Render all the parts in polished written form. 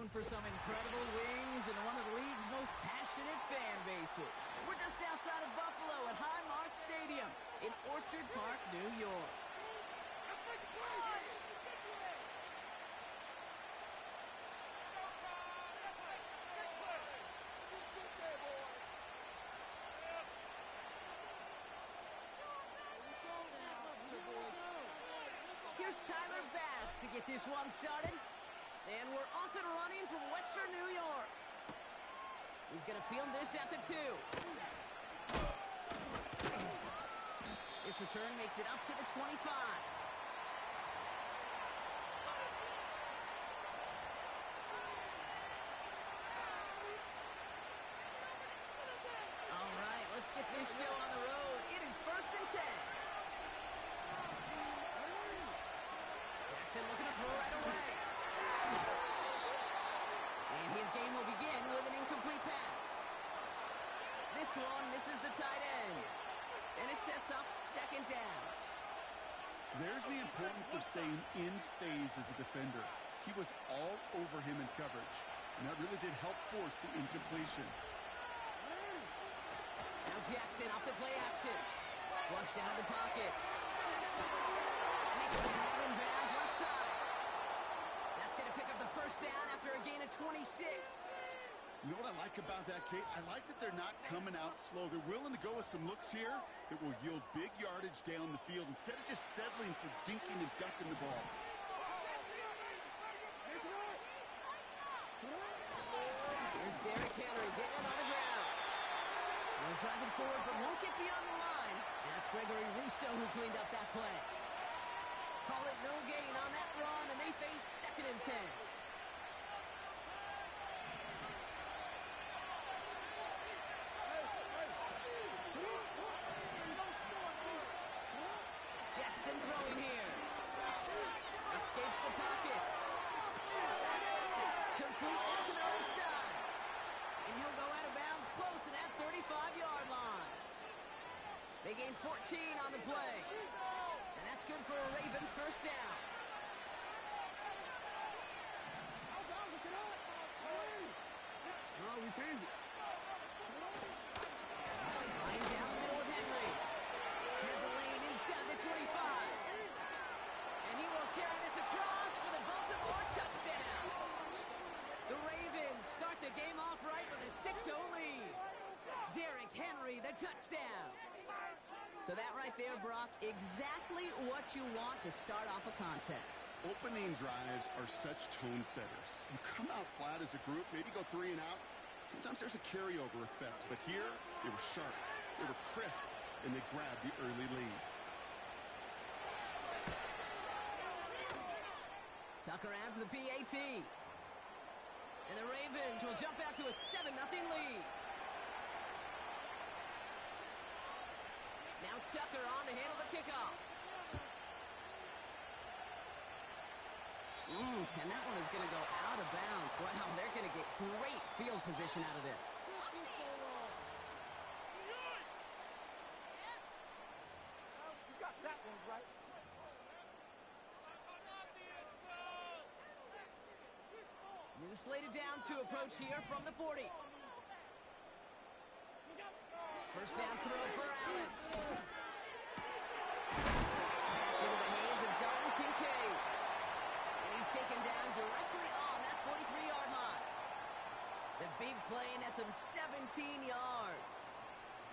known for some incredible wings and one of the league's most passionate fan bases. We're just outside of Buffalo at Highmark Stadium in Orchard Park, New York. Here's Tyler Bass to get this one started. And we're off and running from Western New York. He's going to field this at the 2. This return makes it up to the 25. All right, let's get this show on the road. It is 1st and 10. Jackson looking to throw right away. And his game will begin with an incomplete pass. This one misses the tight end. And it sets up 2nd down. There's the importance of staying in phase as a defender. He was all over him in coverage. And that really did help force the incompletion. Now Jackson off the play action. Flushed out of the pocket. Makes the grab in bounds left side. That's going to pick up the 1st down after a gain of 26. You know what I like about that, Kate? I like that they're not coming out slow. They're willing to go with some looks here that will yield big yardage down the field instead of just settling for dinking and dunking the ball. Here's Derrick Henry getting it on the ground. They're driving forward, but won't get beyond the line. And that's Gregory Rousseau who cleaned up that play. Call it no gain on that run, and they face 2nd and 10. Jackson throwing here. Escapes the pocket. Complete to the right side. And he'll go out of bounds close to that 35-yard line. They gain 14 on the play. And that's good for a Ravens 1st down. No, we changed it. Line down the middle with Henry. Has a lane inside the 25. And he will carry this across for the Baltimore touchdown. The Ravens start the game off right with a 6-0 lead. Derrick Henry, the touchdown. So that right there, Brock, exactly what you want to start off a contest. Opening drives are such tone setters. You come out flat as a group, maybe go 3 and out. Sometimes there's a carryover effect, but here they were sharp, they were crisp, and they grabbed the early lead. Tucker adds the PAT. And the Ravens will jump out to a 7-0 lead. Now Tucker on to handle the kickoff. And that one is going to go out of bounds. Wow, they're going to get great field position out of this. You got that one right. New slated downs to approach here from the 40. 1st down throw for Allen. Pass into the hands of Dalton Kincaid. And he's taken down directly on that 43-yard line. The big play nets him 17 yards.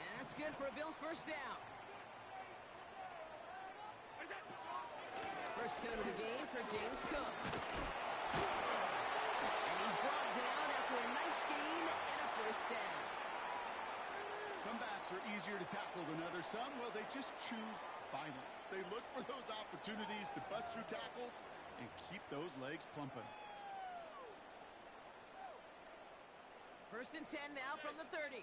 And that's good for a Bills 1st down. First tone of the game for James Cook. And he's brought down after a nice gain and a 1st down. Some backs are easier to tackle than others. Some, well, they just choose violence. They look for those opportunities to bust through tackles and keep those legs plumping. 1st and 10 now from the 30.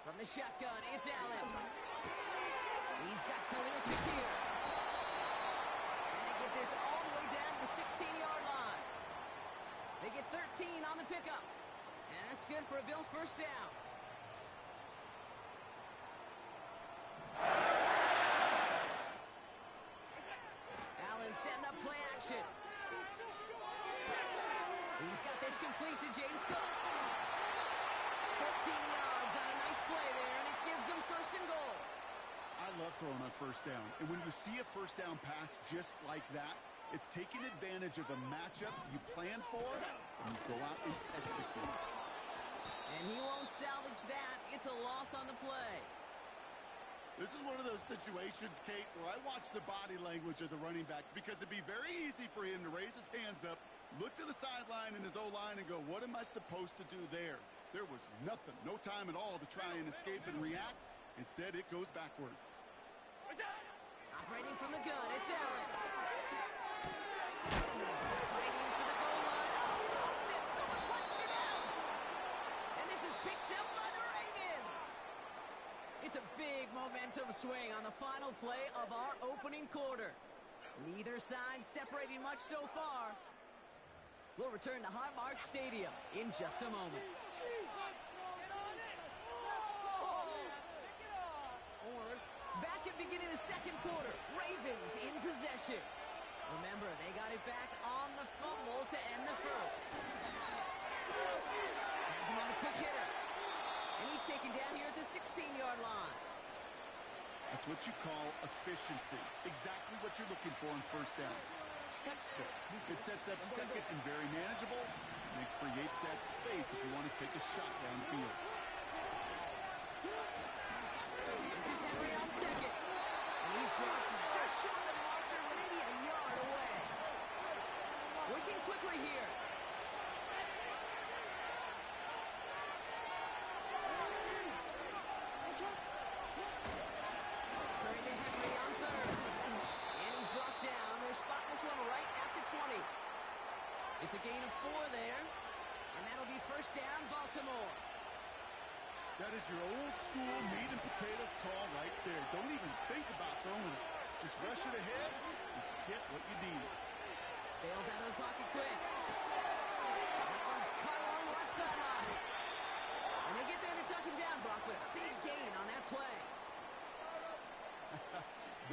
From the shotgun, it's Allen. He's got Khalil Shakir. And they get this all the way down to the 16-yard line. They get 13 on the pickup. And that's good for a Bills 1st down. Allen setting up play action. He's got this complete to James Cook. 14 yards on a nice play there, and it gives them first and goal. I love throwing on first down. And when you see a first down pass just like that, it's taking advantage of a matchup you plan for, and you go out and execute. And he won't salvage that. It's a loss on the play. This is one of those situations, Kate, where I watch the body language of the running back because it'd be very easy for him to raise his hands up, look to the sideline in his O-line and go, what am I supposed to do there? There was nothing, no time at all to try and escape and react. Instead, it goes backwards. Operating from the gun, it's Allen. Fighting for the goal line. Oh, he lost it. Someone punched it out. And this is picked up by the Ravens. It's a big momentum swing on the final play of our opening quarter. Neither side separating much so far. We'll return to Highmark Stadium in just a moment. Back at beginning of the second quarter, Ravens in possession. Remember, they got it back on the fumble to end the first. Has him on the quick hitter. And he's taken down here at the 16-yard line. That's what you call efficiency. Exactly what you're looking for on first down. Textbook. It sets up second and very manageable, and it creates that space if you want to take a shot downfield. This is Henry on second. And he's dropped just short of the marker, maybe a yard away. Working quickly here. Turning to Henry on third. And he's brought down. They're spotting this one right at the 20. It's a gain of 4 there. And that'll be first down, Baltimore. That is your old school meat and potatoes call right there. Don't even think about throwing it. Just rush it ahead and get what you need. Bails out of the pocket quick. That one's caught along the left sideline. And they get there to touch him down, Brock, with a big gain on that play.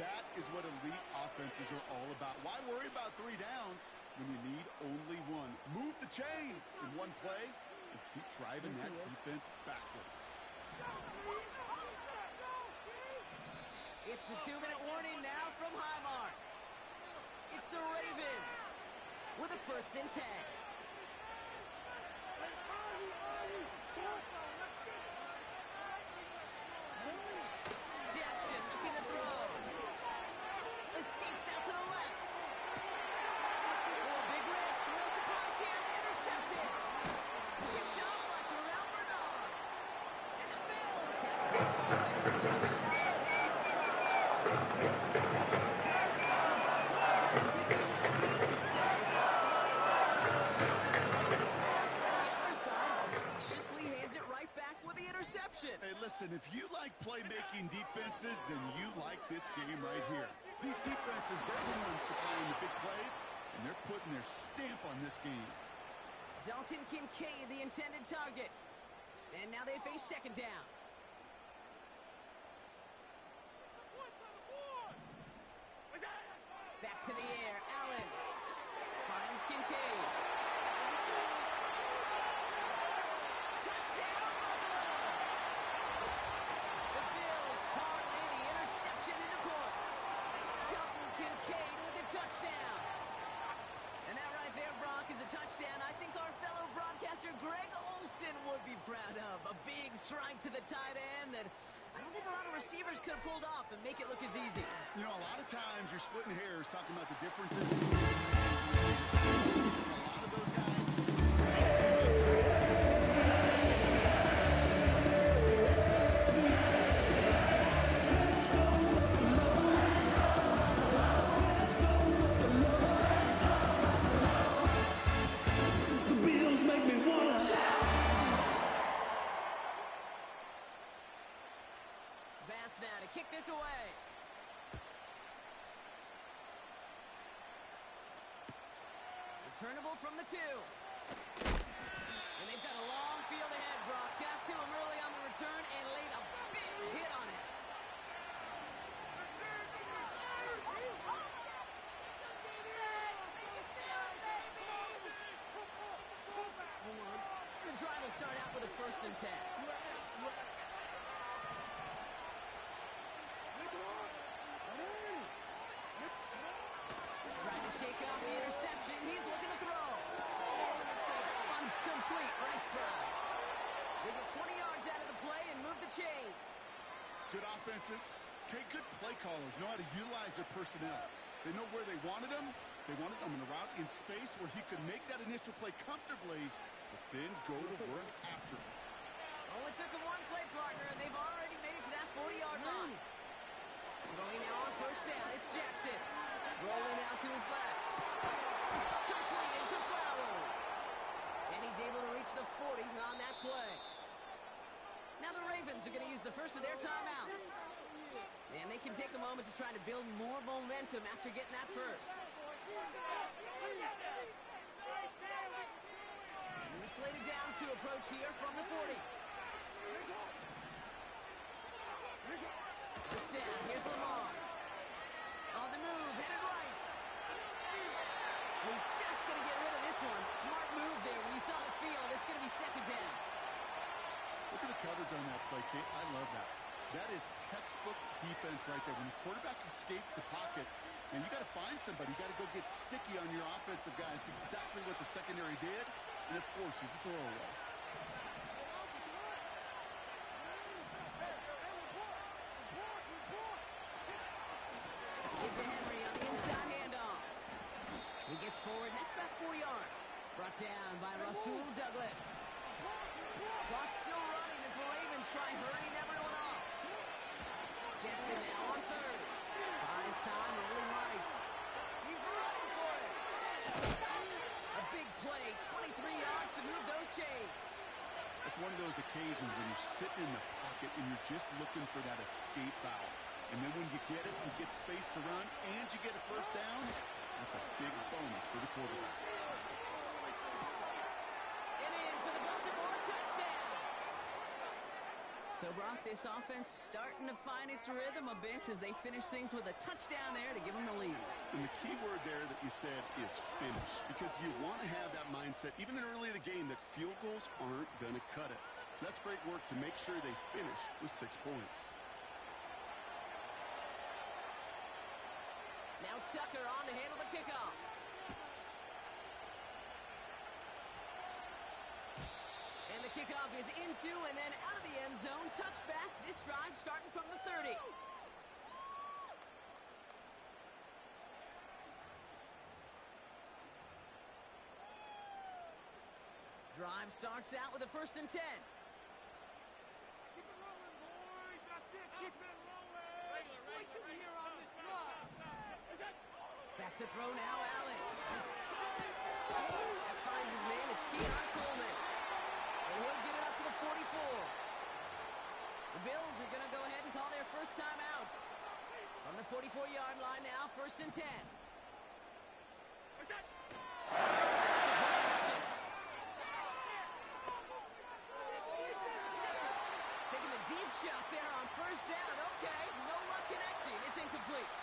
That is what elite offenses are all about. Why worry about 3 downs when you need only 1? Move the chains in one play and keep driving that defense backwards. It's the 2-minute warning now from Highmark. It's the Ravens with a first and 10. Jackson looking to throw. Escapes out to the left. Oh, big risk. No surprise here. They intercept it. Picked up by Terrell Bernard. And the Bills have the ball. Just shy of the outside. Interception. Hey, listen, if you like playmaking defenses, then you like this game right here. These defenses, they're the ones supplying the big plays, and they're putting their stamp on this game. Dalton Kincaid, the intended target. And now they face second down. Back to the air, Allen. Finds Kincaid. Touchdown, Buffalo! The Bills parlay the interception into points. Dalton Kincaid with a touchdown. And that right there, Brock, is a touchdown I think our fellow broadcaster Greg Olsen would be proud of. A big strike to the tight end that I don't think a lot of receivers could have pulled off and make it look as easy. You know, a lot of times you're splitting hairs talking about the differences between tight ends and receivers. Because a lot of those guys, now to kick this away. Returnable from the 2. And they've got a long field ahead, Brock. Got to him early on the return and laid a big hit on it. They'll start out with a 1st and 10. Trying to shake off the interception. He's looking to throw. That one's complete, right side. They get 20 yards out of the play and move the chains. Good offenses. Okay, good play callers know how to utilize their personnel. They know where they wanted them. They wanted them in a route in space where he could make that initial play comfortably, but then go to work after it. Only took him one play partner, and they've already made it to that 40-yard line. Going now on 1st down, it's Jackson. Rolling out to his left. Completed to Flowers. And he's able to reach the 40 on that play. Now the Ravens are going to use the first of their timeouts. And they can take a moment to try to build more momentum after getting that first. New slated downs to approach here from the 40. First down, here's Lamar. On the move, headed right. He's just going to get rid of this one. Smart move there. When you saw the field, it's going to be 2nd down. Look at the coverage on that play, Kate. I love that. That is textbook defense right there. When the quarterback escapes the pocket, and you got to find somebody. You got to go get sticky on your offensive guy. It's exactly what the secondary did, and it forces the throwaway. Into Henry on the inside handoff. He gets forward, and that's about 4 yards. Brought down by Rasul Douglas. Clock's still running as the Ravens try hurrying everyone off. Jackson now on 3rd. Buys time, rolling right. He's running for it. A big play, 23 yards to move those chains. It's one of those occasions when you're sitting in the pocket and you're just looking for that escape valve. And then when you get it, you get space to run, and you get a 1st down, that's a big bonus for the quarterback. And in for the Baltimore touchdown. So, Brock, this offense starting to find its rhythm a bit as they finish things with a touchdown there to give them the lead. And the key word there that you said is finish, because you want to have that mindset, even early in the game, that field goals aren't going to cut it. So that's great work to make sure they finish with 6 points. Now Tucker on to handle the kickoff. And the kickoff is into and then out of the end zone. Touchback. This drive starting from the 30. Drive starts out with a 1st and 10. Keep it rolling, boys. That's it. Keep it rolling. Right here on this run. Back to throw now, Allen. That finds his man. It's Keon Coleman. And he'll get it up to the 44. The Bills are going to go ahead and call their first time out. On the 44-yard line now, 1st and 10. Taking the deep shot there on 1st down. Okay, no luck connecting. It's incomplete.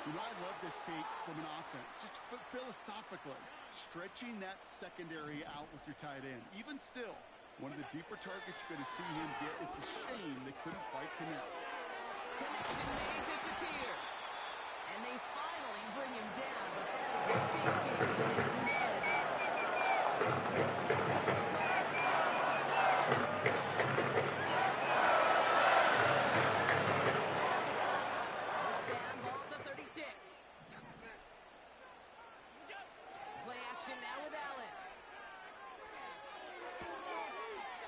You know, I love this, Kate, from an offense. Just philosophically, stretching that secondary out with your tight end. Even still, one of the deeper targets you're going to see him get. It's a shame they couldn't quite connect. Connection made to Shakir. And they finally bring him down, but that is a big gain and a new set of downs. Calls it 2nd time out. First down, ball at the 36. Play action now with Allen.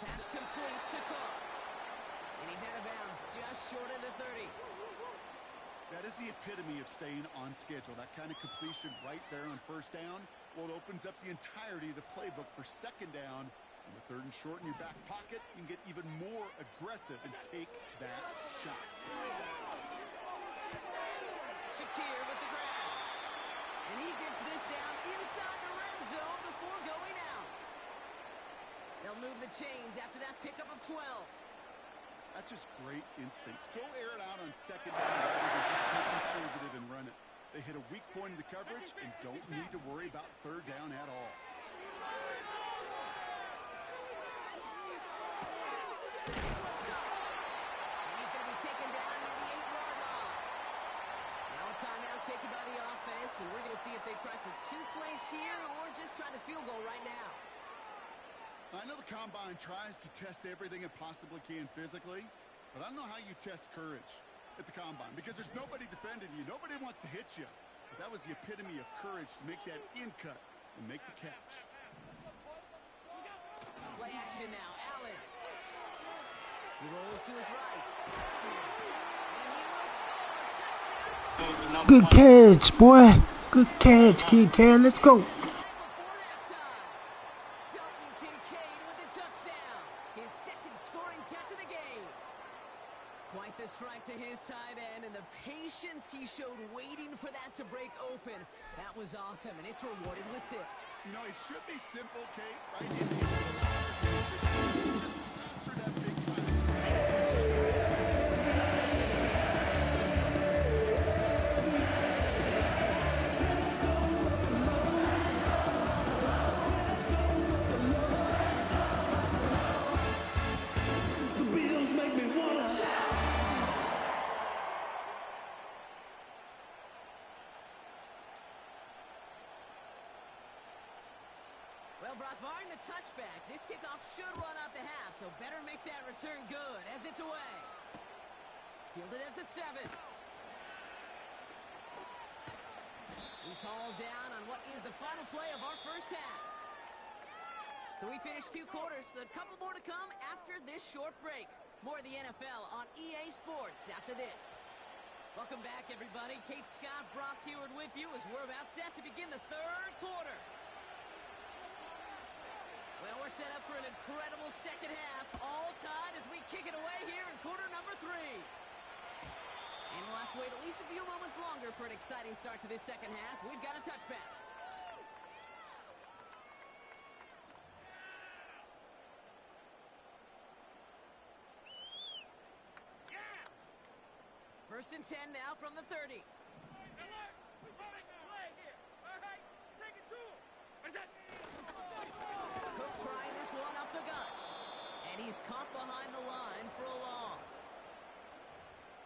Pass complete to Cook. And he's out of bounds, just short of the 30. That is the epitome of staying on schedule. That kind of completion right there on 1st down. Well, it opens up the entirety of the playbook for 2nd down. On the 3rd and short in your back pocket, you can get even more aggressive and take that shot. Shakir with the grab. And he gets this down inside the red zone before going out. They'll move the chains after that pickup of 12. That's just great instincts. Go air it out on 2nd down rather than just be conservative and run it. They hit a weak point in the coverage and don't need to worry about 3rd down at all. Let's go. And he's going to be taken down near the 8-yard line. Now a timeout taken by the offense, and we're going to see if they try for 2 plays here or just try the field goal right now. I know the Combine tries to test everything it possibly can physically, but I don't know how you test courage at the Combine because there's nobody defending you. Nobody wants to hit you. But that was the epitome of courage to make that in cut and make the catch. Play action now. Allen. He rolls to his right. And he will score. Touchdown. Good catch, boy. Good catch, Kid Cat. Let's go. Quite the strike to his tight end, and the patience he showed waiting for that to break open. That was awesome, and it's rewarded with 6. You know, it should be simple, Kate, right? In philosophy, it should be simple. Just plaster that big Well, Brock, barring the touchback, this kickoff should run out the half, so better make that return good as it's away. Fielded at the 7. He's hauled down on what is the final play of our first half. So we finished 2 quarters, a couple more to come after this short break. More of the NFL on EA Sports after this. Welcome back, everybody. Kate Scott, Brock Heward with you as we're about set to begin the 3rd quarter. Well, we're set up for an incredible second half, all tied as we kick it away here in quarter number 3. And we'll have to wait at least a few moments longer for an exciting start to this second half. We've got a touchback. First and 10 now from the 30. Cook trying this one up the gut. And he's caught behind the line for a loss.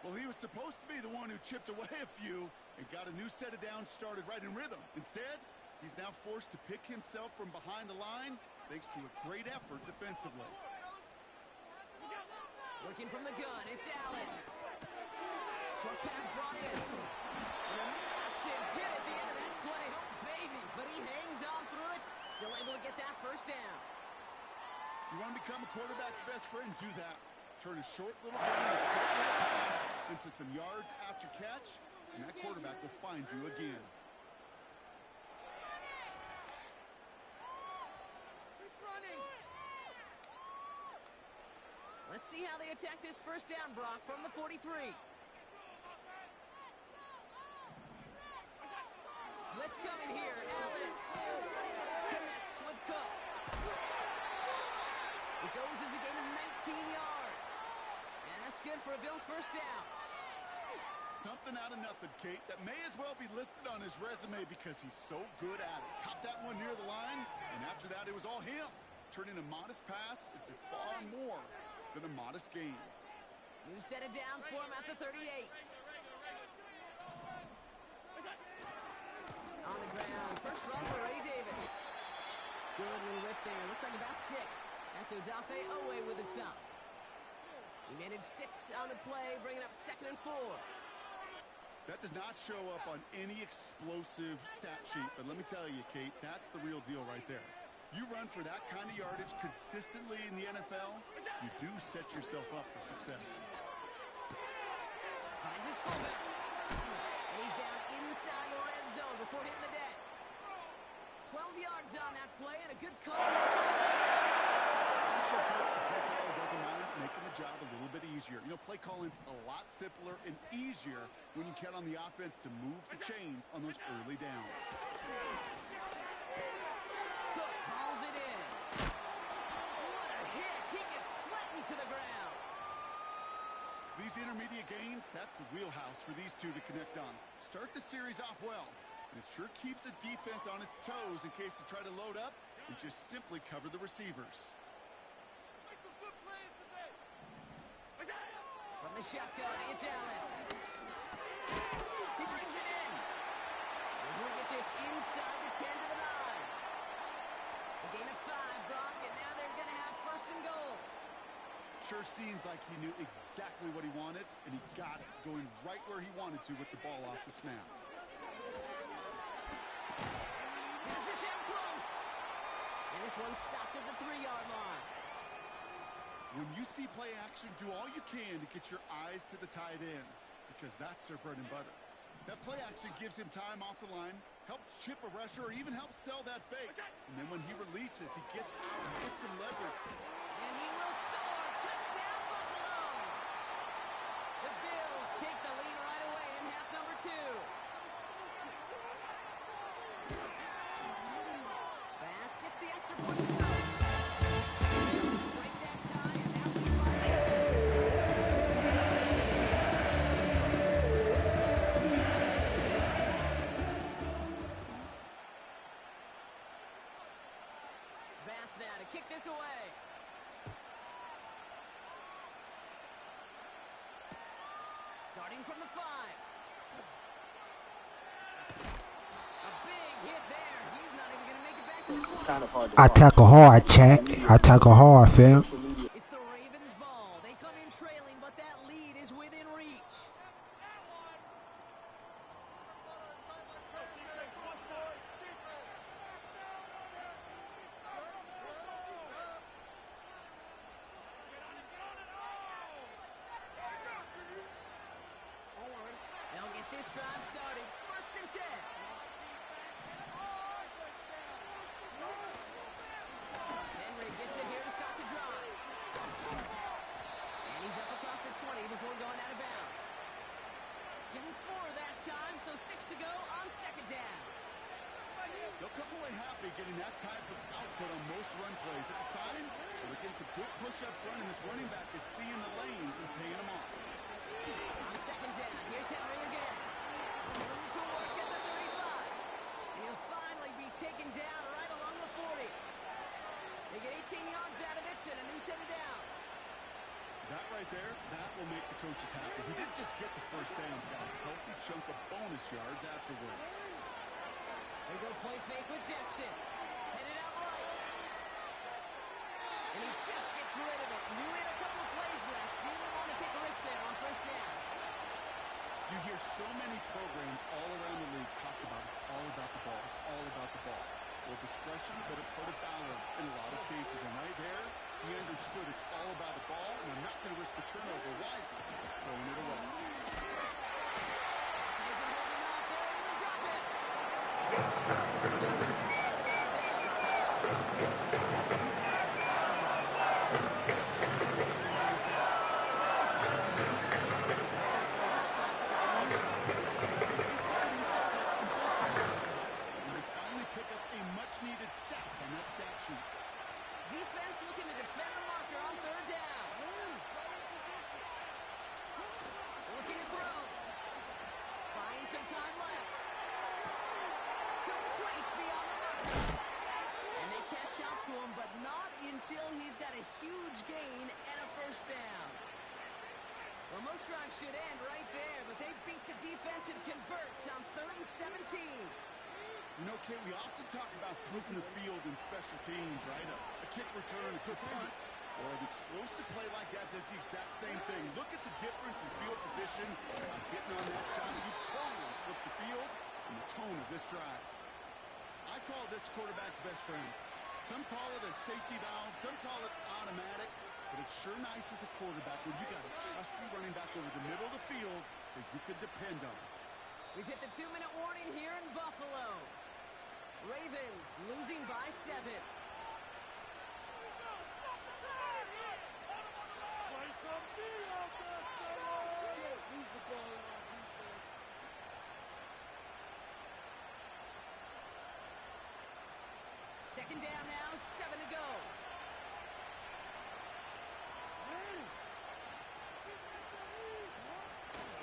Well, he was supposed to be the one who chipped away a few and got a new set of downs started right in rhythm. Instead, he's now forced to pick himself from behind the line thanks to a great effort defensively. Working from the gun, it's Allen. Short pass brought in. And a massive hit at the end of that play. Oh, baby. But he hangs on through it. Still able to get that first down. You want to become a quarterback's best friend? Do that. Turn a short little game, a short little pass into some yards after catch, and that quarterback will find you again. Keep running. Let's see how they attack this first down, Brock, from the 43. Let's come in here. Allen connects with Cook. It goes as a gain of 19 yards. And that's good for a Bills first down. Something out of nothing, Kate, that may as well be listed on his resume because he's so good at it. Caught that one near the line, and after that, it was all him. Turning a modest pass into far more than a modest gain. New set of downs for him at the 38. On the ground, first run for Ray Davis. Good little rip there, looks like about 6. That's Odafe Owe with a stop. He managed 6 on the play, bringing up 2nd and 4. That does not show up on any explosive stat sheet, but let me tell you, Kate, that's the real deal right there. You run for that kind of yardage consistently in the NFL, you do set yourself up for success. Finds his fullback. And he's down inside the red zone before hitting the deck. 12 yards on that play and a good call. That's on the first. I'm sure Coach Pecco doesn't mind making the job a little bit easier. You know, play calling's a lot simpler and easier when you count on the offense to move the chains on those early downs. Cook calls it in. What a hit. He gets flattened to the ground. These intermediate gains, that's the wheelhouse for these two to connect on. Start the series off well, and it sure keeps the defense on its toes in case they try to load up and just simply cover the receivers. Make some good plays today. shotgun. It's Allen. He brings it in. And he'll get this inside the 10 to the 9. A gain of 5, Brock, and now they're going to have first and goal. Sure seems like he knew exactly what he wanted, and he got it, going right where he wanted to with the ball off the snap. Has it down close. And this one's stopped at the 3-yard line. When you see play action, do all you can to get your eyes to the tight end, because that's their bread and butter. That play action gives him time off the line, helps chip a rusher, or even helps sell that fake. And then when he releases, he gets out and gets some leverage. And he will score. Touchdown, Buffalo. The Bills take the lead right away in half number 2. Bass gets the extra point to go. The Bills break that tie and now lead by 7. Bass now to kick this away. Starting from the 5. A big hit there. He's not even going to make it back to the 20. It's kind of hard to I tackle hard, chat. I tackle hard, fam. It's the Ravens' ball. They come in trailing, but that lead is within reach. They'll get this drive started. First and 10. Henry gets it here to start the drive. And he's up across the 20 before going out of bounds. Give him 4 that time, so 6 to go on second down. They'll come away happy getting that type of output on most run plays. It's a sign that they're getting some good push up front, and this running back is seeing the lanes and paying them off. On second down, here's Henry again. Room to work at the 35. And he'll finally be taken down right along the 40. They get 18 yards out of it and a new set of downs. That right there, that will make the coaches happy. He didn't just get the first down, he got a healthy chunk of bonus yards afterwards. They go play fake with Jackson. Headed out right. And he just gets rid of it. Knew he had a couple of plays left. Didn't want to take a risk there on first down. You hear so many programs all around the league talk about it's all about the ball. It's all about the ball. Well, discretion, but it put a valor in a lot of cases. And right there, he understood it's all about the ball, and I'm not going to risk a turnover wisely, throwing it away. Isn't holding off. They're able to drop it. Much-needed sack on that stat sheet. Defense looking to defend the marker on third down. Looking to throw. Buying some time left. Complete beyond the mark. And they catch up to him, but not until he's got a huge gain and a first down. Well, most drives should end right there, but they beat the defense and converts on 3rd and 17. You know, Kate, we often talk about flipping the field in special teams, right? A kick return, a quick punt. Well, an explosive play like that does the exact same thing. Look at the difference in field position by getting on that shot. You've totally flipped the field and the tone of this drive. I call this quarterback's best friend. Some call it a safety valve, some call it automatic, but it's sure nice as a quarterback when you got a trusty running back over the middle of the field that you could depend on. We've hit the 2-minute warning here in Buffalo. Ravens losing by 7. Play some D out there, fellas. Move the ball on defense. Second down now, 7 to go.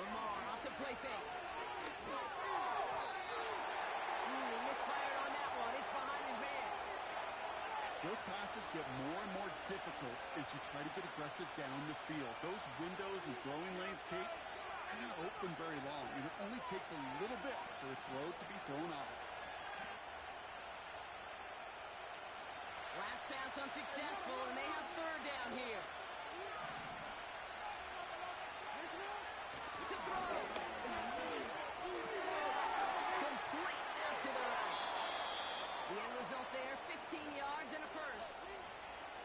Lamar off the play fake. He misfired on that one. It's behind his man. Those passes get more and more difficult as you try to get aggressive down the field. Those windows and throwing lanes, Kate, are not open very long, and it only takes a little bit for a throw to be thrown off. Last pass unsuccessful, and they have third down here. To throw. Complete out to the right. The end result there, 15 yards and a first.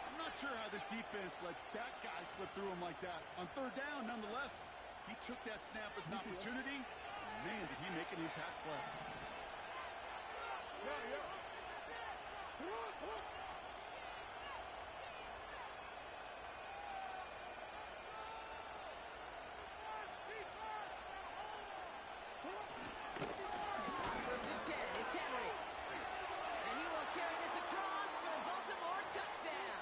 I'm not sure how this defense let that guy slip through him like that. On third down, nonetheless, he took that snap as an opportunity. Man, did he make an impact play. First and 10, it's Henry. And he will carry this across for the Baltimore touchdown.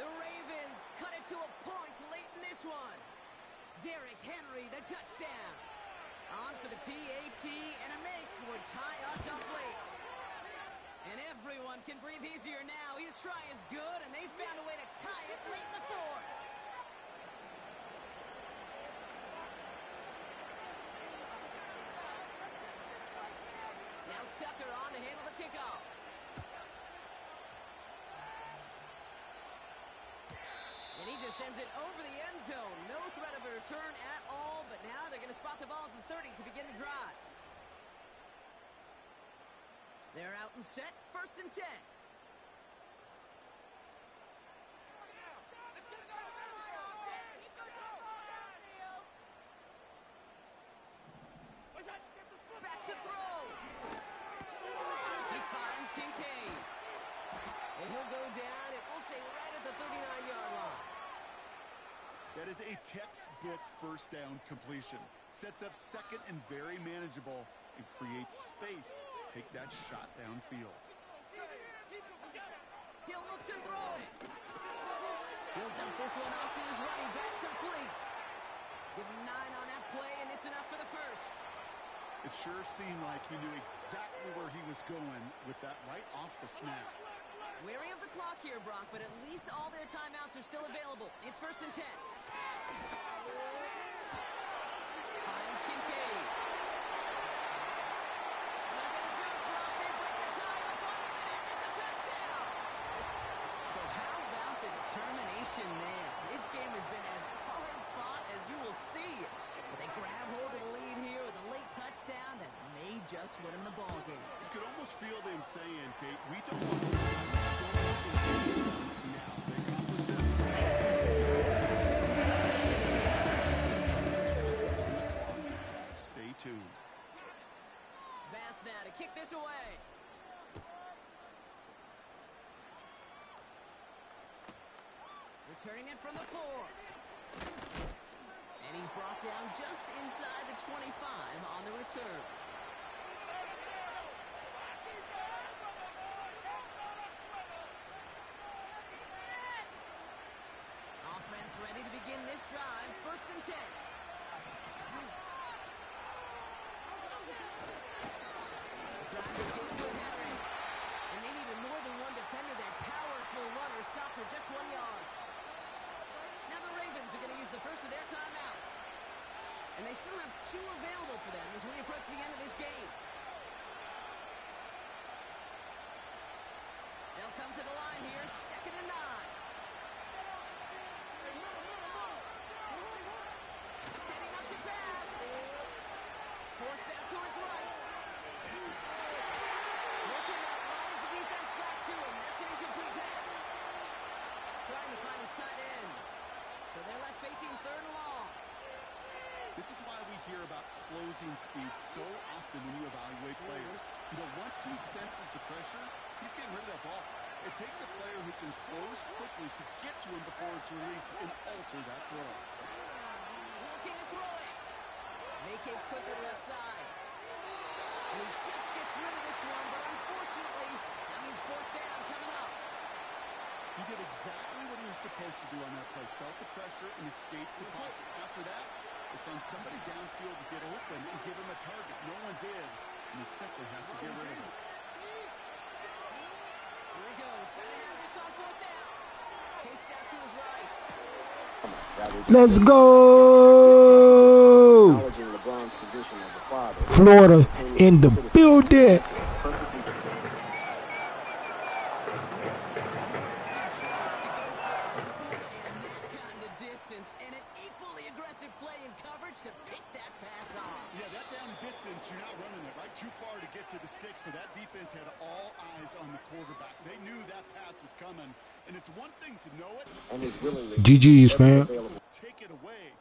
The Ravens cut it to a point late in this one. Derrick Henry, the touchdown. On for the PAT, and a make would tie us up late. And everyone can breathe easier now. His try is good, and they found a way to tie it late in the fourth. Now Tucker on to handle the kickoff. And he just sends it over the end zone. No threat of a return at all, but now they're going to spot the ball at the 30 to begin the drive. They're out and set, first and 10. Back to throw. He finds Kincaid. And he'll go down, it will say right at the 39-yard line. That is a textbook first down completion. Sets up second and very manageable and creates space to take that shot downfield. He'll look to throw it. He'll dump this one off to his running back, complete. Give him 9 on that play, and it's enough for the first. It sure seemed like he knew exactly where he was going with that right off the snap. Wary of the clock here, Brock, but at least all their timeouts are still available. It's first and 10. Finds Kincaid. They're going to drop Brock. They break the tie. The final minute. It's a touchdown. So how about the determination there? This game has been as hard fought as you will see. But they grab hold of the lead here with a late touchdown that may just win them the ball game. You could almost feel them saying, Kate, we don't want to lose. Let's go out and get it done now. They accomplish that. Stay tuned. Bass now to kick this away. Returning it from the 4. And he's brought down just inside the 25 on the return. Offense ready to begin this drive. First and 10. Drive begins with Henry. And they needed more than one defender. That powerful runner stopped for just 1 yard. Now the Ravens are going to use the first of their timeouts. And they still have 2 available for them as we approach the end of this game. They'll come to the line here, second and 9. Setting up to pass. Forced out to his right. Working out right as the defense got to him. That's an incomplete pass. Trying to find his tight end. So they're left facing third and long. This is why we hear about closing speed so often when you evaluate players. You know, once he senses the pressure, he's getting rid of that ball. It takes a player who can close quickly to get to him before it's released and alter that throw. Looking to throw it. Vacates quickly left side. And he just gets rid of this one, but unfortunately, that means fourth down coming up. He did exactly what he was supposed to do on that play. Felt the pressure and escapes the pocket. After that, it's on somebody downfield to get open and give him a target. No one did, and he simply has to get rid of it. Here he goes. Got Let's go! Florida in the building. And an equally aggressive play and coverage to pick that pass off. Yeah, that down and distance, you're not running it right too far to get to the stick, so that defense had all eyes on the quarterback. They knew that pass was coming, and it's one thing to know it. And his willingness GG's, fam. Take it away.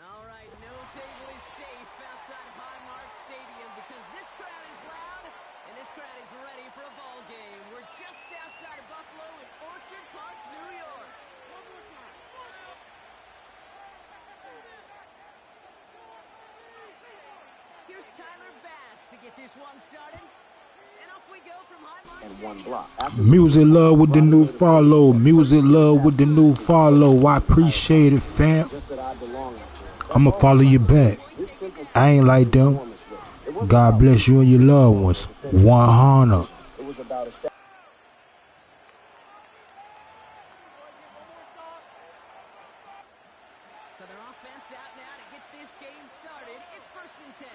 All right, no table is safe outside of Highmark Stadium because this crowd is loud and this crowd is ready for a ball game. We're just outside of Buffalo in Orchard Park, New York. Here's Tyler Bass to get this one started. And off we go from Highmark and Stadium. one block. Music love with the new follow. Music love with the new follow. I appreciate it, fam. I'ma follow you back. I ain't like them. God bless you and your loved ones. 100. It was about a step. So their offense out now to get this game started. It's 1st and 10.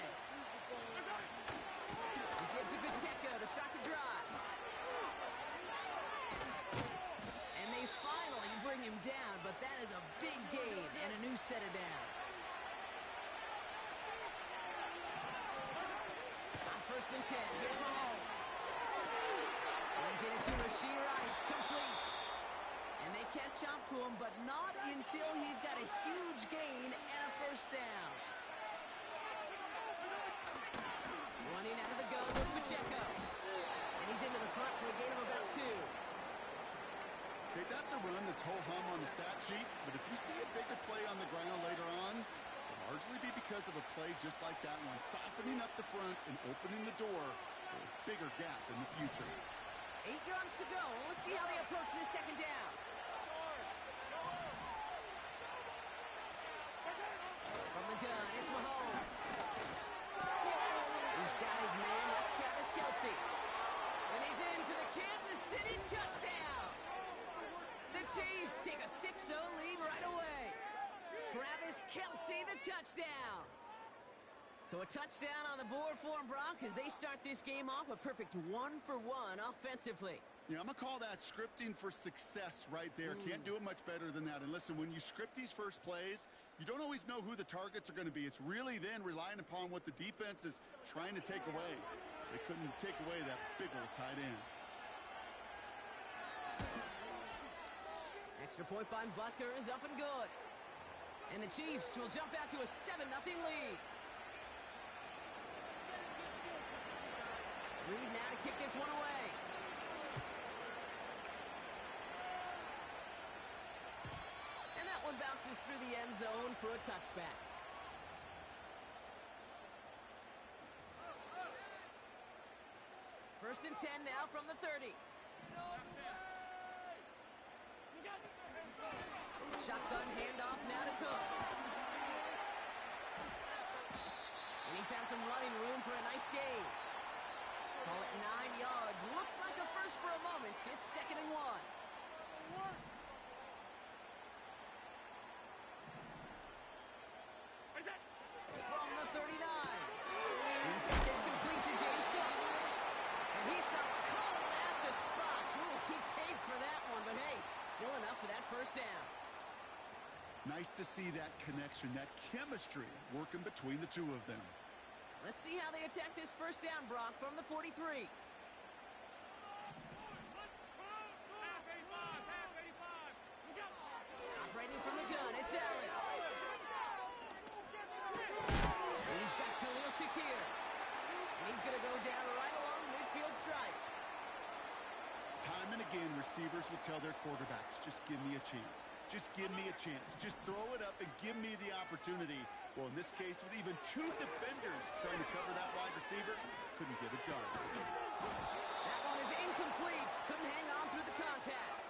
He gives it to Pacheco to start the drive. And they finally bring him down, but that is a big gain and a new set of downs. On 1st and 10, here's Mahomes. And get it to Rashee Rice, complete. And they catch up to him, but not until he's got a huge gain and a 1st down. Running out of the gun with Pacheco. And he's into the front for a gain of about 2. Okay, that's a run that's ho-hum on the stat sheet, but if you see a bigger play on the ground later on, it'll largely be because of a play just like that one, softening up the front and opening the door for a bigger gap in the future. 8 yards to go. Let's see how they approach this 2nd down. Chiefs take a 6-0 lead right away. Travis Kelce, the touchdown. So a touchdown on the board for them, Brock, as they start this game off a perfect 1-for-1 offensively. Yeah, I'm going to call that scripting for success right there. Can't do it much better than that. And listen, when you script these first plays, you don't always know who the targets are going to be. It's really then relying upon what the defense is trying to take away. They couldn't take away that big old tight end. Extra point by Butker is up and good. And the Chiefs will jump out to a 7-0 lead. Reed now to kick this one away. And that one bounces through the end zone for a touchback. First and 10 now from the 30. Shotgun handoff now to Cook. And he found some running room for a nice gain. Call it 9 yards. Looked like a first for a moment. It's 2nd and 1. From the 39. He's got this complete to James Cook. And he stopped calling at the spot. Ooh, he paid for that one, but hey, still enough for that first down. Nice to see that connection, that chemistry working between the two of them. Let's see how they attack this first down, Brock, from the 43. Operating from the gun, it's Allen. He's got Khalil Shakir. And he's going to go down right along the midfield stripe. Time and again, receivers will tell their quarterbacks, just give me a chance. Just give me a chance. Just throw it up and give me the opportunity. Well, in this case, with even 2 defenders trying to cover that wide receiver, couldn't get it done. That one is incomplete. Couldn't hang on through the contact.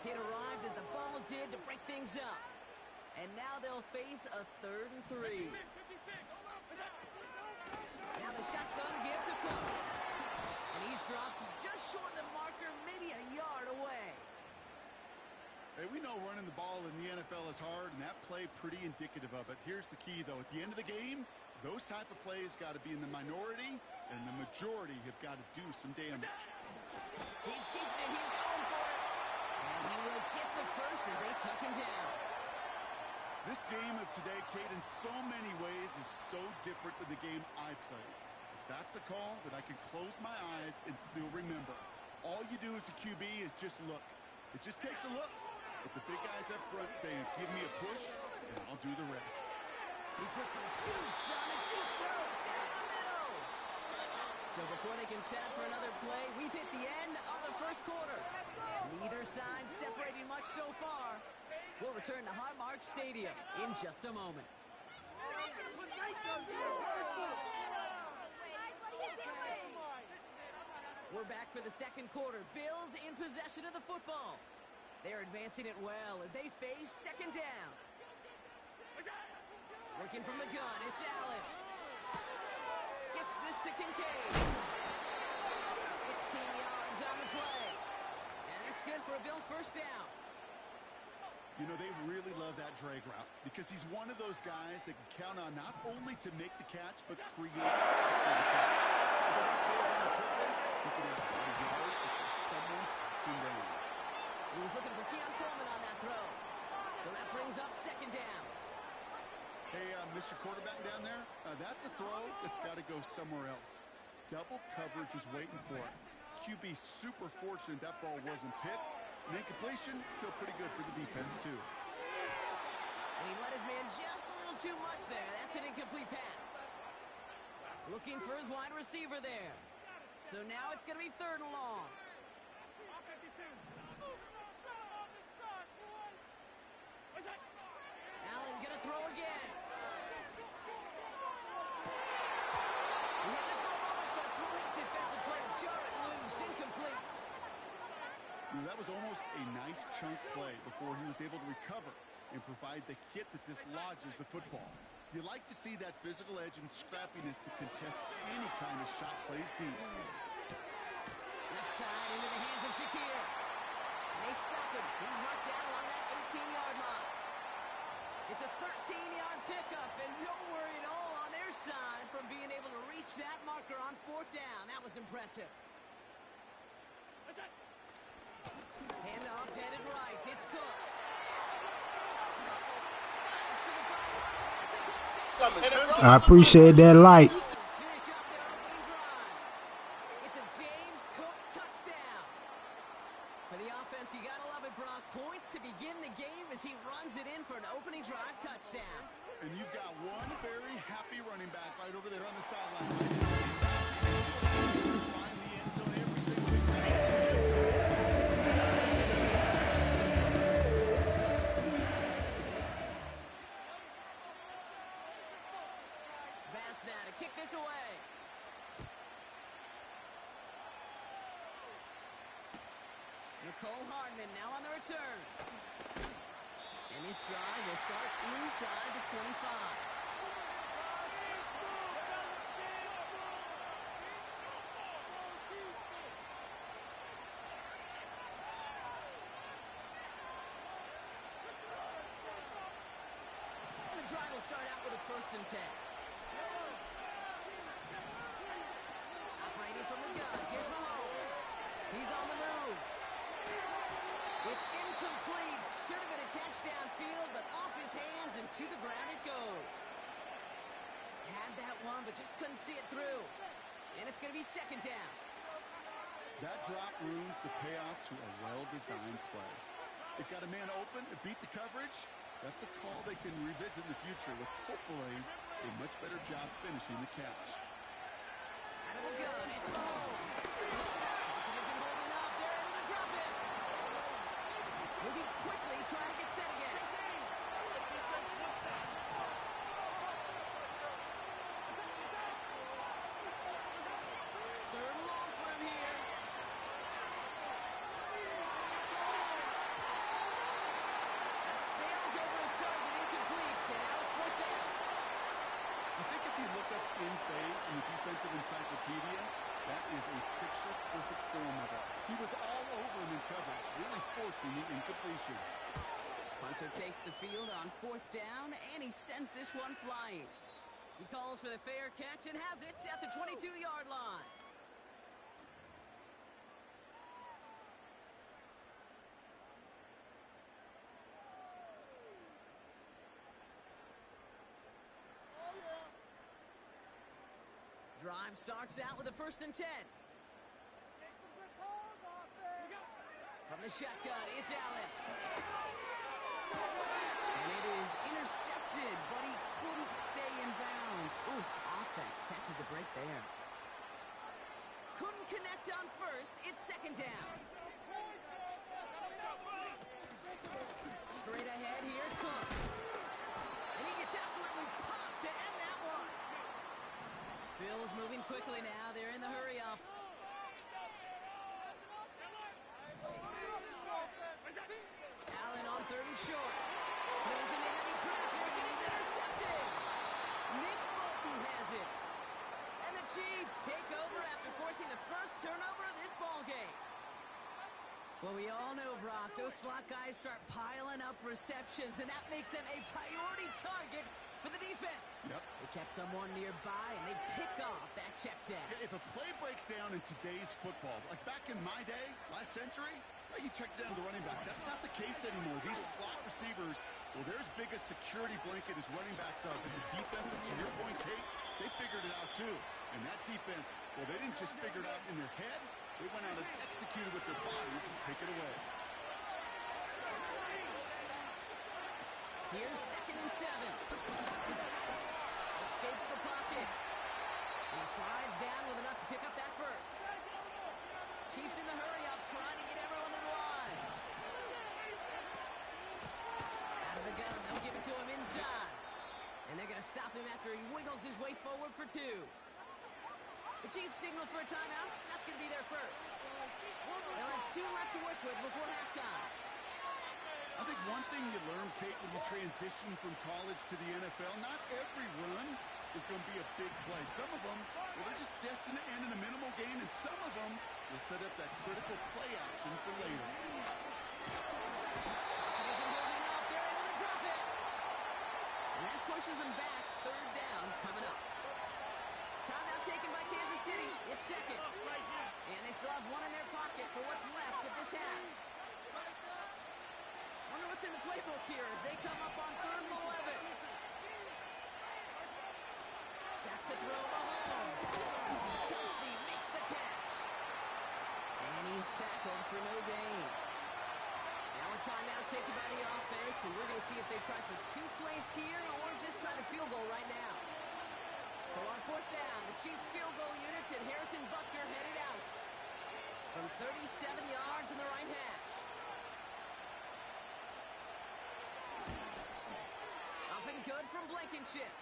It arrived as the ball did to break things up. And now they'll face a 3rd and 3. Now the shotgun give to Cook. And he's dropped just short of the marker, maybe a yard away. Hey, we know running the ball in the NFL is hard, and that play pretty indicative of it. Here's the key, though. At the end of the game, those type of plays got to be in the minority, and the majority have got to do some damage. He's keeping it. He's going for it. And he will get the first as they touch him down. This game of today, Kate, in so many ways is so different than the game I played. That's a call that I can close my eyes and still remember. All you do as a QB is just look. It just takes a look. But the big guys up front saying, give me a push, and I'll do the rest. He puts some juice on a deep throw down the middle. So before they can set up for another play, we've hit the end of the first quarter. Neither side separating much so far. We'll return to Highmark Stadium in just a moment. We're back for the second quarter. Bills in possession of the football. They're advancing it well as they face 2nd down. Working from the gun, it's Allen. Gets this to Kincaid. 16 yards on the play. And that's good for a Bills first down. You know, they really love that drag route because he's one of those guys that can count on not only to make the catch, but create after the catch. If they don't close on it quickly, he can have 5 yards before someone tracks him down. He was looking for Keon Coleman on that throw. So that brings up 2nd down. Hey, Mr. Quarterback down there, that's a throw that's got to go somewhere else. Double coverage was waiting for it. QB super fortunate that ball wasn't picked. And incompletion, still pretty good for the defense, too. And he let his man just a little too much there. That's an incomplete pass. Looking for his wide receiver there. So now it's going to be 3rd and long. Allen going to throw again. He had it for a moment, but a great defensive play to jar it loose. Incomplete. That was almost a nice chunk play before he was able to recover and provide the hit that dislodges the football. You like to see that physical edge and scrappiness to contest any kind of shot plays deep. Left side into the hands of Shakir. And they stop him. He's marked down along that 18-yard line. It's a 13-yard pickup, and no worry at all on their side from being able to reach that marker on 4th down. That was impressive. Handoff headed right. It's Cook. I appreciate that light. Finish off their opening drive. It's a James Cook touchdown. For the offense, you gotta love it, Brock. Points to begin the game as he runs it in for an opening drive touchdown. And you've got one very happy running back right over there on the sideline. He's bouncing the field. Find the end zone every single time. Now to kick this away. Nicole Hardman now on the return. And this drive will start inside the 25. And the drive will start out with a 1st and 10. Operating from the gun. Here's Mahomes. He's on the move. It's incomplete. Should have been a catch downfield, but off his hands and to the ground it goes. Had that one, but just couldn't see it through. And it's going to be 2nd down. That drop ruins the payoff to a well-designed play. It got a man open, it beat the coverage. That's a call they can revisit in the future with hopefully a much better job finishing the catch. Out of the gun, it's Mahomes. Pocket isn't holding up. They're able to drop it. Moving quickly, trying to get set again. Third and long for him here. That sails over his target, incomplete, and now it's 4th down. I think if you look up in phase in the defensive encyclopedia, that is a picture-perfect form of it. He was all over him in coverage, really forcing the incompletion. Punter takes the field on 4th down, and he sends this one flying. He calls for the fair catch and has it at the 22-yard line. Drive starts out with a 1st and 10. From the shotgun, it's Allen. And it is intercepted, but he couldn't stay in bounds. Ooh, offense catches a break there. Couldn't connect on 1st. It's 2nd down. Straight ahead, here's Cook. And he gets absolutely popped to end that one. Bills moving quickly now. They're in the hurry-up. Allen on 3rd and short. Throws into heavy traffic, and it's intercepted. Nick Bolton has it. And the Chiefs take over after forcing the first turnover of this ballgame. Well, we all know, Brock, those slot guys start piling up receptions, and that makes them a priority target for the defense. Yep. They kept someone nearby, and they pick off that check down. If a play breaks down in today's football, like back in my day, last century, well, you check down the running back. That's not the case anymore. These slot receivers, well, they're as big a security blanket as running backs are. But the defenses, to your point, Kate, they figured it out too. And that defense, well, they didn't just figure it out in their head. They went out and executed with their bodies to take it away. Here's 2nd and 7. Escapes the pocket. And he slides down with enough to pick up that first. Chiefs in the hurry-up, trying to get everyone to the line. Out of the gun, they'll give it to him inside. And they're going to stop him after he wiggles his way forward for 2. The Chiefs signal for a timeout. That's going to be their first. They'll have 2 left to work with before halftime. I think one thing you learn, Kate, when you transition from college to the NFL, not every run is going to be a big play. Some of them, well, they're just destined to end in a minimal gain, and some of them will set up that critical play action for later. holding up. They're able to drop it. And that pushes them back. Third down coming up. Timeout taken by Kansas City. It's second. And they still have one in their pocket for what's left of this half. Wonder what's in the playbook here as they come up on 3rd and 11. Back to throw Mahomes. Kelsey makes the catch. And he's tackled for no gain. Now a timeout taken by the offense, and we're going to see if they try for 2 plays here or just try to field goal right now. So on 4th down, the Chiefs field goal unit and Harrison Butker headed out from 37 yards in the right hash. Up and good from Blankenship.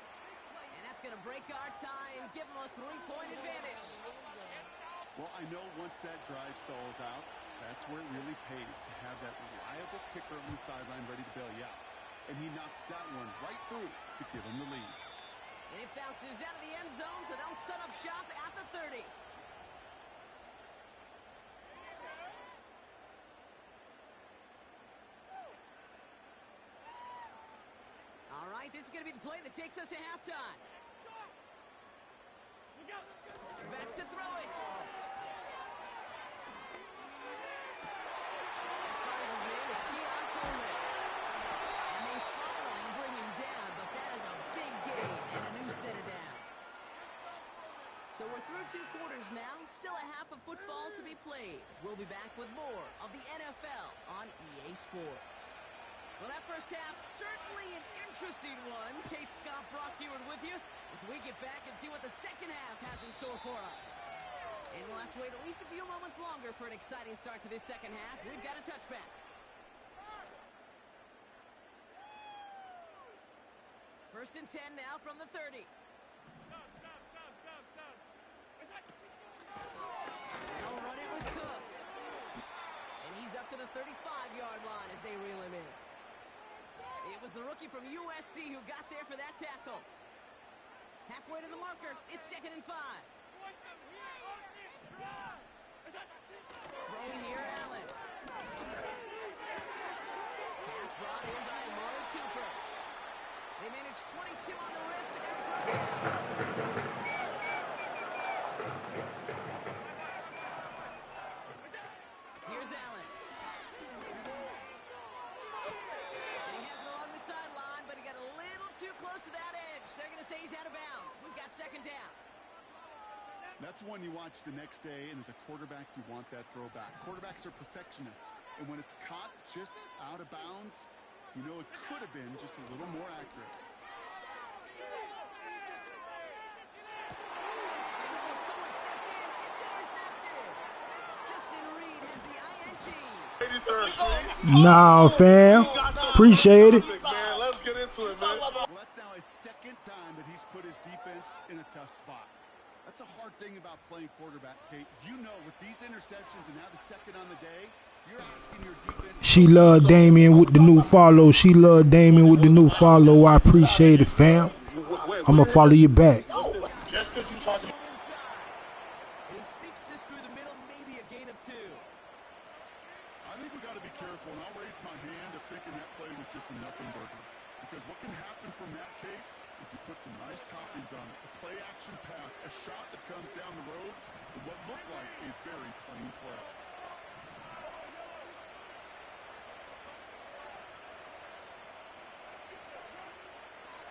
And that's going to break our tie and give them a 3-point advantage. Well, I know once that drive stalls out, that's where it really pays to have that reliable kicker on the sideline ready to bail you out. And he knocks that one right through to give him the lead. And it bounces out of the end zone, so they'll set up shop at the 30. All right, this is going to be the play that takes us to halftime. Back to throw it. Finds his man, it's Keon Coleman. And they finally bring him down, but that is a big gain and a new set of downs. So we're through 2 quarters now, still a half of football to be played. We'll be back with more of the NFL on EA Sports. Well, that first half, certainly an interesting one. Kate Scott, Brock Ewart with you as we get back and see what the second half has in store for us. And we'll have to wait at least a few moments longer for an exciting start to this second half. We've got a touchback. First and 10 now from the 30. They'll run it with Cook. And he's up to the 35-yard line as they reel him in. It was the rookie from USC who got there for that tackle. Halfway to the marker, it's 2nd and 5. Throwing here, Allen. Pass brought in by Amari Cooper. They managed 22 on the rip and a first down. Here's Allen. And he has it along the sideline, but he got a little too close to that edge. They're going to say he's out of bounds. We've got 2nd down. That's one you watch the next day, and as a quarterback, you want that throw back. Quarterbacks are perfectionists, and when it's caught just out of bounds, you know it could have been just a little more accurate. Someone stepped in. It's intercepted. Justin Reed has the INT. 83rd Street. Nah, fam. Appreciate it. Man, let's get into it, man. Well, that's now his 2nd time that he's put his defense in a tough spot. That's a hard thing about playing quarterback, Kate. You know, with these interceptions and now the 2nd on the day, you're asking your defense. She loved Damien with the new follow. She loved Damien with the new follow. I appreciate it, fam. I'ma follow you back. Just because you talk to me. Inside. And he sneaks this through the middle, maybe a gain of 2. I think we got to be careful, and I'll raise my hand of thinking that play was just a nothing burger. Because what can happen from that, Kate, is you put some nice toppings on it. A play-action pass, a shot that comes down the road, and what looked like a very clean play.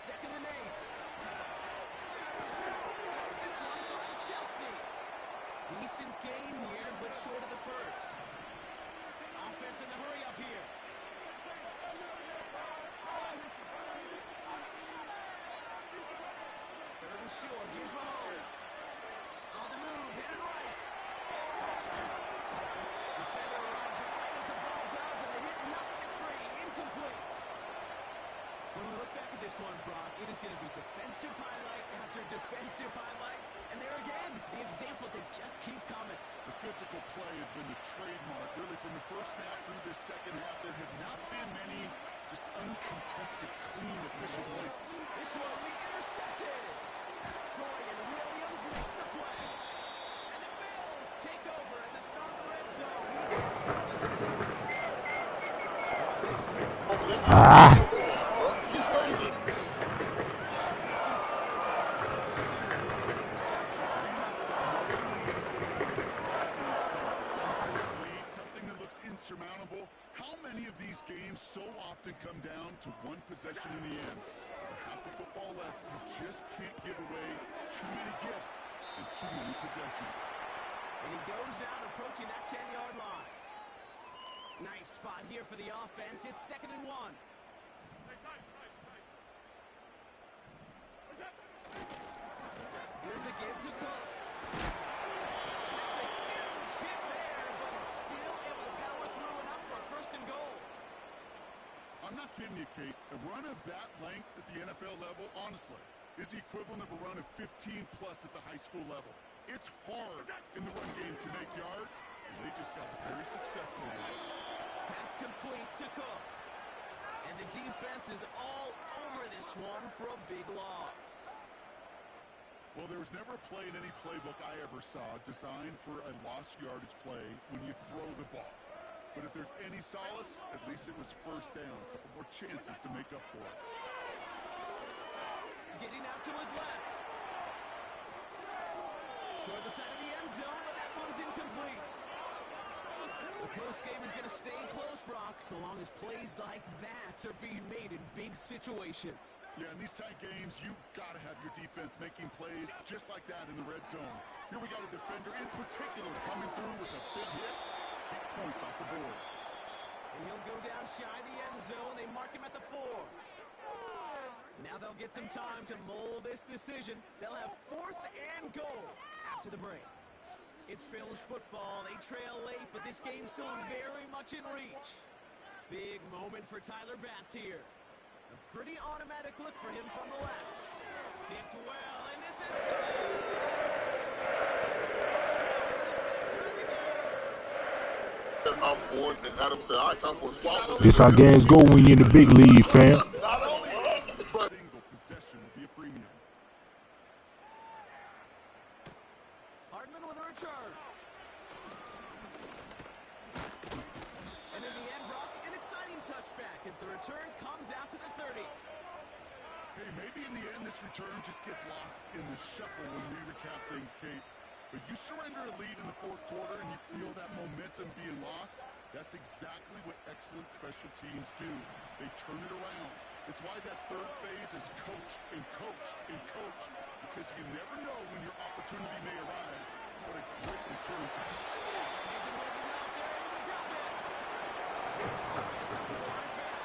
Second and 8. This one finds Kelsey. Decent gain here, but short of the first. Offense in the hurry up here. Third and short. Here's Mahomes. On the move, hit it right. Defender arrives right as the ball does, and the hit knocks it free. Incomplete. When we look back at this one, Brock, it is going to be defensive highlight after defensive highlight. And there again, the examples that just keep coming. The physical play has been the trademark, really, from the first snap through this second half. There have not been many just uncontested, clean, efficient plays. This one will be intercepted. Dorian Williams makes the play. And the Bills take over at the start of the red zone. He's down at the 20. Ah. Something that looks insurmountable. How many of these games so often come down to one possession in the end? With half the football left, you just can't give away too many gifts and too many possessions. And he goes out approaching that 10-yard line. Nice spot here for the offense. It's 2nd and 1. Here's a give to Cook. That's a huge hit there, but he's still able to power through enough for a 1st and goal. I'm not kidding you, Kate. A run of that length at the NFL level, honestly, is the equivalent of a run of 15-plus at the high school level. It's hard in the run game to make yards, and they just got very successful with it. Pass complete to Cook. And the defense is all over this one for a big loss. Well, there was never a play in any playbook I ever saw designed for a lost yardage play when you throw the ball. But if there's any solace, at least it was 1st down. A couple more chances to make up for it. Getting out to his left. Toward the side of the end zone, but that one's incomplete. The close game is going to stay close, Brock, so long as plays like that are being made in big situations. Yeah, in these tight games, you've got to have your defense making plays just like that in the red zone. Here we got a defender in particular coming through with a big hit to keep points off the board. And he'll go down shy of the end zone. They mark him at the 4. Now they'll get some time to mold this decision. They'll have 4th and goal after the break. It's Bills football. They trail late, but this game's still very much in reach. Big moment for Tyler Bass here. A pretty automatic look for him from the left. Kicked well, and this is good. This how games go when you're in the big league, fam. Single possession will be a premium. Hardman with a return. And in the end, Brock, an exciting touchback as the return comes out to the 30. Hey, maybe in the end this return just gets lost in the shuffle when we recap things, Kate. But you surrender a lead in the 4th quarter and you feel that momentum being lost. That's exactly what excellent special teams do. They turn it around. It's why that 3rd phase is coached and coached and coached, because you never know when your opportunity may arise. What a great return time. Here's a moving out there into the drop in. It's up to the line pass.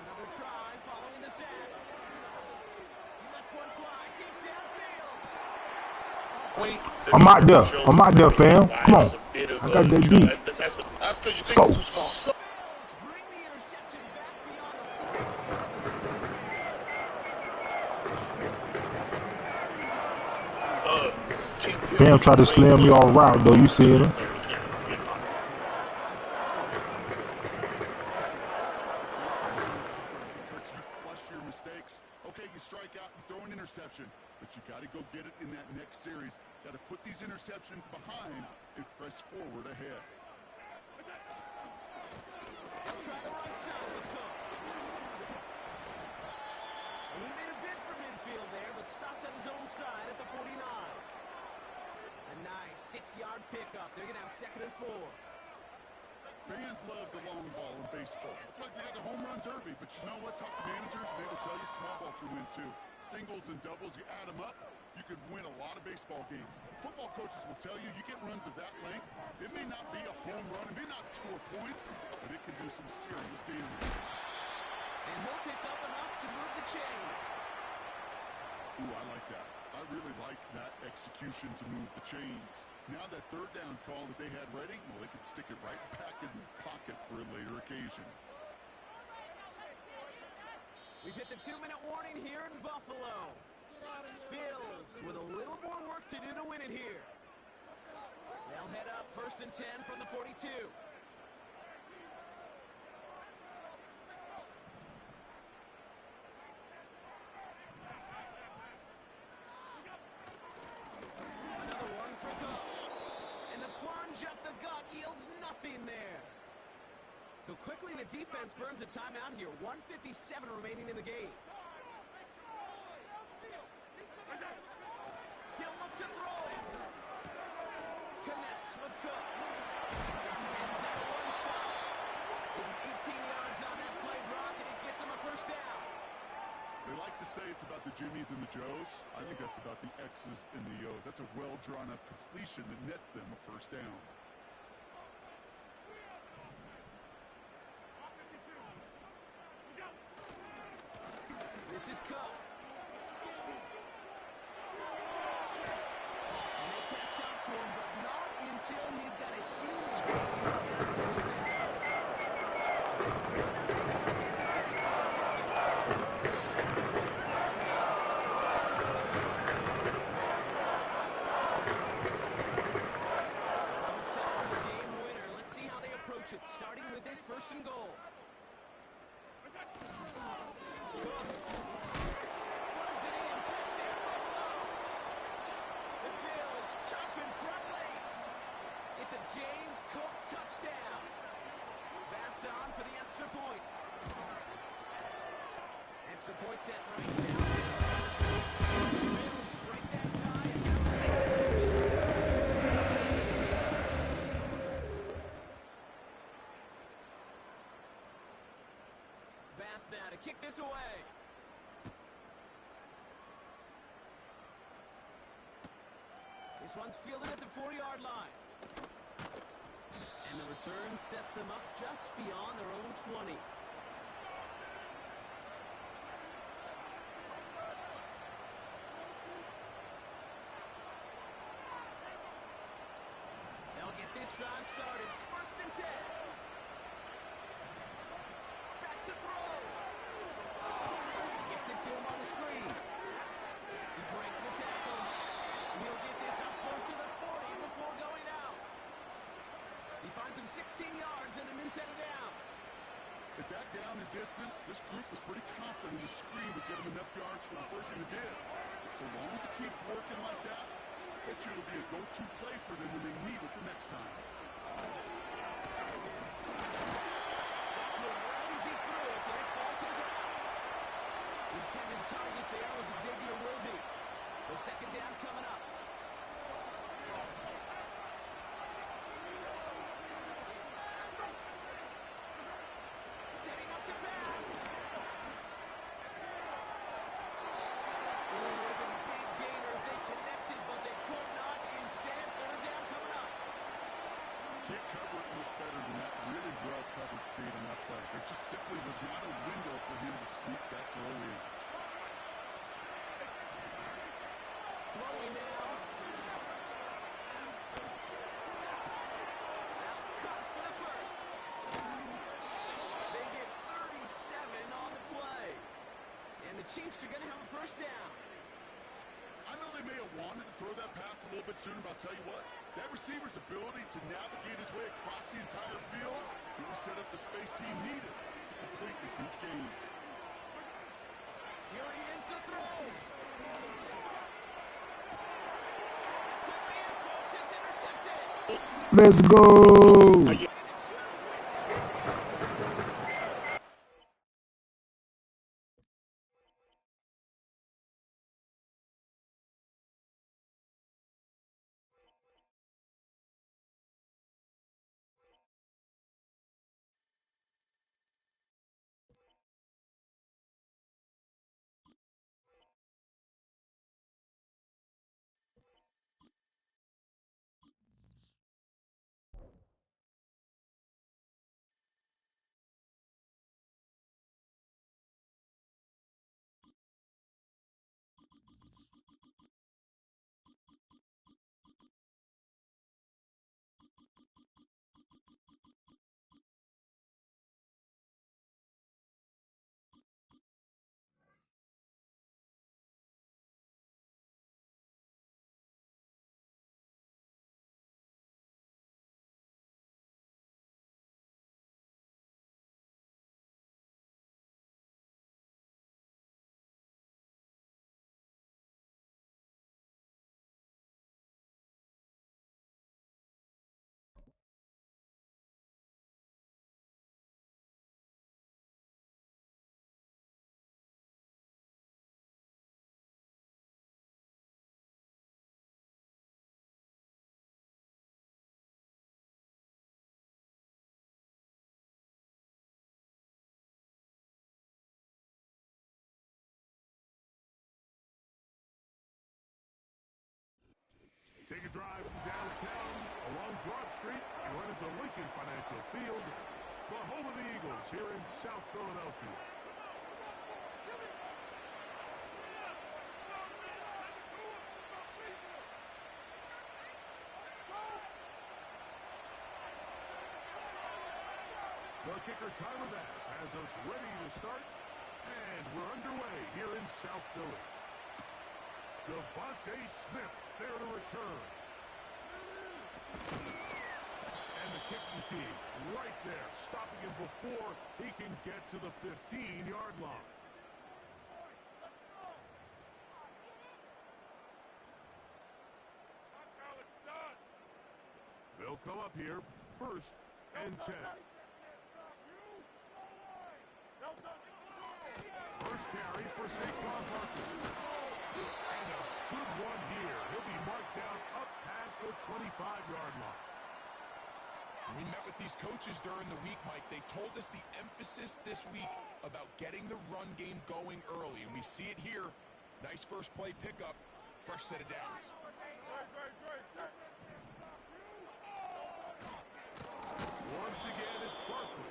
Another try following the sack. He lets one fly deep downfield. I'm out there, fam. Come on. I got that beat. Let's go. Bills bring the interception back beyond the 40. Fam tried to slam me all route, though. You see him? Because you flush your mistakes. Okay, you strike out, you throw an interception, but you got to go get it in that next series. Got to put these interceptions behind and press forward ahead. He'll try the right side with Cook. And he made a bid for midfield there, but stopped on his own side at the 49. A nice 6-yard pickup. They're going to have 2nd and 4. Fans love the long ball in baseball. It's like they got a home run derby, but you know what? Talk to managers, and they will tell you small ball can win too. Singles and doubles, you add them up, you could win a lot of baseball games. Football coaches will tell you, you get runs of that length, it may not be a home run, it may not score points, but it can do some serious damage. And he'll pick up enough to move the chains. Ooh, I like that. I really like that execution to move the chains. Now that 3rd down call that they had ready, well, they could stick it right back in the pocket for a later occasion. We've hit the 2-minute warning here in Buffalo. Bills with a little more work to do to win it here. They'll head up 1st and 10 from the 42. lunge up the gut yields nothing there. So quickly the defense burns a timeout here. 1:57 remaining in the game. He'll look to throw it. Connects with Cook. Spins out of one stop. 18 yards on that play, Brock, and it gets him a first down. They like to say it's about the Jimmies and the Joes. I think that's about the X's and the O's. That's a well-drawn-up completion that nets them a first down. This is Cook. And they catch up to him, but not until he's got a huge gain and a first down. Let's see how they approach it, starting with this first and goal. Cook. Runs it in, touchdown Buffalo. The Bills chopping front late. It's a James Cook touchdown. Pass on for the extra point. Extra point set right down. The Bills break that tie and now they're racing. Bass now to kick this away. This one's fielded at the 4-yard line. And the return sets them up just beyond their own 20. They'll get this drive started. First and 10. Back to throw. Gets it to him on the screen. He breaks the tackle. He'll get this up close to the 40 before going out. He finds him 16 yards and a new set of downs. At that down and distance, this group was pretty confident the screen would get him enough yards for the first and it did. But so long as it keeps working like that, I bet you it'll be a go-to play for them when they need it the next time. Got to him right as he threw it, and it falls to the ground. Intended target there was Xavier Worthy. So second down coming up. Setting up to pass. With a big gainer, they connected, but they could not. Instead, third down coming up. Can't cover it much better than that. Really well covered Creed on that play. There just simply was not a window for him to sneak that throw in. Throwing now. That's caught for the first. They get 37 on the play. And the Chiefs are going to have a first down. I know they may have wanted to throw that pass a little bit sooner, but I'll tell you what, that receiver's ability to navigate his way across the entire field, he was set up the space he needed to complete the huge game. Here he is to throw. Let's go. Take a drive from downtown along Broad Street and run into Lincoln Financial Field, the home of the Eagles here in South Philadelphia. The kicker Tyler Bass has us ready to start, and we're underway here in South Philly. Devontae Smith there to return. And the kicking team right there, stopping him before he can get to the 15-yard line. That's how it's done. They'll come up here, 1st and 10. First carry for Saquon Barkley. And a good one here. He'll be marked down up past the 25-yard line. We met with these coaches during the week, Mike. They told us the emphasis this week about getting the run game going early, and we see it here. Nice first play pickup, fresh set of downs. Once again, it's Barkley.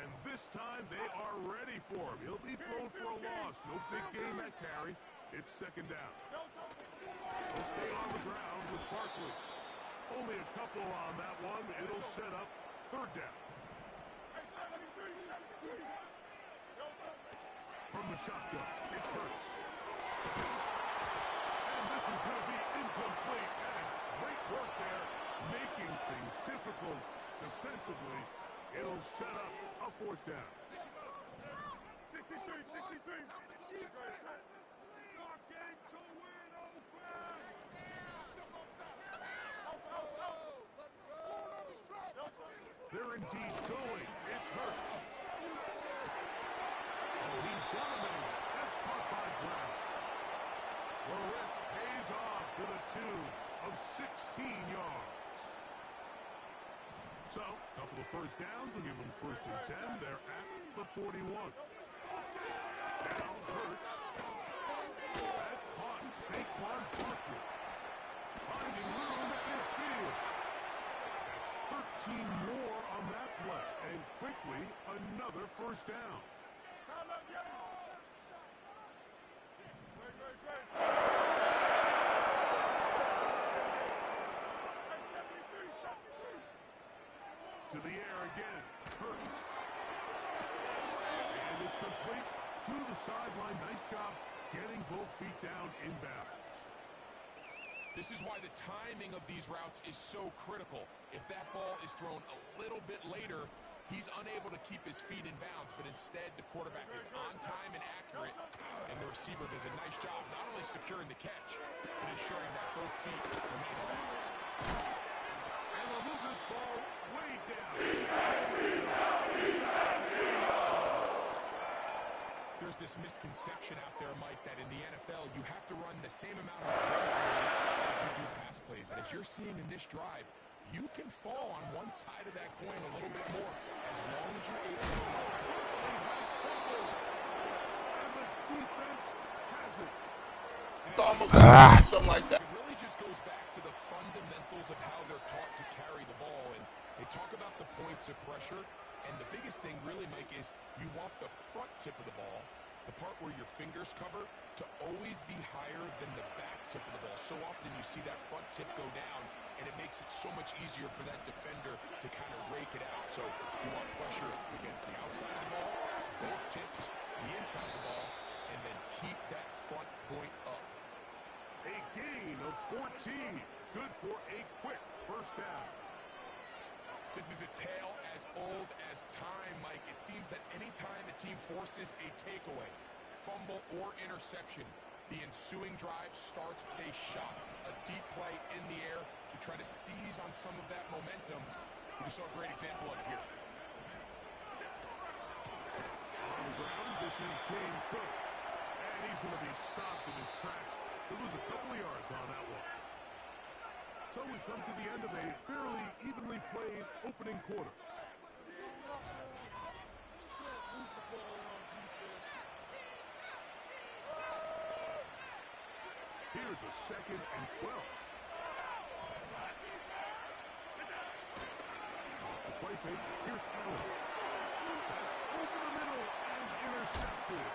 And this time they are ready for him. He'll be thrown for a loss. No big game that carry. It's 2nd down. He'll stay on the ground with Barkley. Only a couple on that one. It'll set up 3rd down. From the shotgun, it's Hurts. And this is going to be incomplete. That is great work there, making things difficult defensively. It'll set up a 4th down. 63. They're indeed going. It's Hurts. Oh, he's got him in. That's caught by Brown. The risk pays off to the tune of 16 yards. So, a couple of first downs will give them 1st and 10. They're at the 41. Now Hurts. That's caught. Saquon Barkley. Finding room at midfield. That's 13 more on that play. And quickly, another 1st down. To the air again. Hurts. And it's complete to the sideline. Nice job getting both feet down in bounds. This is why the timing of these routes is so critical. If that ball is thrown a little bit later, he's unable to keep his feet in bounds, but instead the quarterback is on time and accurate, and the receiver does a nice job not only securing the catch, but ensuring that both feet remain in bounds. And they'll move this ball way down. There's this misconception out there, Mike, that in the NFL you have to run the same amount of run plays as you do pass plays. And as you're seeing in this drive, you can fall on one side of that coin a little bit more as long as you're able to throw. And the defense has it. It's almost something like that. It really just goes back to the fundamentals of how they're taught to carry the ball. And they talk about the points of pressure. And the biggest thing really, Mike, is you want the front tip of the ball, the part where your fingers cover, to always be higher than the back tip of the ball. So often you see that front tip go down, and it makes it so much easier for that defender to kind of rake it out. So you want pressure against the outside of the ball, both tips, the inside of the ball, and then keep that front point up. A gain of 14. Good for a quick 1st down. This is a tale as old as time, Mike. It seems that any time a team forces a takeaway, fumble, or interception, the ensuing drive starts with a shot, a deep play in the air to try to seize on some of that momentum. We saw a great example of it here. On the ground, this is James Cook. And he's going to be stopped in his tracks. It was a couple of yards on that one. So we've come to the end of a fairly evenly played opening quarter. Here's a 2nd and 12. fake. Here's Allen. That's over the middle and intercepted.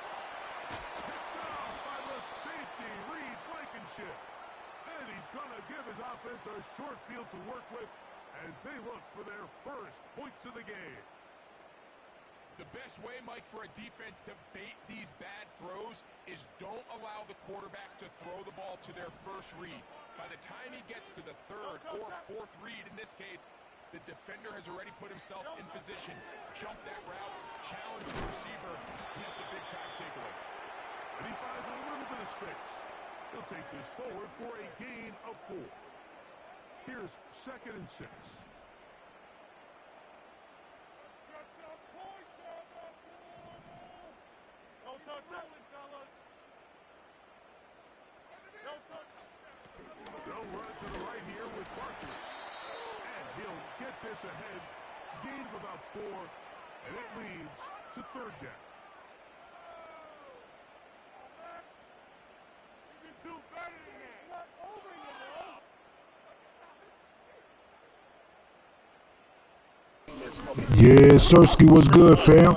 Picked off by the safety, Reed Blankenship. And he's going to give his offense a short field to work with as they look for their first points of the game. The best way, Mike, for a defense to bait these bad throws is don't allow the quarterback to throw the ball to their first read. By the time he gets to the third or fourth read, in this case, the defender has already put himself in position, jump that route, challenge the receiver, and that's a big-time takeaway. And he finds a little bit of space. He'll take this forward for a gain of 4. Here's 2nd and 6. They'll run to the right here with Barkley. And he'll get this ahead. Gain of about 4. And it leads to 3rd down. You can do better than that. It's not over, Yeah, Sersky was good, fam.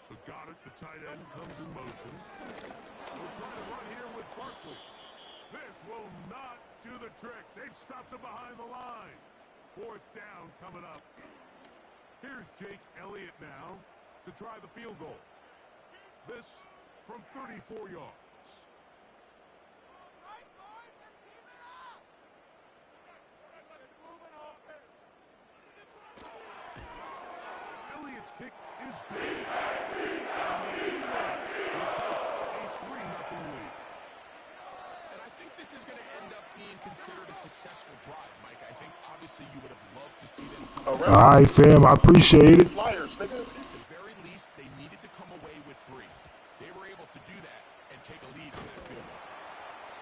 So Goddard, the tight end, comes in motion. We'll try to run here with Barkley. This will not do the trick. They've stopped him behind the line. 4th down coming up. Here's Jake Elliott now to try the field goal. This from 34 yards. Elliott's kick is good. And I think this is going to end up being considered a successful drive, Mike. I think obviously you would have loved to see them come All right, fam, I appreciate it. Flyers, nigga. At the very least, they needed to come away with 3. They were able to do that and take a lead for that field goal.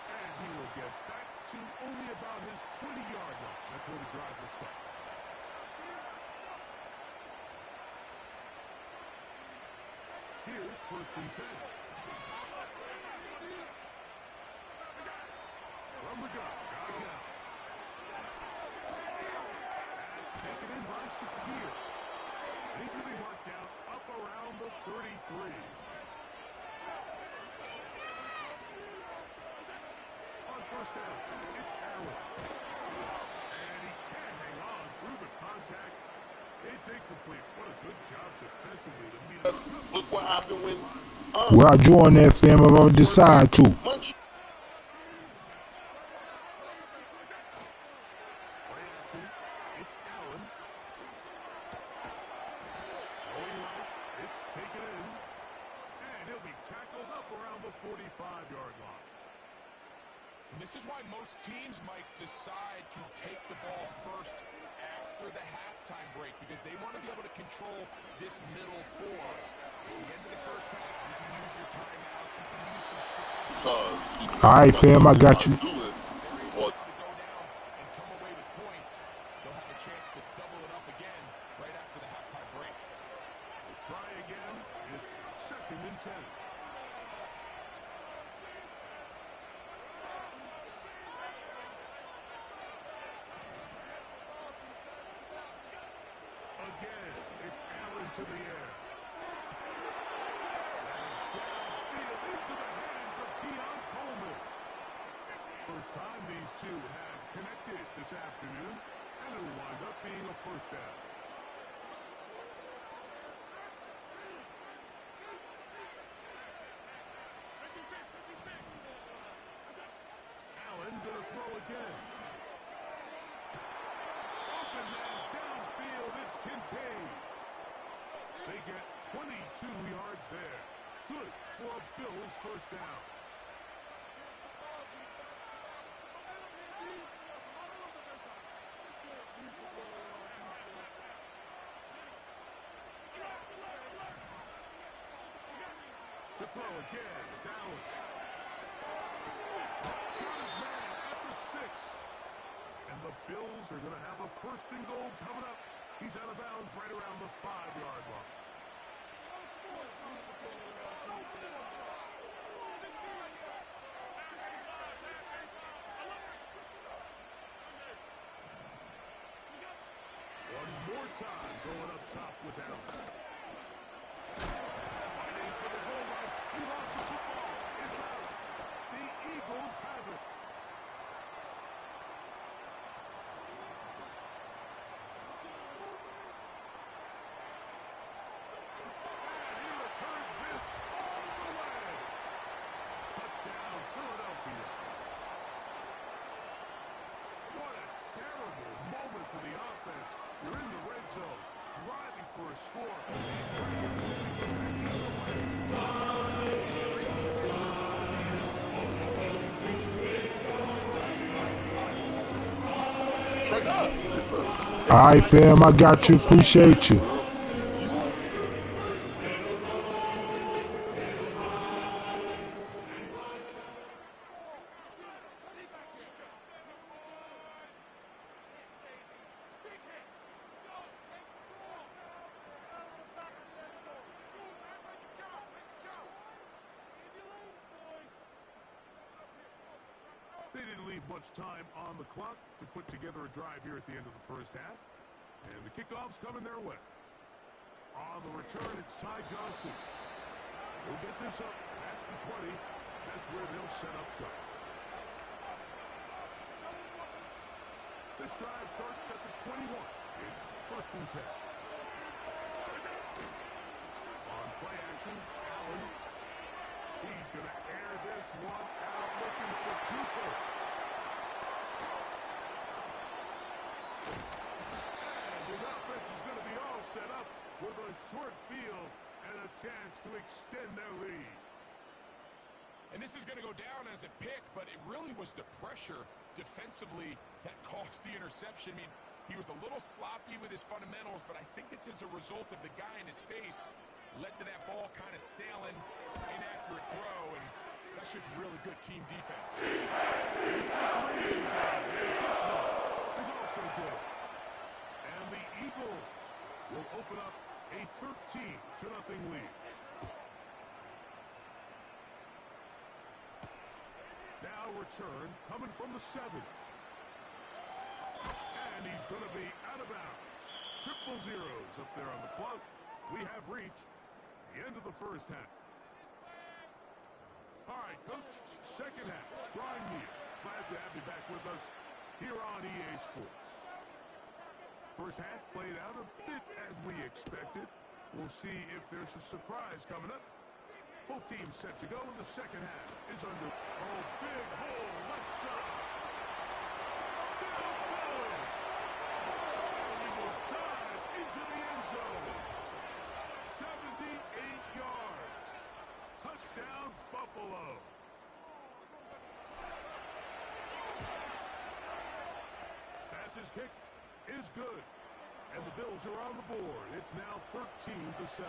And he will get back to only about his 20-yard line. That's where the drive will start. Here's 1st and 10. From the gun, Josh Allen. Taken in by Shakir. And he's going to be marked down up around the 33. On 1st down, it's Allen. And he can't hang on through the contact. It's incomplete. What a good job defensively to meet him. Look what happened when Where I join that, fam, if I decide to. Munch. Play action. It's Allen. Going right. It's taken in. And he'll be tackled up around the 45-yard line. And this is why most teams might decide to take the ball first after the halftime break, because they want to be able to control this middle 4. At the end of the first half, you can use your timeouts, you can use some strategy. All right, fam, I got you. To go down and come away with points, they'll have a chance to double it up again right after the halftime break. We'll try again. It's 2nd and 10. Again, it's Allen to the air. Downfield into the hands of Keon Coleman. First time these two have connected this afternoon, and it will wind up being a 1st down. Allen gonna throw again. Open man downfield, it's Kincaid. They get 22 yards there. Good for a Bills 1st down. To throw again, it's Allen. Got his man at the 6. And the Bills are going to have a 1st and goal coming up. He's out of bounds right around the 5-yard line. score. Great defensive Straight up. All right, fam, I got you. Appreciate you. They didn't leave much time on the clock to put together a drive here at the end of the first half. And the kickoff's coming their way. On the return, it's Ty Johnson. He'll get this up past the 20. That's where they'll set up shop. This drive starts at the 21. It's 1st and 10. On play action, Allen. He's going to air this one out, looking for Cooper. And the offense is going to be all set up with a short field and a chance to extend their lead. And this is going to go down as a pick, but it really was the pressure defensively that caused the interception. I mean, he was a little sloppy with his fundamentals, but I think it's as a result of the guy in his face led to that ball kind of sailing, inaccurate throw, and that's just really good team defense. This one is also good. And the Eagles will open up a 13-0 lead. Now return coming from the 7. And he's going to be out of bounds. Triple zeros up there on the clock. We have reached the end of the first half. All right, Coach, second half, drawing near. Glad to have you back with us here on EA Sports. First half played out a bit as we expected. We'll see if there's a surprise coming up. Both teams set to go, and the second half is under. Oh, big hole, left side. Still going. He will dive into the end zone. 78 yards. Touchdown, Buffalo. Pass's kick is good. And the Bills are on the board. It's now 13-7.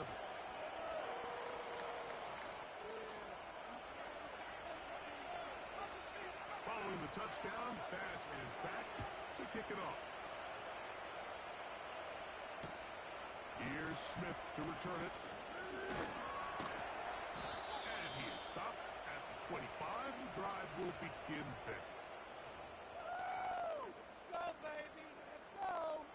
Following the touchdown, Bass is back to kick it off. Here's Smith to return it. And he is stopped at the 25. The drive will begin there. Let's go, baby. Let's go.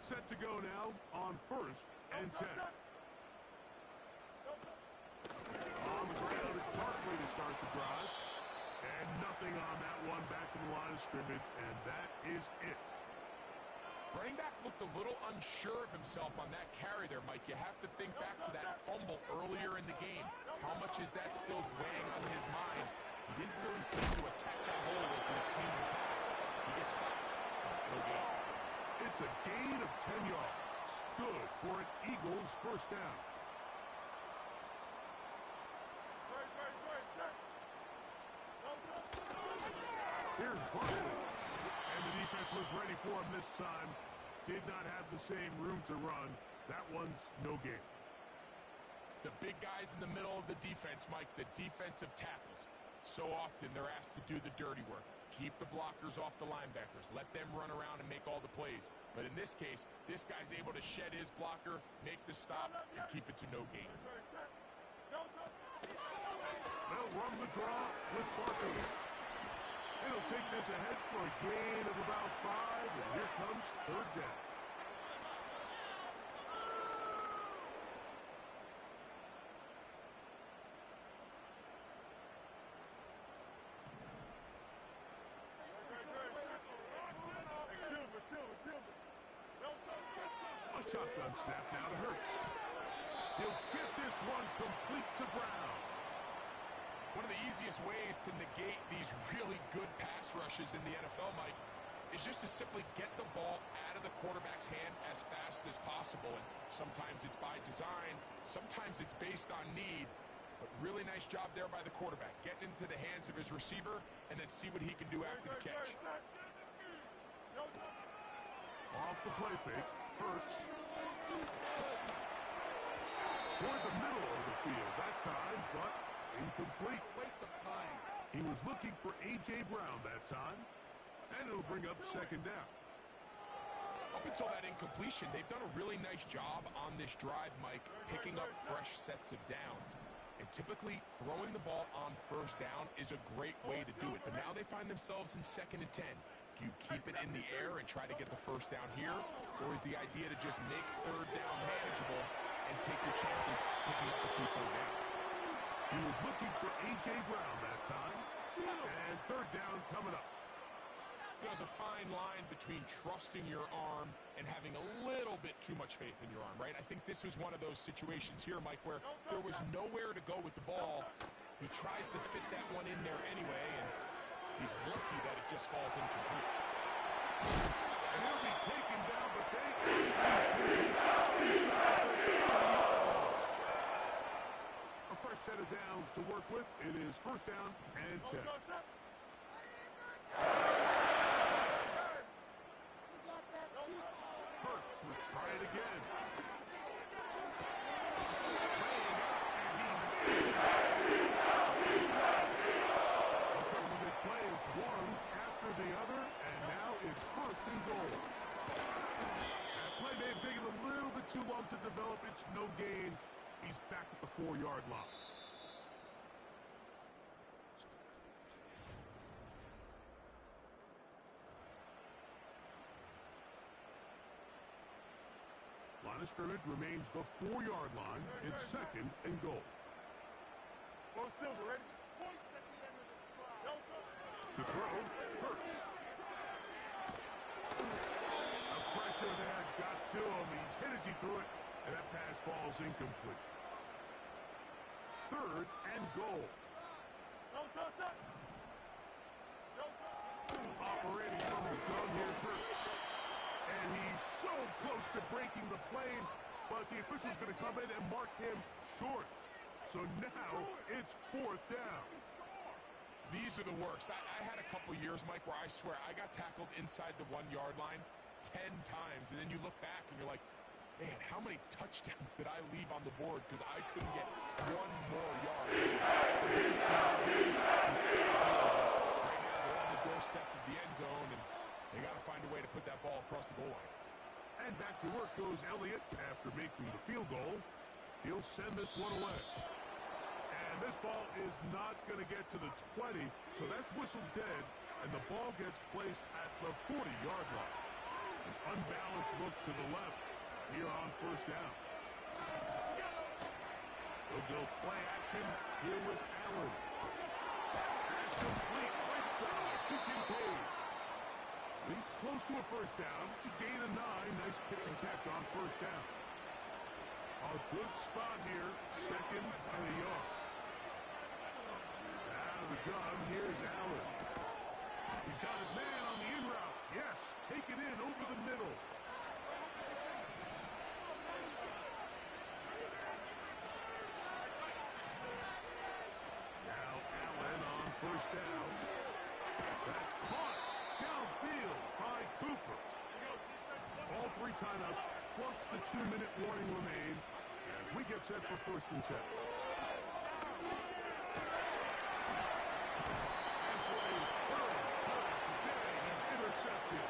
Set to go now on 1st and 10. On the ground, it's Barkley to start the drive. And nothing on that one, back to the line of scrimmage, and that is it. Running back looked a little unsure of himself on that carry there, Mike. You have to think back to that fumble earlier in the game. How much is that still weighing on his mind? He didn't really seem to attack that hole like we've seen in the past. He gets stopped. No gain. It's a gain of 10 yards. Good for an Eagles first down. Here's Barkley. And the defense was ready for him this time. Did not have the same room to run. That one's no gain. The big guys in the middle of the defense, Mike, the defensive tackles. So often they're asked to do the dirty work. Keep the blockers off the linebackers. Let them run around and make all the plays. But in this case, this guy's able to shed his blocker, make the stop, and keep it to no gain. They'll run the draw with Barkley. It'll take this ahead for a gain of about 5, and here comes 3rd down. A shotgun snap now to Hurts. He'll get this one complete to Brown. One of the easiest ways to negate these really good pass rushes in the NFL, Mike, is just to simply get the ball out of the quarterback's hand as fast as possible. And sometimes it's by design, sometimes it's based on need. But really nice job there by the quarterback, getting into the hands of his receiver and then see what he can do after the catch. Off the play fake, Hurts. Toward the middle of the field that time, but incomplete. Waste of time. He was looking for A.J. Brown that time, and it'll bring up second down. Up until that incompletion, they've done a really nice job on this drive, Mike, picking up fresh sets of downs. And typically, throwing the ball on first down is a great way to do it. But now they find themselves in 2nd and 10. Do you keep it in the air and try to get the first down here? Or is the idea to just make 3rd down manageable and take your chances picking up the key 3rd down? He was looking for A.J. Brown that time, and 3rd down coming up. There's a fine line between trusting your arm and having a little bit too much faith in your arm, right? I think this was one of those situations here, Mike, where there was nowhere to go with the ball. He tries to fit that one in there anyway, and he's lucky that it just falls incomplete. And he'll be taken down, but they... A fresh set of downs to work with. It is 1st down and 10. Hurts will try it again. The play is one after the other, and now it's 1st and goal. That play may have taken a little bit too long to develop. It's no gain. He's back at the 4-yard line. Line of scrimmage remains the 4-yard line. It's 2nd and goal. Go Silver, ready? To throw, Hurts. A pressure there got to him. He's hit as he threw it, and that pass falls incomplete. 3rd and goal. Operating from the gun, here's Hurts. And he's so close to breaking the plane, but the official's going to come in and mark him short. So now it's 4th down. These are the worst. I had a couple years, Mike, where I swear I got tackled inside the 1-yard line 10 times, and then you look back and you're like, man, how many touchdowns did I leave on the board because I couldn't get one more yard? Right now, they're on the doorstep of the end zone, and they got to find a way to put that ball across the goal line. And back to work goes Elliott after making the field goal. He'll send this one away. And this ball is not going to get to the 20, so that's whistled dead, and the ball gets placed at the 40-yard line. An unbalanced look to the left here on 1st down. They'll go play action here with Allen. Pass complete right side to Kincaid. He's close to a 1st down. To gain a 9. Nice pitch and catch on 1st down. A good spot here. 2nd and a yard. Out of the gun, here's Allen. He's got his man on the in route. Yes, take it in over the middle. Now Allen on 1st down. That's caught downfield by Cooper. All 3 timeouts plus the 2-minute warning remain as we get set for 1st and 10. Intercepted.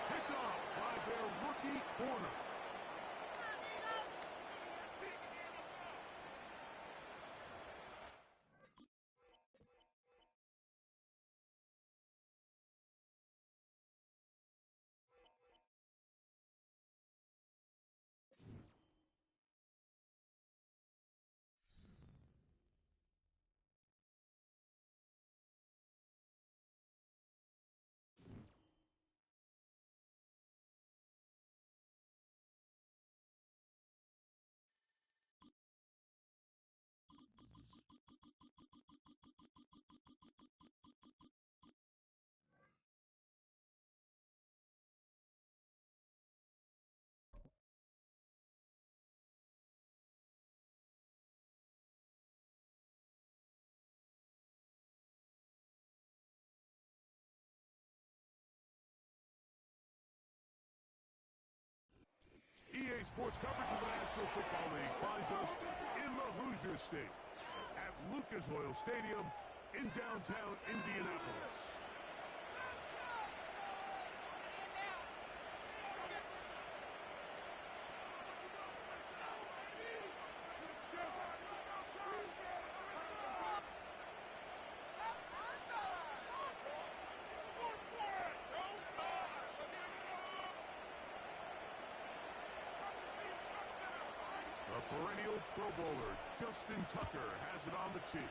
Picked off by their rookie corner. Today's sports coverage of the National Football League finds us in the Hoosier State at Lucas Oil Stadium in downtown Indianapolis. The perennial Pro Bowler, Justin Tucker, has it on the tee.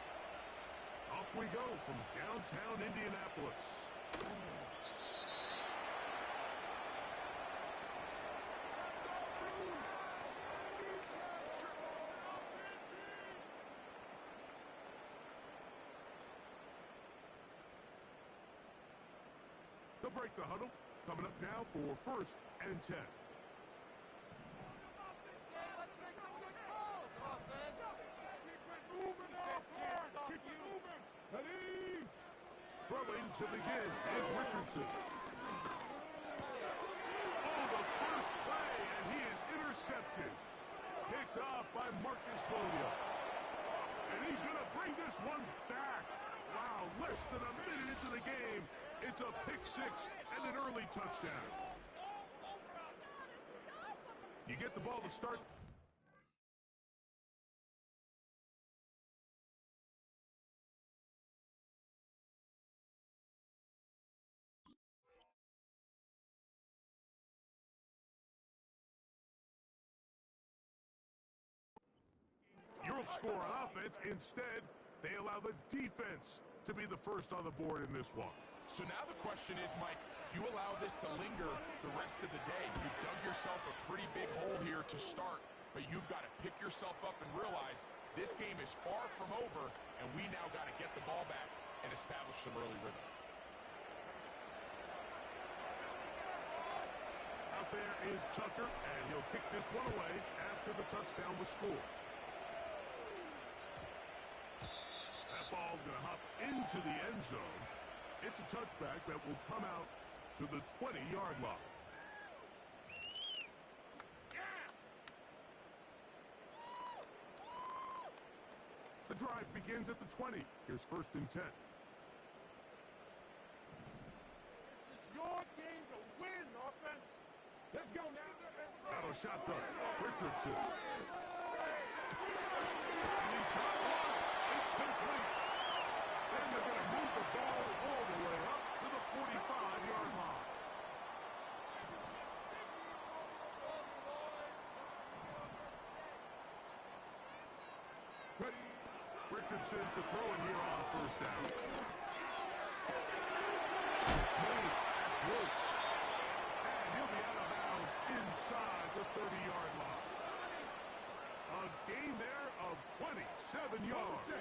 Off we go from downtown Indianapolis. They'll break the huddle. Coming up now for 1st and 10. Throwing to begin is Richardson. Oh, the first play, and he is intercepted. Picked off by Marcus Williams. And he's going to bring this one back. Wow, less than a minute into the game. It's a pick six and an early touchdown. You get the ball to start. You'll score on offense. Instead, they allow the defense to be the first on the board in this one. So now the question is, Mike, do you allow this to linger the rest of the day? You've dug yourself a pretty big hole here to start, but you've got to pick yourself up and realize this game is far from over, and we now got to get the ball back and establish some early rhythm. Out there is Tucker, and he'll kick this one away after the touchdown was scored. That ball going to hop into the end zone. It's a touchback that will come out to the 20-yard line. The drive begins at the 20. Here's 1st and 10. This is your game to win, offense. Let's go now. Out of shotgun, Richardson. And he's got one. It's complete. And they're going to move the ball all the way up to the 45-yard line. Richardson to throw it here on 1st down. Made at work. And he'll be out of bounds inside the 30-yard line. A gain there of 27 yards.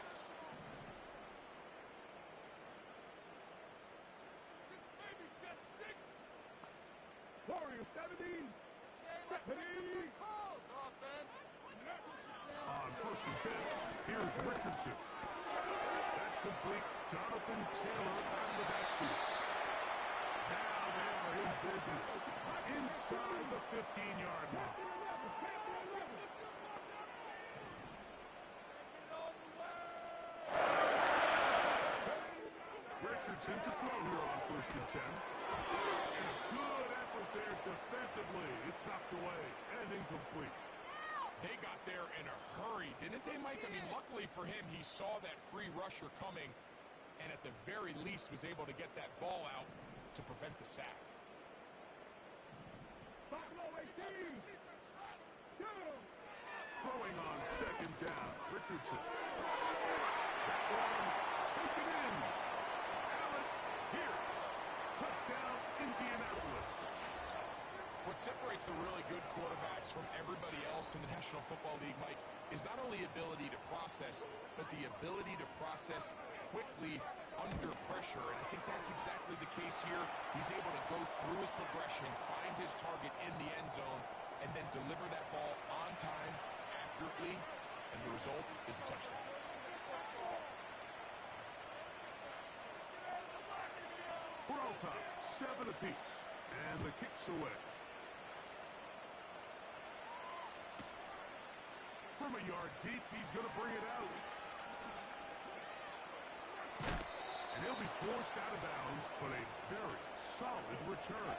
Warrior 17. On 1st and 10, here's Richardson. That's complete. Jonathan Taylor out of the backfield. Now they are in business. Inside the 15-yard line. Richardson to throw here on 1st and 10. And a good effort there defensively. It's knocked away and incomplete. They got there in a hurry, didn't they, Mike? I mean, luckily for him, he saw that free rusher coming and at the very least was able to get that ball out to prevent the sack. Throwing on 2nd down, Richardson. That one taken in. Allen Pierce. Touchdown, Indianapolis. What separates the really good quarterbacks from everybody else in the National Football League, Mike, is not only ability to process, but the ability to process quickly under pressure. And I think that's exactly the case here. He's able to go through his progression, find his target in the end zone, and then deliver that ball on time, accurately, and the result is a touchdown. We're all tied, 7 apiece, and the kick's away. From a yard deep, he's going to bring it out. And he'll be forced out of bounds, but a very solid return.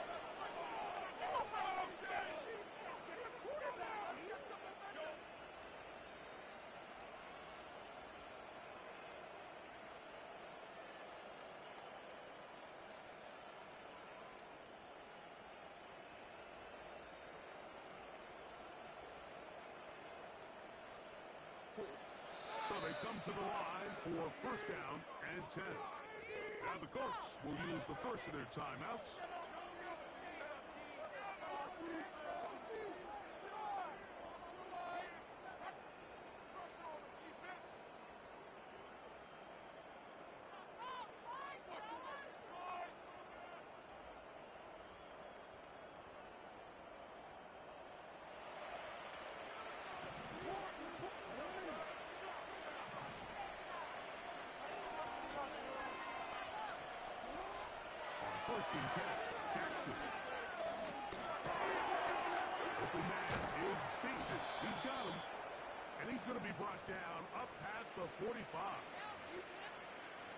So they come to the line for first down and 10. Now the Colts will use the first of their timeouts. First and 10, Jackson. Open man is beaten. He's got him. And he's going to be brought down up past the 45.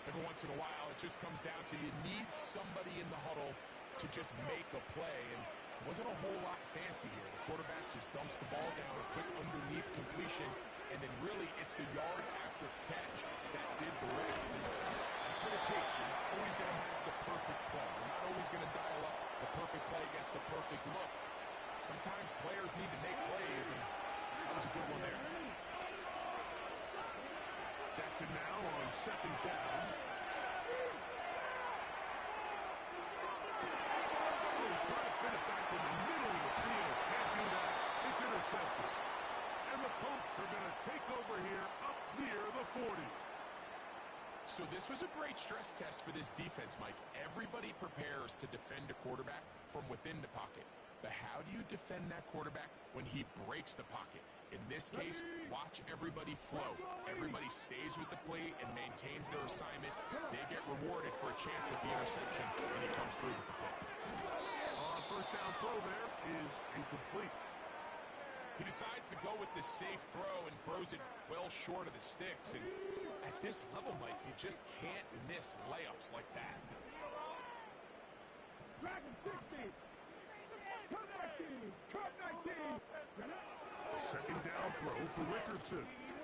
Every once in a while, it just comes down to you need somebody in the huddle to just make a play. And it wasn't a whole lot fancy here. The quarterback just dumps the ball down, a quick underneath completion, and then really it's the yards after catch that did the rest. And that's what it takes. You're not always going to have the perfect play. You're not always going to dial up the perfect play against the perfect look. Sometimes players need to make plays, and that was a good one there. Jackson now on second down. He'll try to fit it back in the middle of the field. Can't do that. It's intercepted. And the Colts are going to take over here up near the 40. So this was a great stress test for this defense, Mike. Everybody prepares to defend a quarterback from within the pocket. But how do you defend that quarterback when he breaks the pocket? In this case, watch everybody flow. Everybody stays with the play and maintains their assignment. They get rewarded for a chance at the interception, and he comes through with the play. First down throw there is incomplete. He decides to go with the safe throw and throws it well short of the sticks. And at this level, Mike, you just can't miss layups like that. Dragon 60. Cut 19. Cut 19. Second down throw for Richardson. He's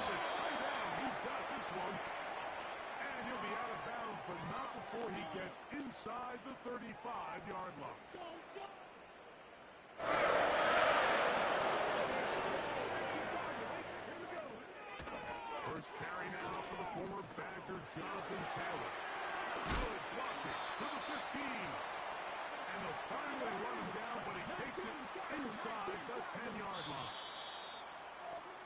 the tight end. He's got this one. And he'll be out of bounds, but not before he gets inside the 35-yard line. First carry now for the former Badger, Jonathan Taylor. Good blocking to the 15. And they'll finally run him down, but he takes it inside the 10-yard line.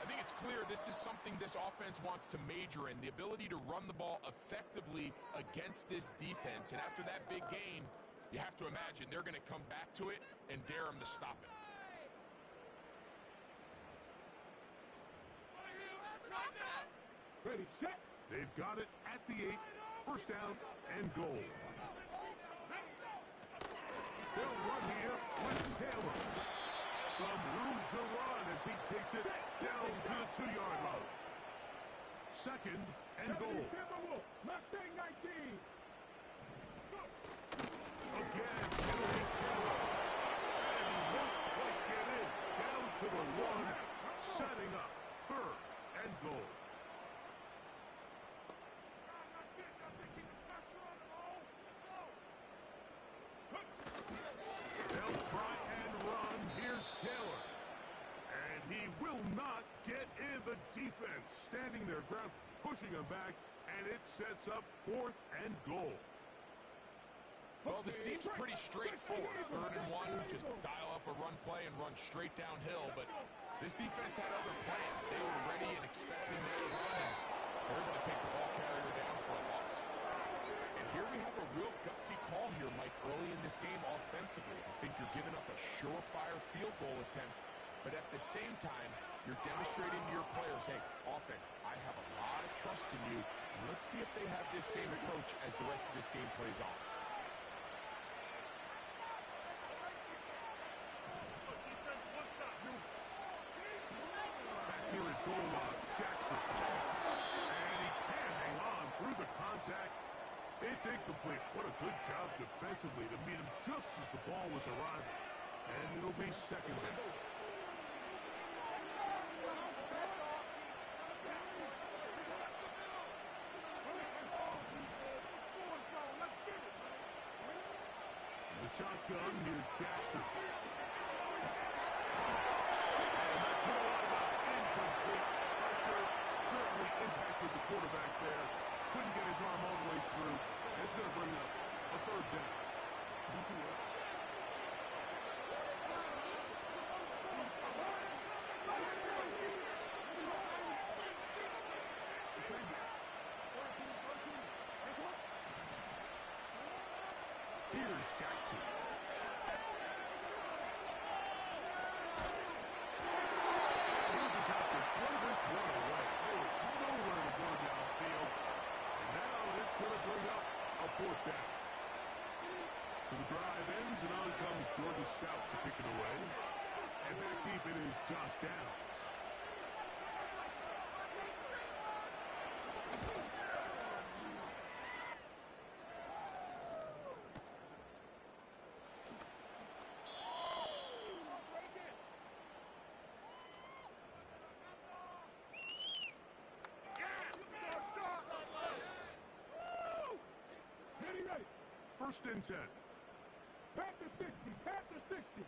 I think it's clear this is something this offense wants to major in, the ability to run the ball effectively against this defense. And after that big game, you have to imagine they're going to come back to it and dare him to stop it. Ready, set. They've got it at the 8. First down and goal. They'll run here with Taylor. Some room to run as he takes it down to the 2-yard line. Second and goal. Mustang 19. Again, penalty Taylor. And he won't quite get in. Down to the 1, setting up third and goal. They'll try and run. Here's Taylor. And he will not get in. The defense standing their ground, pushing him back, and it sets up fourth and goal. Well, this seems pretty straightforward. 3rd and 1, just dial up a run play and run straight downhill. But this defense had other plans. They were ready and expecting that run, and they're going to take the ball carrier down for a loss. And here we have a real gutsy call here, Mike, early in this game offensively. I think you're giving up a surefire field goal attempt, but at the same time, you're demonstrating to your players, hey, offense, I have a lot of trust in you. Let's see if they have this same approach as the rest of this game plays on. Defense, one step incomplete. What a good job defensively to meet him just as the ball was arriving. And it'll be second down. The shotgun, here's Jackson. And that's what a lot about incomplete. Pressure certainly impacted the quarterback there. Couldn't get his arm all the way through. And it's going to bring up a third down. Here's Jackson. He just has to throw this one away. There is nowhere to go downfield. And now it's going to bring up a fourth down. So the drive ends, and on comes Jordan Stout to kick it away. And back deep it is Josh Downs. First and 10. Back to 60. Back to 60.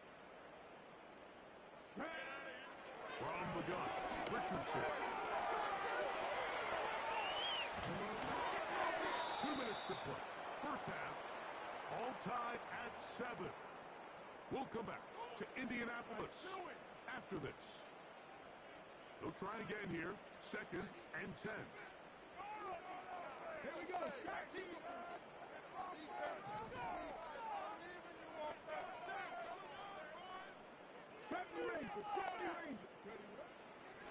From the gun, Richardson. 2 minutes to play. First half, all tied at 7. We'll come back to Indianapolis after this. They'll try again here. Second and 10. Here we go.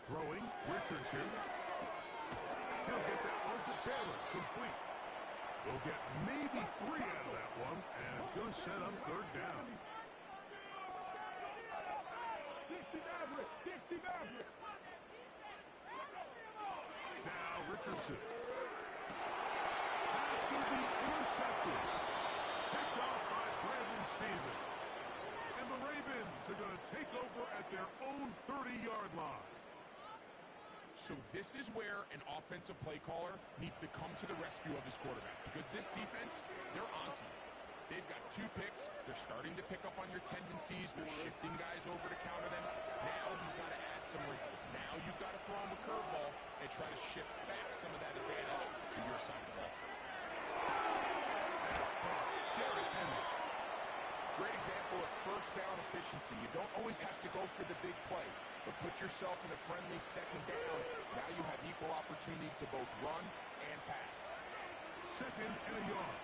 Throwing, Richardson. He'll get that one to Taylor, complete. They'll get maybe 3 out of that one, and it's going to set up third down. 60 Maverick. 60 Maverick. Now Richardson. That's going to be intercepted. Picked off by Brandon Stevens. And the Ravens are going to take over at their own 30-yard line. So this is where an offensive play caller needs to come to the rescue of his quarterback, because this defense, they're onto you. They've got 2 picks. They're starting to pick up on your tendencies. They're shifting guys over to counter them. Now you've got to add some wrinkles. Now you've got to throw him a curveball and try to shift back some of that advantage to your side of the ball. That's caught. Derrick Henry. Great example of first down efficiency. You don't always have to go for the big play, but put yourself in a friendly second down. Now you have equal opportunity to both run and pass. Second and a yard.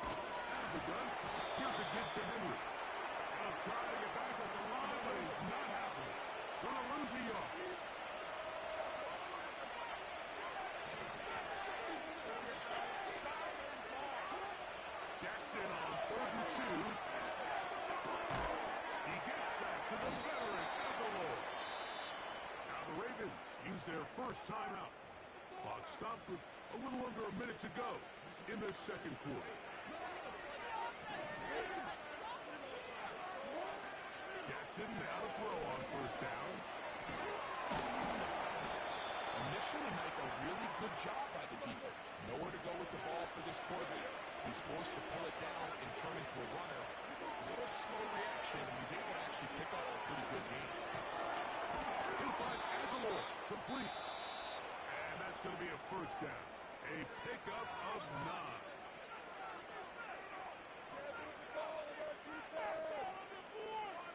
Out of the gun. Here's a give to Henry. And he'll try to get back at the line, but he's not happening. Gonna lose a yard. Jackson on 3rd and 2. He gets that to the veteran Aguilar. Now the Ravens use their first timeout. Clock stops with a little under a minute to go in the second quarter. Jackson now to throw on first down. Initially, Mike, a really good job by the defense. Nowhere to go with the ball for this quarterback. He's forced to pull it down and turn into a runner. A little slow reaction, and he's able to actually pick up a pretty good game. 2-5 Aguilar, complete. And that's going to be a first down. A pickup of 9.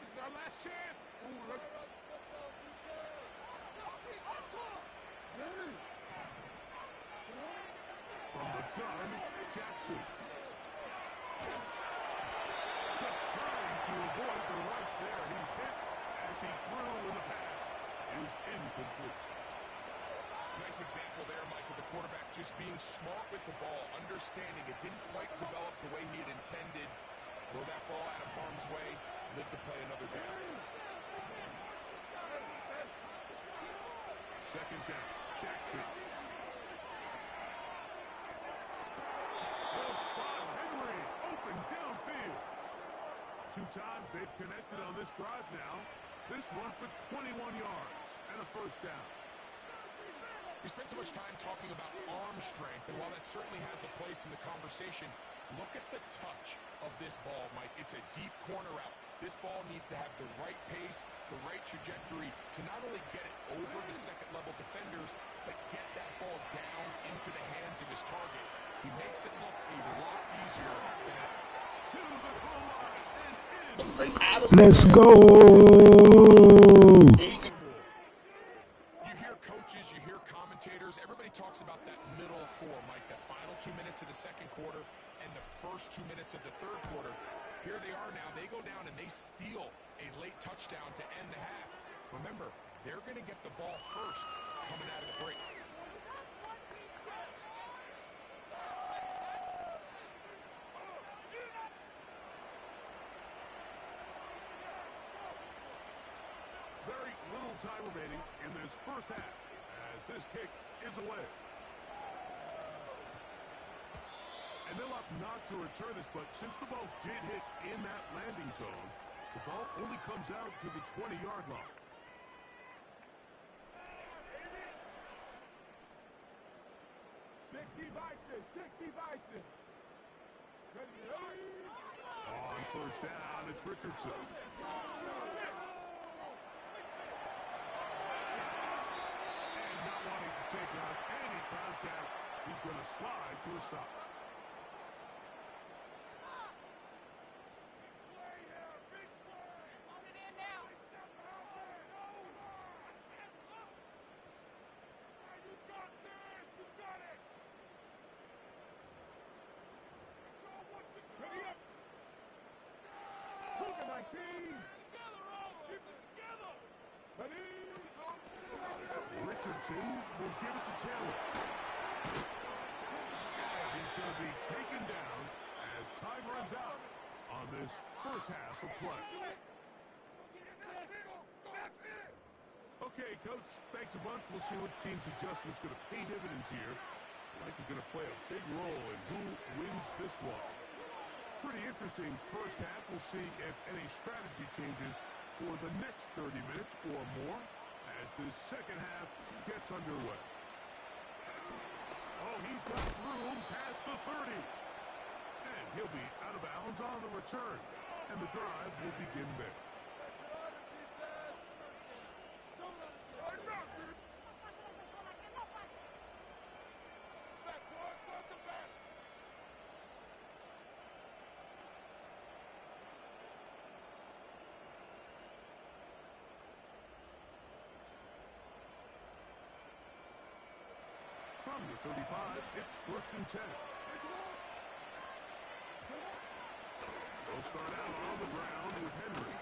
This is our last chance. From the gun, Jackson. Just trying to avoid the rush there. He's hit as he threw in the pass. Is incomplete. Nice example there, Mike, of the quarterback just being smart with the ball, understanding it didn't quite develop the way he had intended. Throw that ball out of harm's way, live to play another down. Second down, Jackson. will spot Henry. Open downfield. 2 times they've connected on this drive now. This one for 21 yards and a first down. We spent so much time talking about arm strength, and while that certainly has a place in the conversation, look at the touch of this ball, Mike. It's a deep corner out. This ball needs to have the right pace, the right trajectory to not only get it over the second-level defenders, but get that ball down into the hands of his target. He makes it look a lot easier than that. To the goal line and in. Let's go. You hear coaches, you hear commentators, everybody talks about that middle four, Mike, the final 2 minutes of the second quarter and the first 2 minutes of the third quarter. Here they are now. They go down and they steal a late touchdown to end the half. Remember, they're going to get the ball first coming out of the break. Very little time remaining in this first half as this kick is away. And they'll opt not to return this, but since the ball did hit in that landing zone, the ball only comes out to the 20-yard line. On first down, it's Richardson. And not wanting to take on any contact, he's going to slide to a stop. Richardson will give it to Taylor. He's going to be taken down as time runs out on this first half of play. Okay, Coach, thanks a bunch. We'll see which team's adjustment's going to pay dividends here. Likely going to play a big role in who wins this one. Pretty interesting first half. We'll see if any strategy changes for the next 30 minutes or more as this second half gets underway. Oh, he's got room past the 30. And he'll be out of bounds on the return. And the drive will begin there. From the 35, it's 1st and 10. They'll start out on the ground with Henry.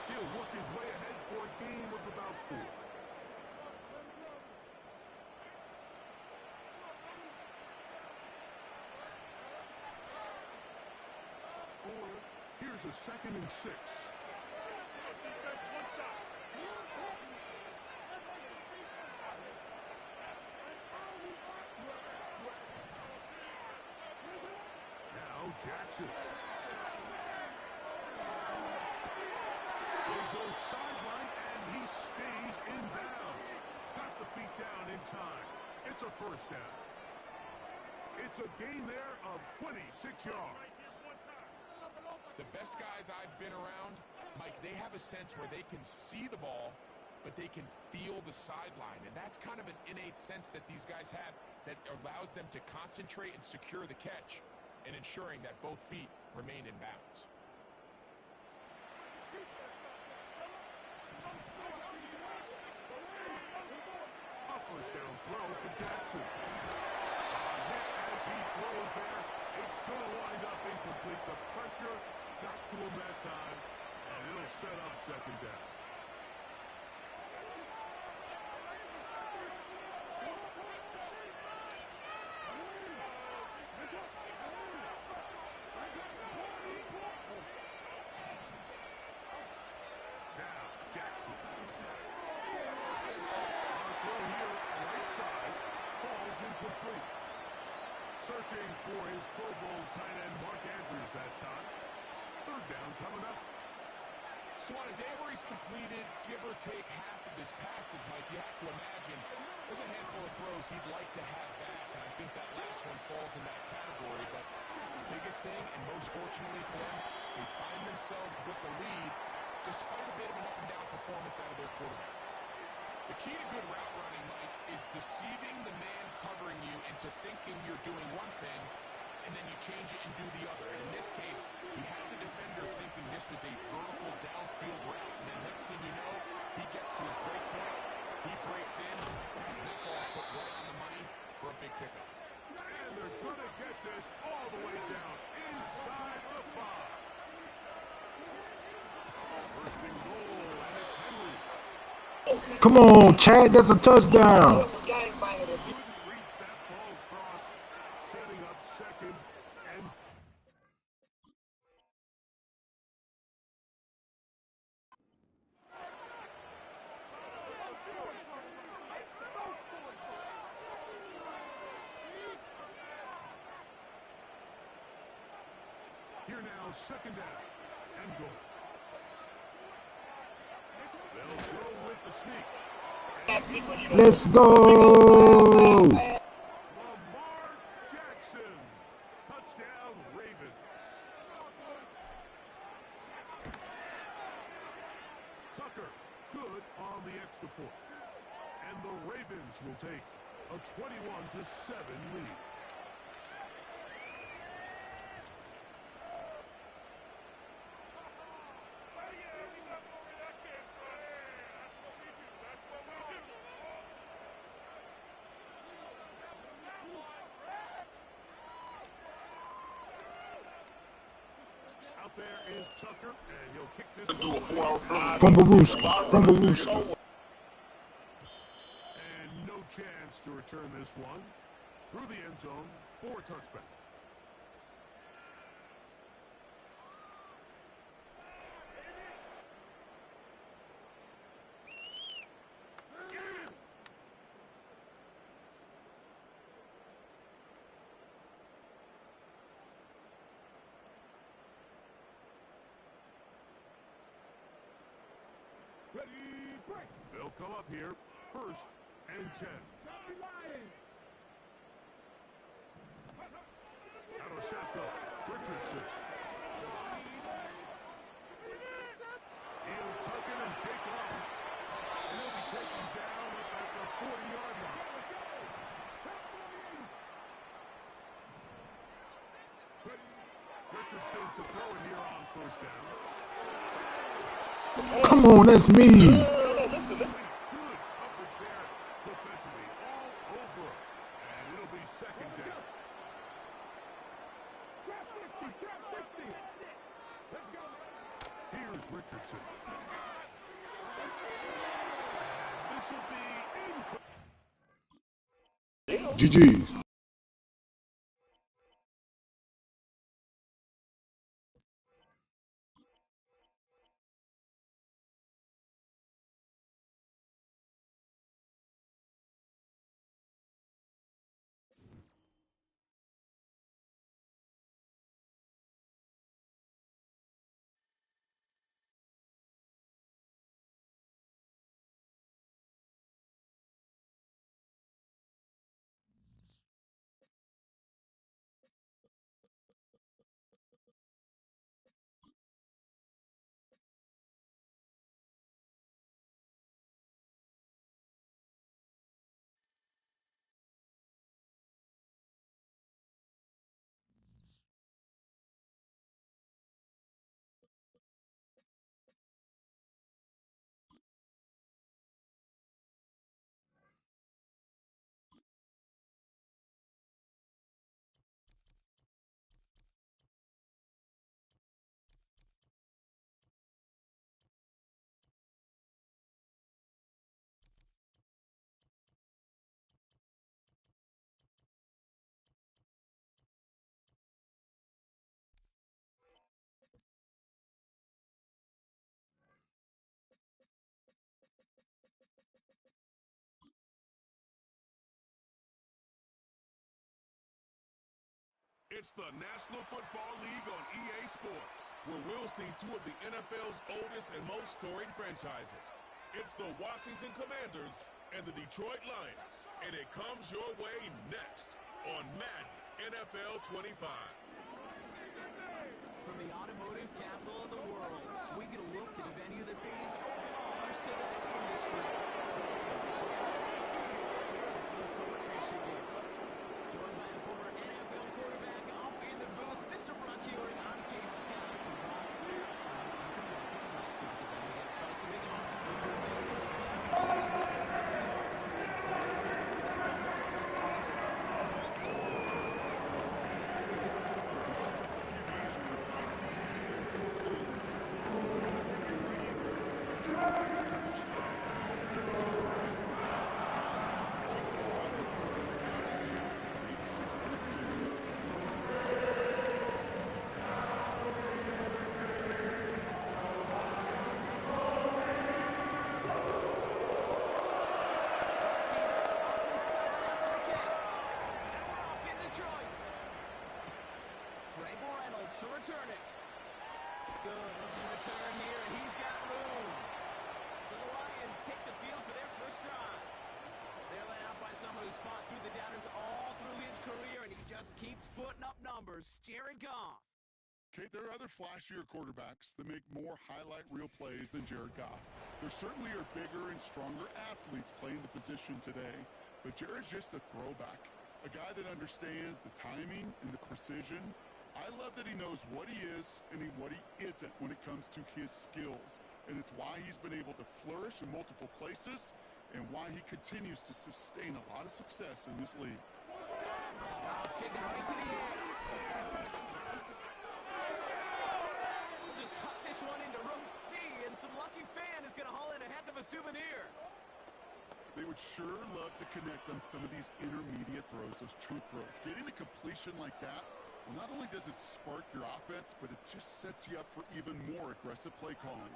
He'll work his way ahead for a gain of about 4. Here's a 2nd and 6. Jackson. He goes sideline, and he stays in bounds. Got the feet down in time. It's a first down. It's a gain there of 26 yards. The best guys I've been around, Mike, they have a sense where they can see the ball, but they can feel the sideline. And that's kind of an innate sense that these guys have that allows them to concentrate and secure the catch, and ensuring that both feet remain in bounds. A first down throw for Jackson. A hit as he throws there. It's going to wind up incomplete. The pressure got to him that time, and it'll set up 2nd down. Searching for his Pro Bowl tight end Mark Andrews that time. Third down coming up. So on a day where he's completed, give or take half of his passes, Mike, you have to imagine there's a handful of throws he'd like to have back, and I think that last one falls in that category. But the biggest thing, and most fortunately for them, they find themselves with the lead despite a bit of an up-and-down performance out of their quarterback. The key to good route running, Mike, is deceiving the man covering you into thinking you're doing one thing, and then you change it and do the other. And in this case, he had the defender thinking this was a vertical downfield route. And then next thing you know, he gets to his break point, he breaks in, and that ball's put right on the money for a big pickup. And they're going to get this all the way down inside the 5. First and goal, and it's Henry. Come on, Chad, that's a touchdown. Couldn't reach that ball across, setting up second and... Here now, second down and goal. They'll throw with the sneak. Let's go. Lamar Jackson. Touchdown, Ravens. Tucker, good on the extra point. And the Ravens will take a 21-7 lead. Out there is Tucker, and he'll kick this From Baruski. From Baruski. and no chance to return this one through the end zone for a touchback. They'll come up here, first and 10. Out of shotgun, Richardson. He'll tuck it and take off. And he'll be taken down at the 40-yard line. Richardson to throw it here on first down. Come on, that's me. Good coverage there defensively, all over. And it'll be second down. Here's Richardson. And this will be GG's. It's the National Football League on EA Sports, where we'll see two of the NFL's oldest and most storied franchises. It's the Washington Commanders and the Detroit Lions, and it comes your way next on Madden NFL 25. From the automotive capital of the world, we get a look at a venue that pays homage to that industry. Detroit, Michigan. Joined by a former NFL quarterback off in the booth, Mr. Brock Ewing. I'm Kate Scott. And Brock, you can welcome back to because I may have quite the big arm. Your days with the best news and the Seahawks. And to return it. Good looking return here, and he's got room. So the Lions take the field for their first drive. They're led out by someone who's fought through the doubters all through his career, and he just keeps putting up numbers. Jared Goff. Okay, there are other flashier quarterbacks that make more highlight reel plays than Jared Goff. There certainly are bigger and stronger athletes playing the position today, but Jared's just a throwback. A guy that understands the timing and the precision. I love that he knows what he is and what he isn't when it comes to his skills. And it's why he's been able to flourish in multiple places and why he continues to sustain a lot of success in this league. Take it right to the air. We'll just huck this one into row C, and some lucky fan is going to haul in a heck of a souvenir. They would sure love to connect on some of these intermediate throws, those truth throws. Getting a completion like that, well, not only does it spark your offense, but it just sets you up for even more aggressive play calling.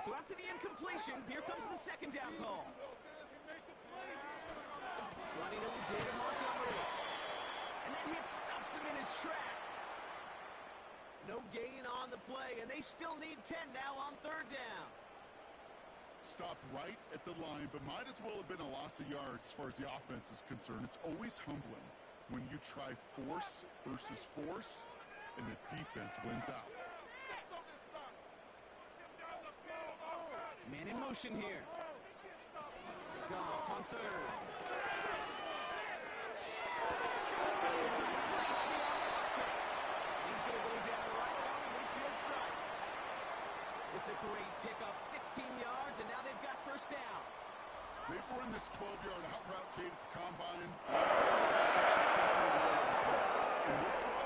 So after the incompletion, here comes the second down call. Running over David Montgomery. And that hit stops him in his tracks. No gain on the play, and they still need 10 now on third down. Stopped right at the line, but might as well have been a loss of yards as far as the offense is concerned. It's always humbling when you try force versus force, and the defense wins out. Man in motion here. Goff on third. He's going to go down right along the midfield stripe. It's a great pickup, 16 yards, and now they've got first down. They've run this 12-yard out route, Kate, at the combine. And this throw,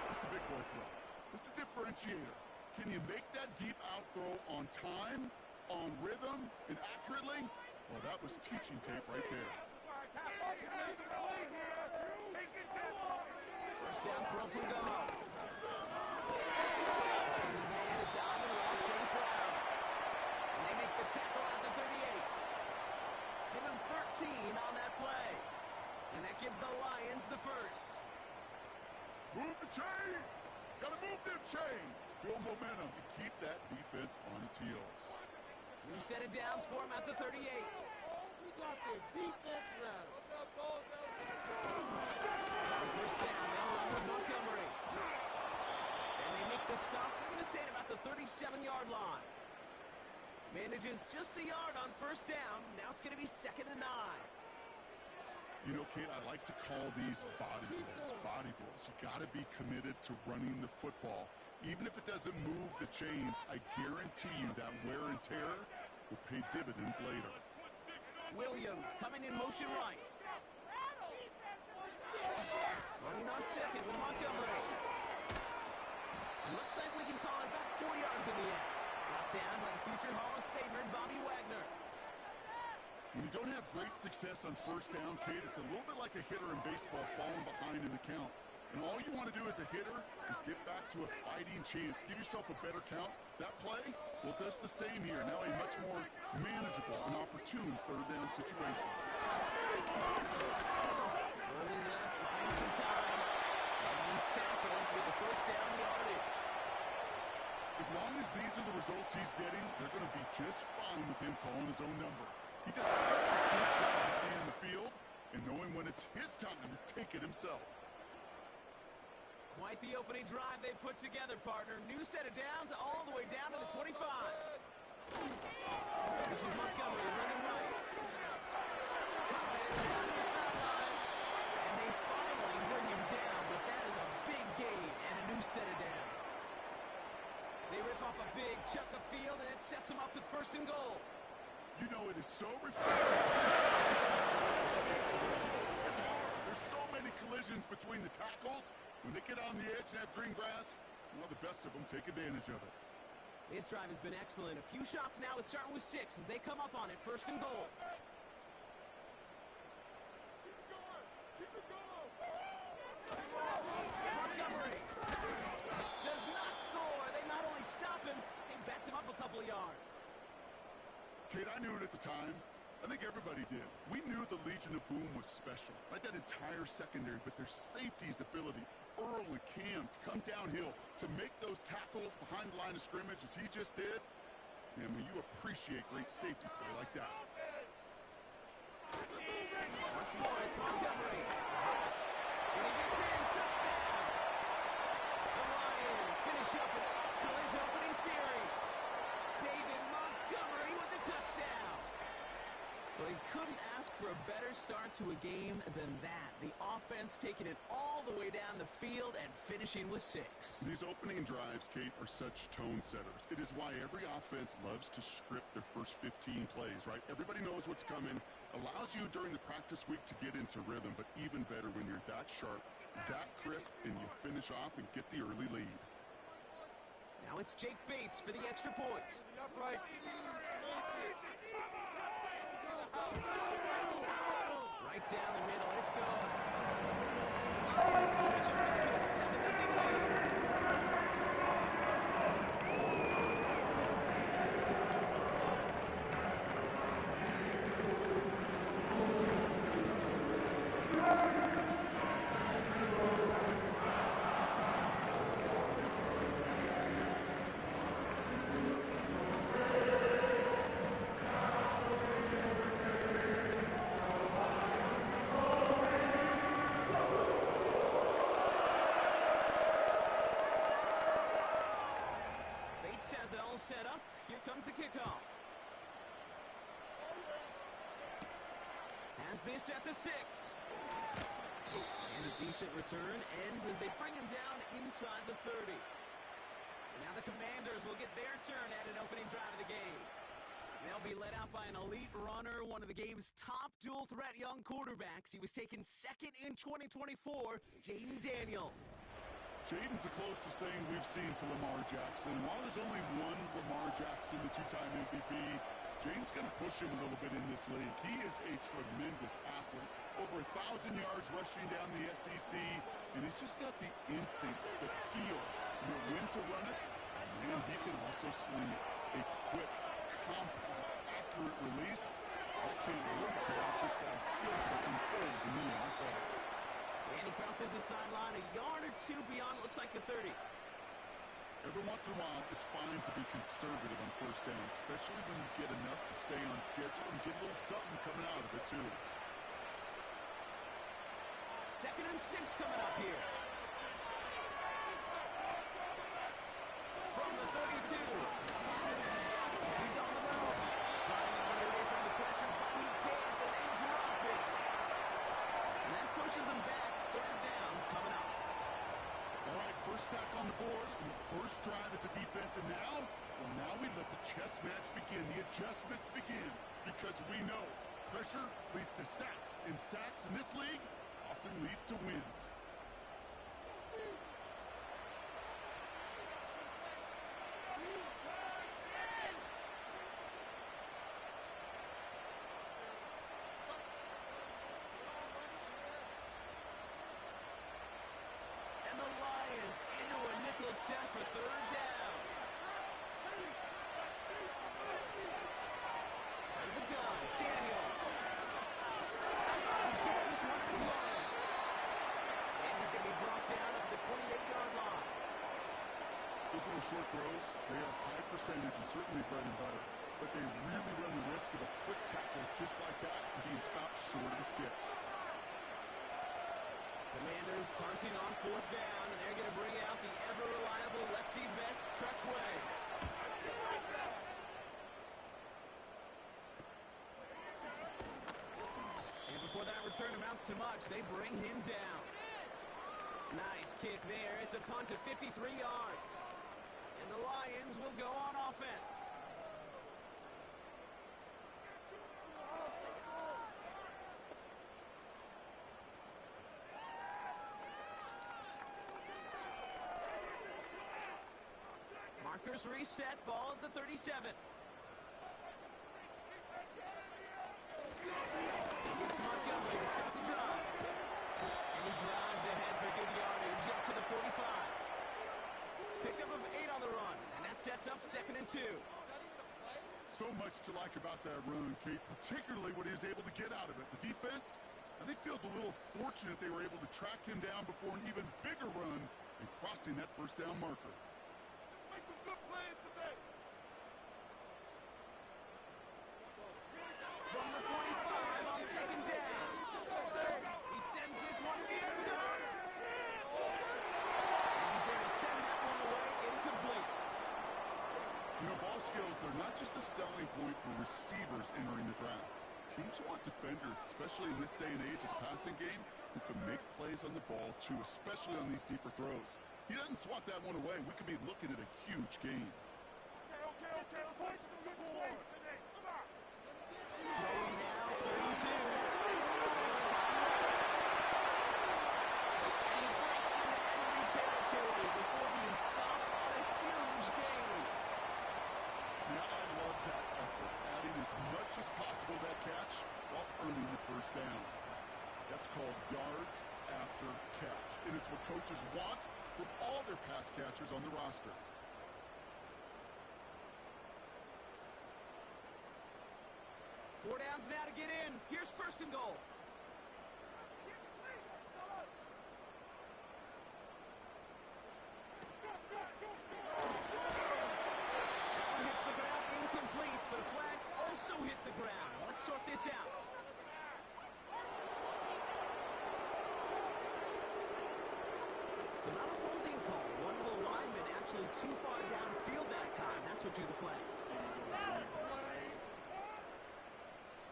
it's a big boy throw. It's a differentiator. Can you make that deep out throw on time, on rhythm, and accurately? Well, that was teaching tape right there. First down throw from Goff. It's his man, it's Alvin Ross St. Brown. And they make the tackle at the 38. Give him 13 on that play. And that gives the Lions the first. Move the chains! Gotta move them chains! Build momentum and keep that defense on its heels. New set of downs for him at the 38. We got the defense now. First down, they'll run with Montgomery. And they make the stop, I'm going to say at about the 37-yard line. Manages just a yard on first down. Now it's going to be 2nd and 9. You know, Kate, I like to call these body blows. Body blows. You got to be committed to running the football. Even if it doesn't move the chains, I guarantee you that wear and tear will pay dividends later. Williams coming in motion right. Running on second with Montgomery. It looks like we can call it about 4 yards in the end. Brought down by the future Hall of Famer Bobby Wagner. When you don't have great success on first down, Kate, it's a little bit like a hitter in baseball falling behind in the count. And all you want to do as a hitter is get back to a fighting chance. Give yourself a better count. That play, well, does the same here. Now a much more manageable and opportune third down situation. Early left, finds some time. And he's Nice tackle for the first down yardage. As long as these are the results he's getting, they're going to be just fine with him calling his own number. He does such a good job seeing the field and knowing when it's his time to take it himself. Quite the opening drive they put together, partner. New set of downs all the way down to the 25. This is Montgomery running right. Cut back down to the sideline. And they finally bring him down, but that is a big gain and a new set of downs. They rip off a big chunk of field, and it sets them up with first and goal. You know, it is so refreshing to it's hard. There's so many collisions between the tackles. When they get on the edge and have green grass, well, the best of them take advantage of it. This drive has been excellent. A few shots now. It's starting with 6 as they come up on it. First and goal. Montgomery does not score. They not only stop him, they backed him up a couple of yards. Kate, I knew it at the time. I think everybody did. We knew the Legion of Boom was special, right? That entire secondary, but their safety's ability, Earl and Cam, to come downhill, to make those tackles behind the line of scrimmage as he just did. I mean, you appreciate great safety play like that. Once more, it's Montgomery. And he gets in, touchdown. The Lions finish up an excellent opening series. David Montgomery with the touchdown. Well, he couldn't ask for a better start to a game than that. The offense taking it all the way down the field and finishing with 6. These opening drives, Kate, are such tone setters. It is why every offense loves to script their first 15 plays, right? Everybody knows what's coming. Allows you during the practice week to get into rhythm, but even better when you're that sharp, that crisp, and you finish off and get the early lead. Now it's Jake Bates for the extra point. Upright. Right down the middle. Let's go. Lions switch it back to a 7-0 lead. Set up. Here comes the kickoff. Has this at the 6. And a decent return ends as they bring him down inside the 30. So now the Commanders will get their turn at an opening drive of the game. They'll be led out by an elite runner, one of the game's top dual-threat young quarterbacks. He was taken second in 2024, Jaden Daniels. Jaden's the closest thing we've seen to Lamar Jackson. While there's only one Lamar Jackson, the 2-time MVP, Jaden's going to push him a little bit in this league. He is a tremendous athlete. Over 1,000 yards rushing down the SEC, and he's just got the instincts, the feel to know when to run it, and he can also sling it. A quick, compact, accurate release. I can't wait to watch this guy's skill set unfold in the NFL. And he crosses the sideline a yard or two beyond, looks like the 30. Every once in a while, it's fine to be conservative on first down, especially when you get enough to stay on schedule and get a little something coming out of it, too. 2nd and 6 coming up here. From the 32. He's on the move. Trying to get away from the pressure, but he can't, and they drop it. And that pushes him back. 3rd down coming up. All right, first sack on the board, and the first drive as a defense, and now we let the chess match begin, the adjustments begin, because we know pressure leads to sacks, and sacks in this league often leads to wins. And the Lions into a nickel set for 3rd down. Out of the gun, Daniels. He gets this one at the line. Those little short throws, they are high percentage and certainly bread and butter. But they really run the risk of a quick tackle just like that and being stopped short of the sticks. Commanders punting on 4th down, and they're going to bring out the ever-reliable lefty vets, Tressway. And before that return amounts to much, they bring him down. Nice kick there. It's a punt of 53 yards. And the Lions will go on offense. Markers reset, ball at the 37. It's Montgomery to start the drive. And he drives ahead for good yardage up to the 45. Pickup of 8 on the run, and that sets up 2nd and 2. So much to like about that run, Kate, particularly what he was able to get out of it. The defense, I think, feels a little fortunate they were able to track him down before an even bigger run and crossing that 1st down marker. Make some good plays today. From the 45 on 2nd down. He sends this one to the end zone. And he's there to send that one away incomplete. You know, ball skills are not just a selling point for receivers entering the draft. Teams want defenders, especially in this day and age of the passing game, who can make plays on the ball, too, especially on these deeper throws. He doesn't swat that one away. We could be looking at a huge gain. Okay. Let's play some good plays today. Come on. Throwing now, 3rd and 2. And he breaks into enemy territory before being stopped on a huge gain. Now I love that effort, adding as much as possible to that catch while earning the 1st down. That's called yards after catch, and it's what coaches want from all their pass catchers on the roster. Four downs now to get in. Here's 1st and goal. That one hits the ground, incomplete, but a flag also hit the ground. Let's sort this out. So not a holding call. One of the linemen actually too far downfield that time. That's what drew the flag.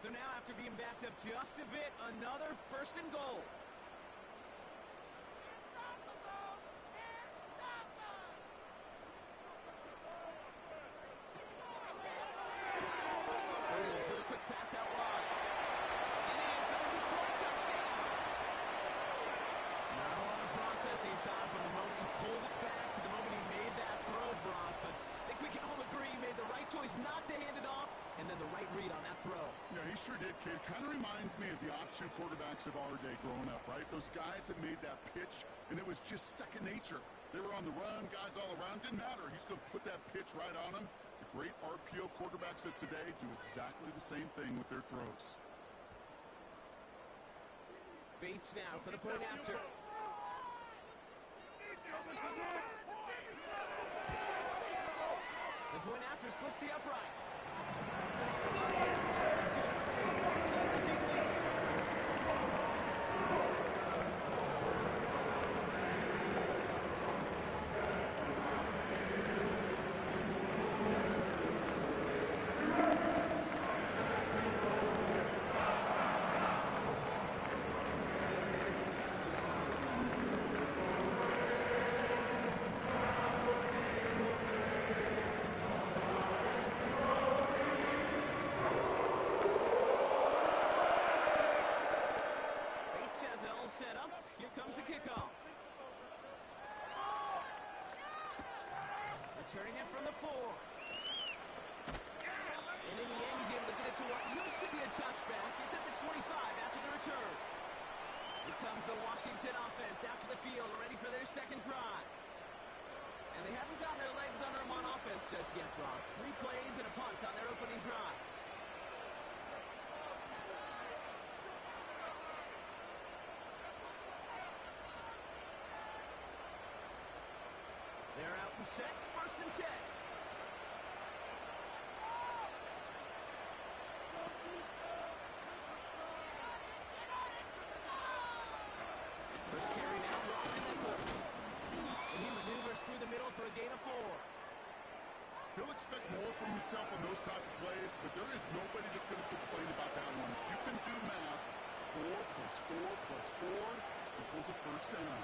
So now after being backed up just a bit, another 1st and goal. Williams with a quick pass out wide. And in for the Detroit touchdown. Not a lot of processing time from the moment he pulled it back to the moment he made that throw, Brock. But I think we can all agree he made the right choice not to hand it off, and then the right read on that throw. Yeah, he sure did, kid. Kind of reminds me of the option quarterbacks of our day growing up, right? Those guys that made that pitch, and it was just second nature. They were on the run, guys all around. Didn't matter. He's going to put that pitch right on them. The great RPO quarterbacks of today do exactly the same thing with their throws. Bates now for the point after. The point after splits the uprights. Lions straight to an early 14-0 lead. Set up. Here comes the kickoff. Returning it from the 4. And in the end, he's able to get it to what used to be a touchback. It's at the 25 after the return. Here comes the Washington offense out to the field, ready for their 2nd drive. And they haven't gotten their legs under them on offense just yet, Brock. 3 plays and a punt on their opening drive. They're out set, 1st and 10. First carry now for Austin Eckler. And he maneuvers through the middle for a gain of 4. He'll expect more from himself on those type of plays, but there is nobody that's going to complain about that one. If you can do math, 4 plus 4 plus 4 equals a first down.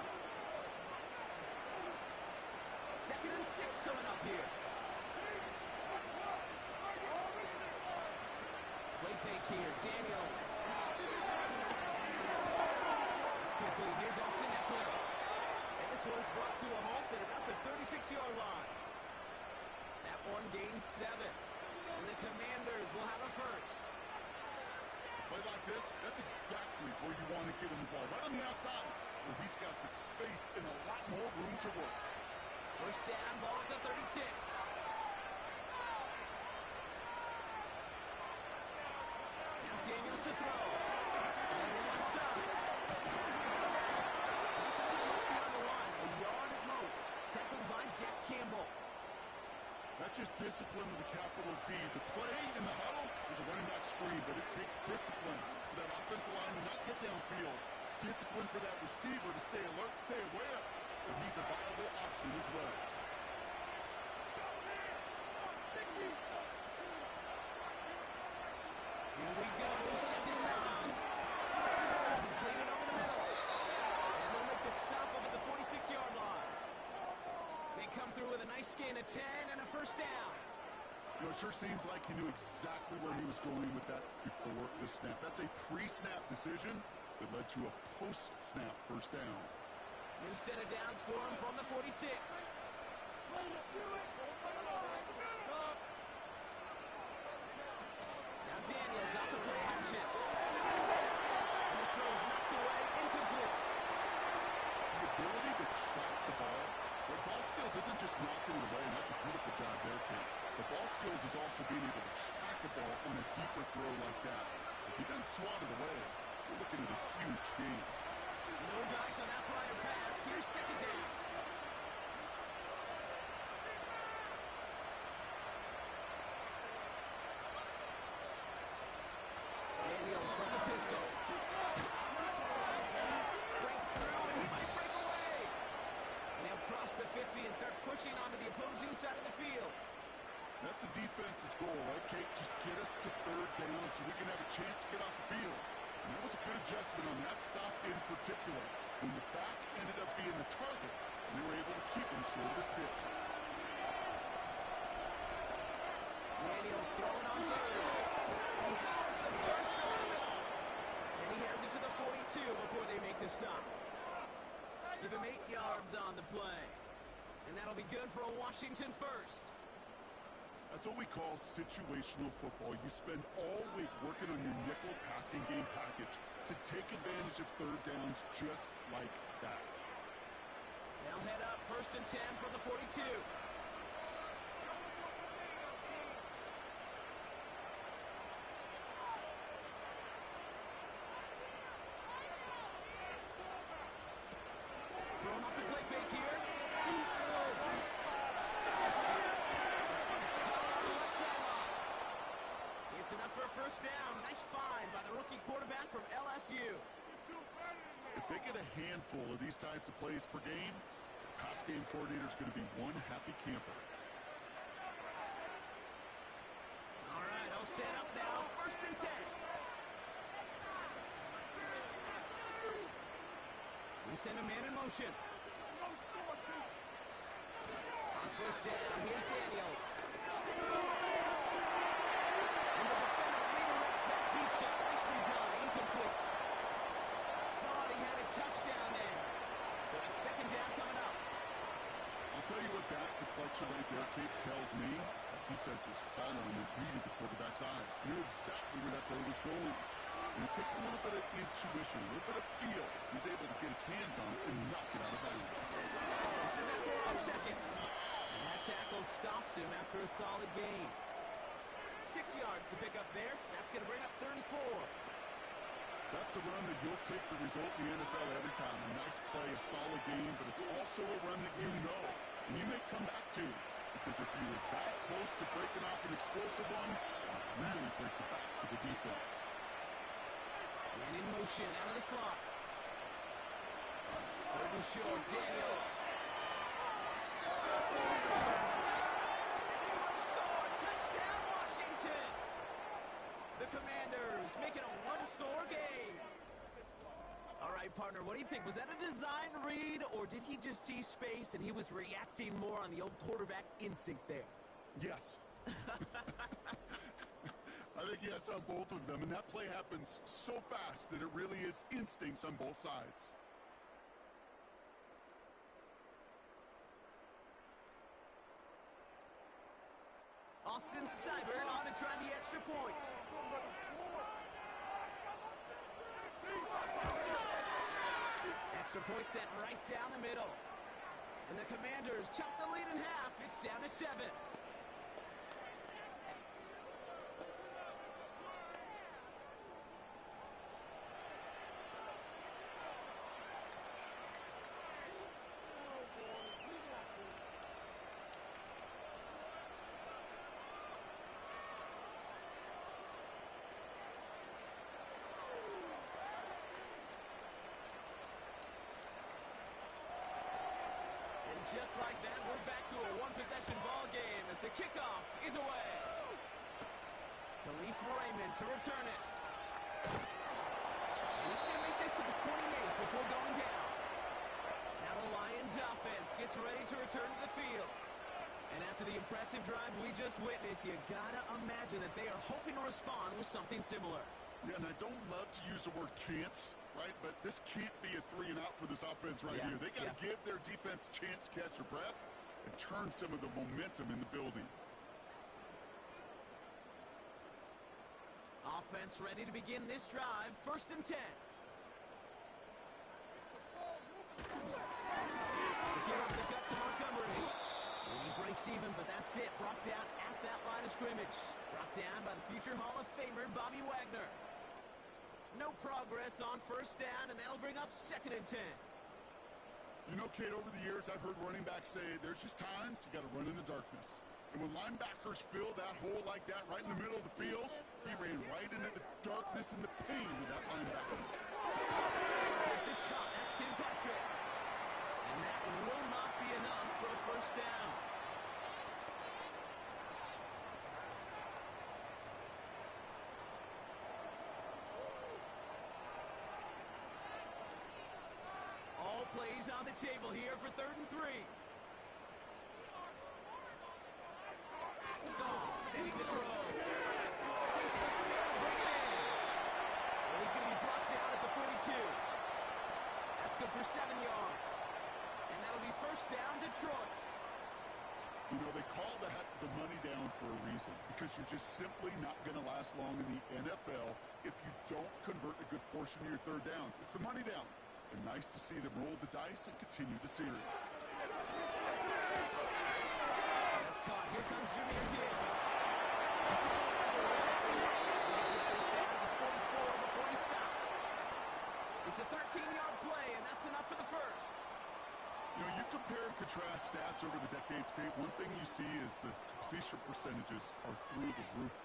2nd and 6 coming up here. Play fake here, Daniels. It's complete. Here's Austin Eckler. And this one's brought to a halt at about the 36-yard line. That one gains 7. And the Commanders will have a first. A play like this, that's exactly where you want to get him the ball. Right on the outside, where he's got the space and a lot more room to work. First down, ball at the 36. Now Daniels to throw. On the left side. This is almost beyond the line. A yard at most. Tackled by Jack Campbell. That's just discipline with a capital D. The play in the huddle is a running back screen, but it takes discipline for that offensive line to not get downfield. Discipline for that receiver to stay alert, stay aware. But he's a viable option as well. Here we go, 2nd and 9. Completed over the middle. And they'll make the stop up at the 46-yard line. They come through with a nice gain of 10 and a first down. You know, it sure seems like he knew exactly where he was going with that before the snap. That's a pre-snap decision that led to a post-snap first down. New set of downs for him from the 46. Now Daniels off the play action. And this throw is knocked away, incomplete. The ability to track the ball. But ball skills isn't just knocking it away, and that's a beautiful job there, Kate. The ball skills is also being able to track the ball on a deeper throw like that. If he doesn't swat it away, we're looking at a huge gain. No dice on that prior pass. Here's 2nd down. Daniels from the pistol. Breaks through, and he might break away. And he'll cross the 50 and start pushing onto the opposing side of the field. That's a defense's goal, right, Kate? Just get us to 3rd down so we can have a chance to get off the field. And that was a good adjustment on that stop in particular. When the back ended up being the target, we were able to keep him short of the sticks. Daniels throwing on 3rd. He has the first over the middle. And he has it to the 42 before they make the stop. Give him 8 yards on the play. And that'll be good for a Washington first. That's what we call situational football. You spend all week working on your nickel passing game package to take advantage of 3rd downs just like that. They'll head up 1st and 10 from the 42. Throwing off the play fake here. It's enough for a first down. Nice find by the rookie quarterback from LSU. If they get a handful of these types of plays per game, pass game coordinator is going to be one happy camper. All right, I'll set up now. 1st and 10. We send a man in motion. On 1st down, here's Daniels. And the defender redirects that deep shot. Nicely done. Incomplete. Thought he had a touchdown there. So it's 2nd down coming up. I'll tell you what that deflection right there, Kate, tells me. The defense was following and reading the quarterback's eyes. Knew exactly where that throw was going. And it takes a little bit of intuition, a little bit of feel. He's able to get his hands on it and knock it out of bounds. This is at 4 seconds. And that tackle stops him after a solid gain. 6 yards to pick up there. That's going to bring up 3rd and 4. That's a run that you'll take the result in the NFL every time. A nice play, a solid game, but it's also a run that you know And you may come back to, because if you were that close to breaking off an explosive one, you really break the backs of the defense. And in motion, out of the slot. Third and short, Daniels. And they will score. Touchdown, Washington. The Commanders making a one-score game. All right, partner, what do you think? Was that a design read, or did he just see space and he was reacting more on the old quarterback instinct there? Yes. I think yes on both of them, and that play happens so fast that it really is instincts on both sides. Austin Seibert on to try the extra point. Extra point sent right down the middle. And the Commanders chop the lead in half. It's down to 7. Just like that, we're back to a one-possession ball game as the kickoff is away. Khalif Raymond to return it. And he's going to make this to the 28 before going down. Now the Lions offense gets ready to return to the field. And after the impressive drive we just witnessed, you got to imagine that they are hoping to respond with something similar. Yeah, and I don't love to use the word can't, right? But this can't be a 3-and-out for this offense right here. They got to give their defense a chance to catch their breath and turn some of the momentum in the building. Offense ready to begin this drive. 1st and 10. Give up the gut to Montgomery. He breaks even, but that's it. Brought down at that line of scrimmage. Brought down by the future Hall of Famer, Bobby Wagner. No progress on 1st down, and that'll bring up 2nd and 10. You know, Kate, over the years, I've heard running backs say there's just times you got to run in the darkness. And when linebackers fill that hole like that right in the middle of the field, he ran right into the darkness and the pain of that linebacker. This is caught. That's Tim Patrick. And that will not be enough for a 1st down. All plays on the table here for 3rd and 3. Goff setting the throw. St. Brown there to bring it in. Well, he's going to be brought down at the 42. That's good for 7 yards. And that'll be 1st down, Detroit. You know, they call that the money down for a reason, because you're just simply not going to last long in the NFL if you don't convert a good portion of your 3rd downs. It's the money down. And nice to see them roll the dice and continue the series. That's caught. Here comes Jameer Gibbs. This down to the 44 before he stopped. It's a 13-yard play, and that's enough for the 1st. You know, you compare and contrast stats over the decades, Kate. One thing you see is the completion percentages are through the roof.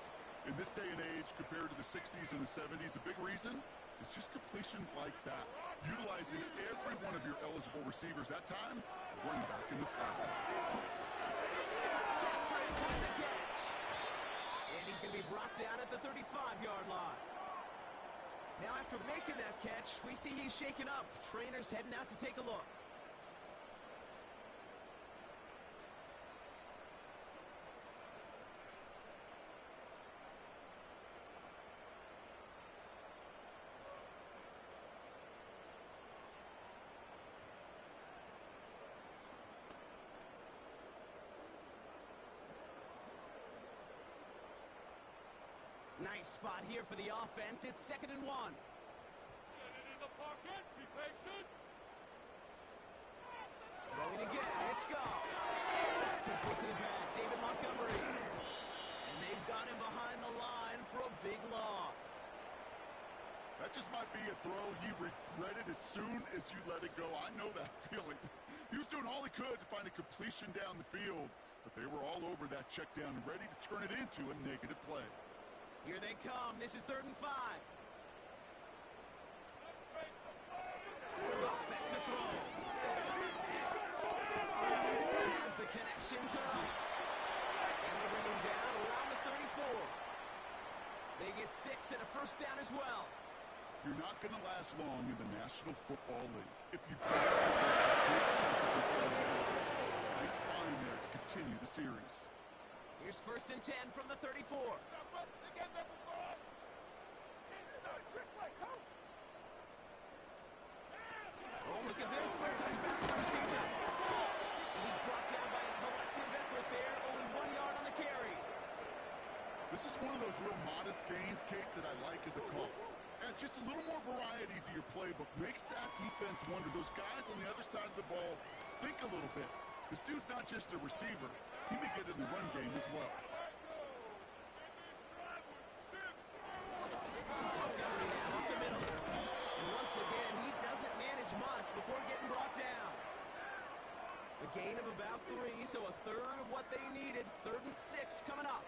In this day and age, compared to the 60s and the 70s, a big reason is just completions like that. Utilizing every one of your eligible receivers. That time, running back in the flat. Patrick with the catch. And he's going to be brought down at the 35-yard line. Now after making that catch, we see he's shaken up. Trainer's heading out to take a look. Nice spot here for the offense. It's 2nd and 1. Get it in the pocket. Be patient. Throwing again. It's gone. That's complete to the back. David Montgomery. And they've got him behind the line for a big loss. That just might be a throw he regretted as soon as you let it go. I know that feeling. He was doing all he could to find a completion down the field, but they were all over that check down, ready to turn it into a negative play. Here they come. This is 3rd and 5. Goff back to throw. Has the connection to right. And they bring him down around the 34. They get 6 and a first down as well. You're not going to last long in the National Football League if you don't get a good chunk of the ball. Nice find there to continue the series. Here's 1st and 10 from the 34. Oh, look at this. Quick touch pass to the receiver. He's brought down by a collective effort there. Only 1 yard on the carry. This is one of those real modest gains, Kate, that I like as a call. And it's just a little more variety to your playbook. Makes that defense wonder. Those guys on the other side of the ball think a little bit. This dude's not just a receiver. He may get in the run game as well. Once again, he doesn't manage much before getting brought down. A gain of about 3, so a third of what they needed. 3rd and 6 coming up.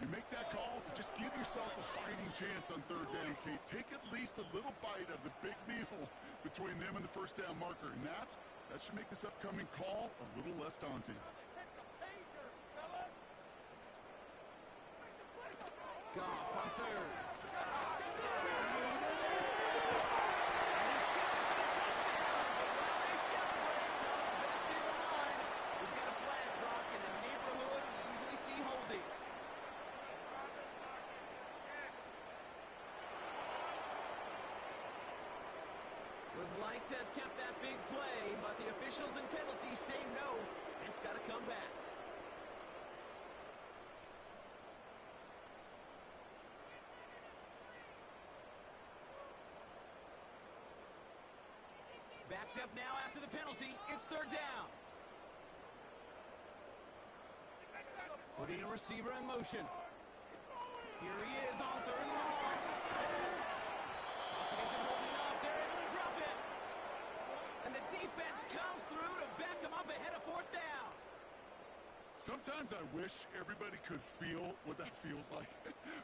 You make that call to just give yourself a fighting chance on 3rd down, Kate. Take at least a little bite of the big meal between them and the first down marker. And that should make this upcoming call a little less daunting. Goff on 3rd. Would like to have kept that big play, but the officials and penalties say no. It's got to come back. Backed up now after the penalty. It's 3rd down. Putting a receiver in motion. Here he is on 3rd and 1. And the defense comes through to back him up ahead of 4th down. Sometimes I wish everybody could feel what that feels like.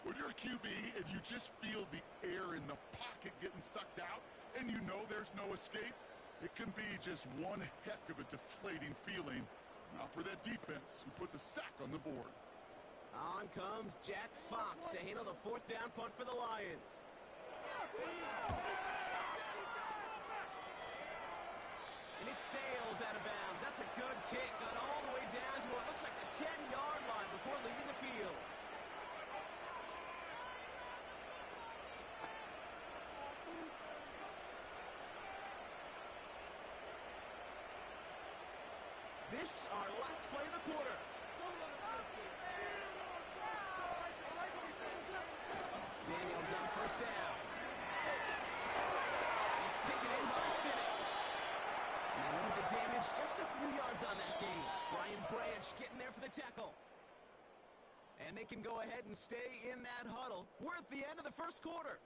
When you're a QB and you just feel the air in the pocket getting sucked out and you know there's no escape, it can be just one heck of a deflating feeling. Now for that defense who puts a sack on the board. On comes Jack Fox to handle the 4th down punt for the Lions. And it sails out of bounds. That's a good kick. Got all the way down to what looks like the 10-yard line before leaving the field. This our last play of the quarter. Daniels on 1st down. It's taken in by Sinnott. And they limit the damage just a few yards on that game. Brian Branch getting there for the tackle. And they can go ahead and stay in that huddle. We're at the end of the first quarter.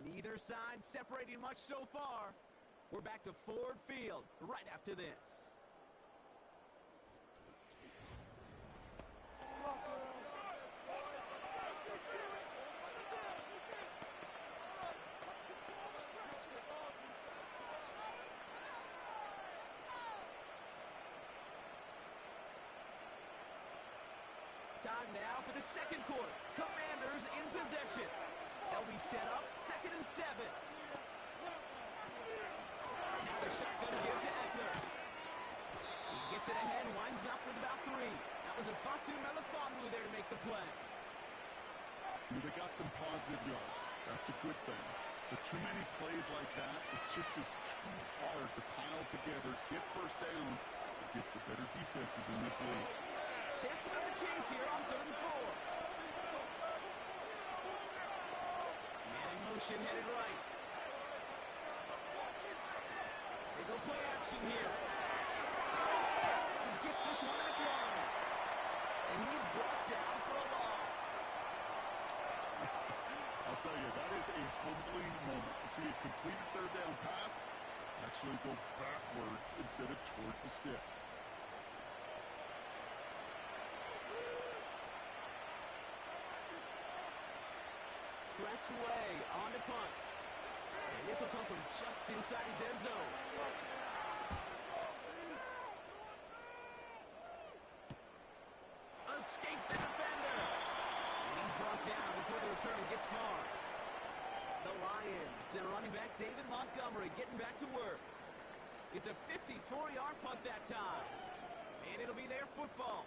Neither side separating much so far. We're back to Ford Field right after this. Time now for the second quarter. Commanders in possession. They'll be set up 2nd and 7. Now the shotgun give to Eckler. He gets it ahead, winds up with about 3. That was a Fatu Melifonwu there to make the play. They got some positive yards. That's a good thing. But too many plays like that, it just is too hard to pile together, get first downs against the better defenses in this league. Chance to make a change here on 3rd and 4. Man in motion, headed right. They go play action here. He gets this one at the line. And he's brought down for a loss. I'll tell you, that is a humbling moment to see a completed 3rd down pass. That actually go backwards instead of towards the sticks. Press away on the punt. And this will come from just inside his end zone. Escapes a defender. And he's brought down before the return gets far. The Lions, their running back David Montgomery getting back to work. It's a 54-yard punt that time. And it'll be their football.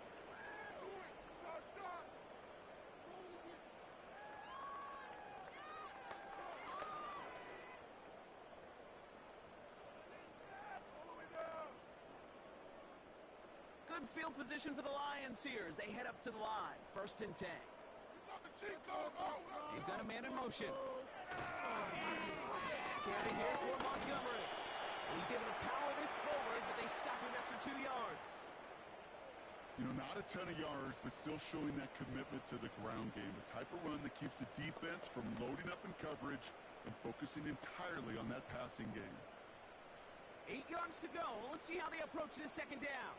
Good field position for the Lions here as they head up to the line. 1st and 10. They've got a man in motion. Carry here for Montgomery. And he's able to power this forward, but they stop him after 2 yards. You know, not a ton of yards, but still showing that commitment to the ground game. The type of run that keeps the defense from loading up in coverage and focusing entirely on that passing game. 8 yards to go. Well, let's see how they approach this 2nd down.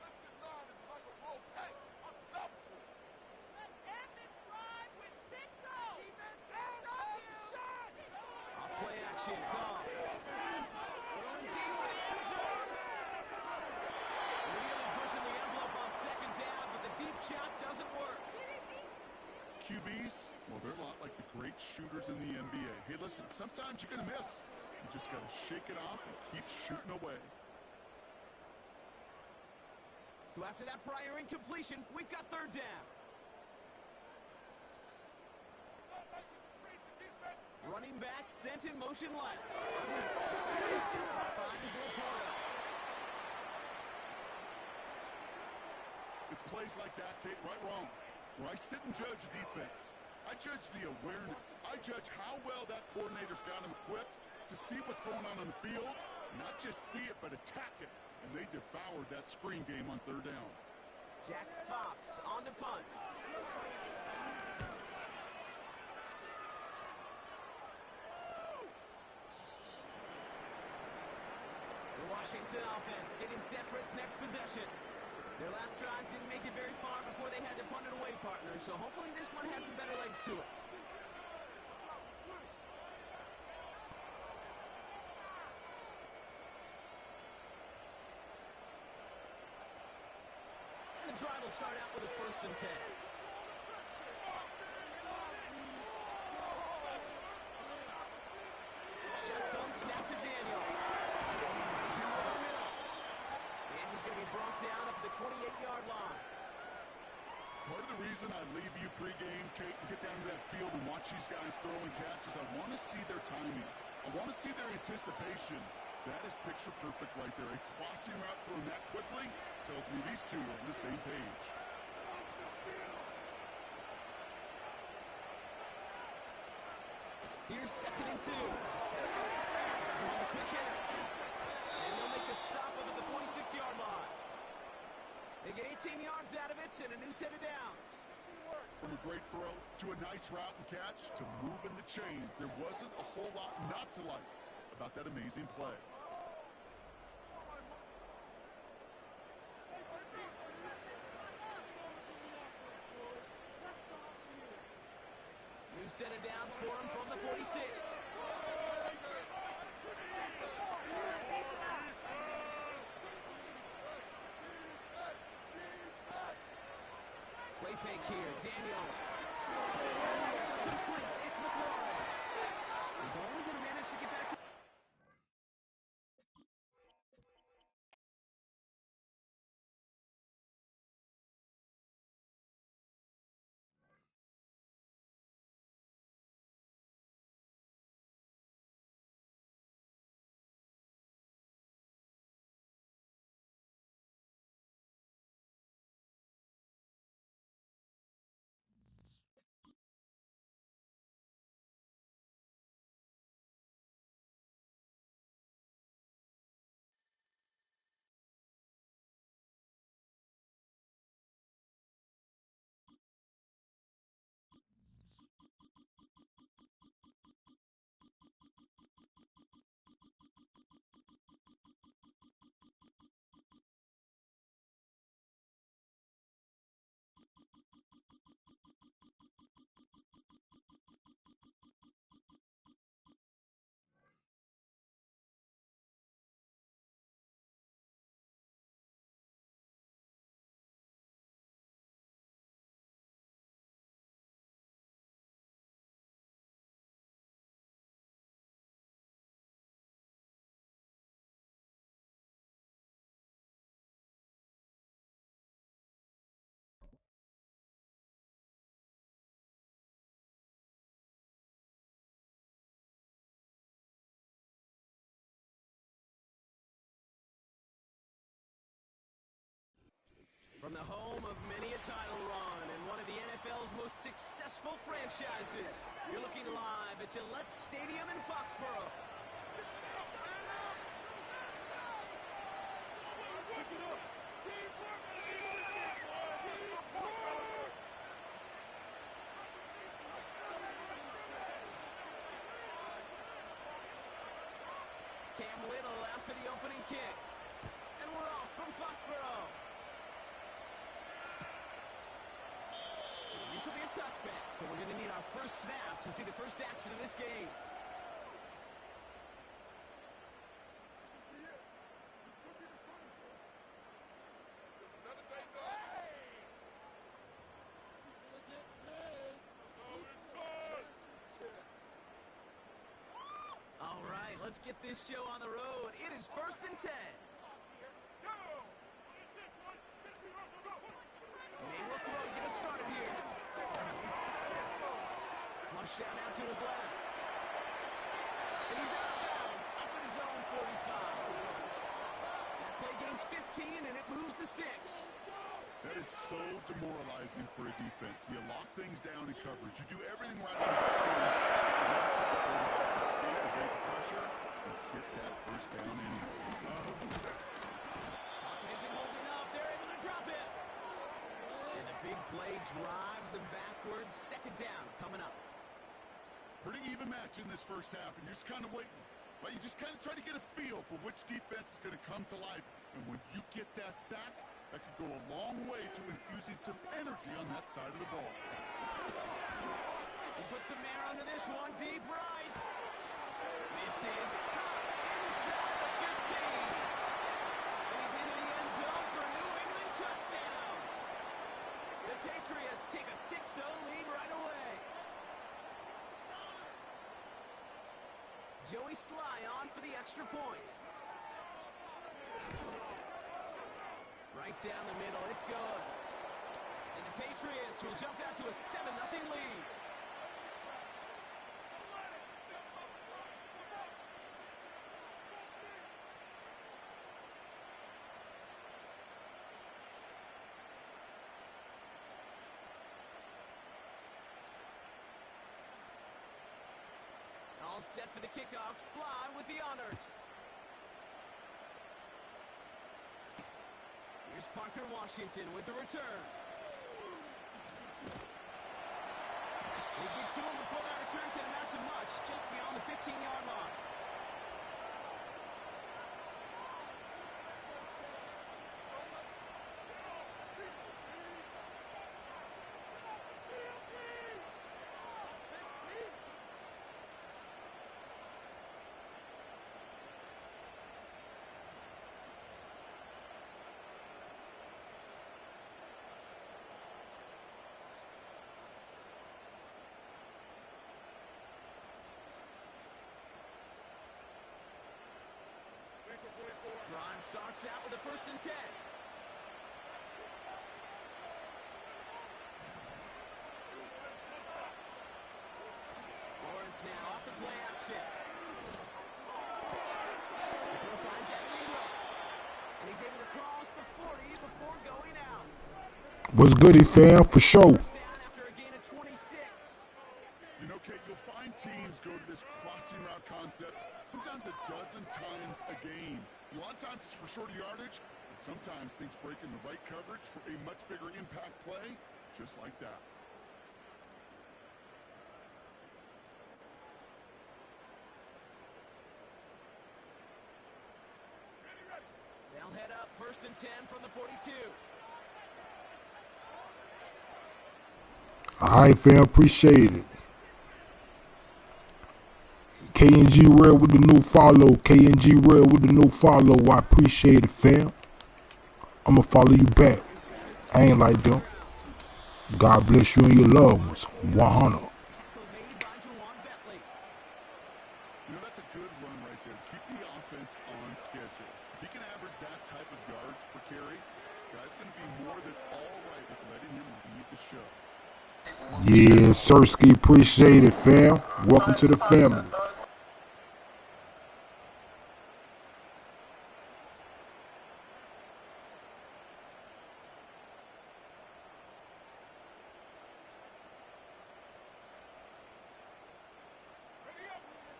Off-play action. Call. Throwing deep for the end zone. Really pushing the envelope on 2nd down, but the deep shot doesn't work. QBs, well, they're a lot like the great shooters in the NBA. Hey, listen, sometimes you're going to miss. You just got to shake it off and keep shooting away. So after that prior incompletion, we've got 3rd down. Running back sent in motion left. Finds Laporta. It's plays like that, Kate, right wrong. Where I sit and judge a defense. I judge the awareness. I judge how well that coordinator's got him equipped to see what's going on the field. Not just see it, but attack it. And they devoured that screen game on 3rd down. Jack Fox on the punt. The Washington offense getting set for its next possession. Their last drive didn't make it very far before they had to punt it away, partner, so hopefully this one has some better legs to it. And the drive will start out with a 1st and 10. Shotgun snap to Daniels. And he's going to be brought down up at the 28-yard line. Part of the reason I leave you pregame, Kate, and get down to that field and watch these guys throwing catches, I want to see their timing. I want to see their anticipation. That is picture perfect right there. A crossing route thrown that quickly tells me these two are on the same page. Here's 2nd and 2. Has him on the quick hitter. And they'll make the stop up at the 46-yard line. They get 18 yards out of it and a new set of downs. From a great throw to a nice route and catch to moving the chains, there wasn't a whole lot not to like about that amazing play. New set of downs for him from the 46. Play fake here, Daniels. Complete, it's McLaurin. He's only going to manage to get back to From the home of many a title run and one of the NFL's most successful franchises, you're looking live at Gillette Stadium in Foxborough. Cam Little out for the opening kick. And we're off from Foxborough. This will be a touchback, so we're going to need our first snap to see the first action of this game. All right, let's get this show on the road. It is 1st and 10. May will throw to get us started here. Flush out out to his left. And he's out of bounds up in his own 45. That play gains 15 and it moves the sticks. That is so demoralizing for a defense. You lock things down in coverage. You do everything right on the back end. Escape the big pressure and get that first down anyway. Pocket isn't holding up. They're able to drop it. And the big play drives them backwards. 2nd down coming up. Pretty even match in this first half, and you're just kind of waiting. But you just kind of try to get a feel for which defense is going to come to life. And when you get that sack, that could go a long way to infusing some energy on that side of the ball. He puts some air under this one, deep right. This is caught inside the 15. And he's into the end zone for a New England touchdown. The Patriots take a 6-0 lead right away. Joey Sly on for the extra point. Right down the middle, it's good. And the Patriots will jump out to a 7-0 lead. All set for the kickoff. Sly with the honors. Here's Parker Washington with the return. We'll get to him before that return can amount to much, just beyond the 15-yard line. Drive starts out with a 1st and 10. Lawrence now off the play action. The throw finds Evan Ingram. And he's able to cross the 40 before going out. What's goody, fam? For sure. First down after a gain of 26. You know, Kate, you'll find teams go to this crossing route concept sometimes a dozen times a game. A lot of times it's for shorter yardage, and sometimes things break in the right coverage for a much bigger impact play, just like that. They'll head up 1st and 10 from the 42. All right, fam. Appreciate it. KNG Real with the new follow. KNG Real with the new follow. I appreciate it, fam. I'ma follow you back. I ain't like them. God bless you and your loved ones. 100. You know, that's a good run right there. Keep the offense on schedule. If he can average that type of yards per carry, this guy's going to be more than all right with letting him lead the show. Yeah, Sirski, appreciate it, fam. Welcome to the family.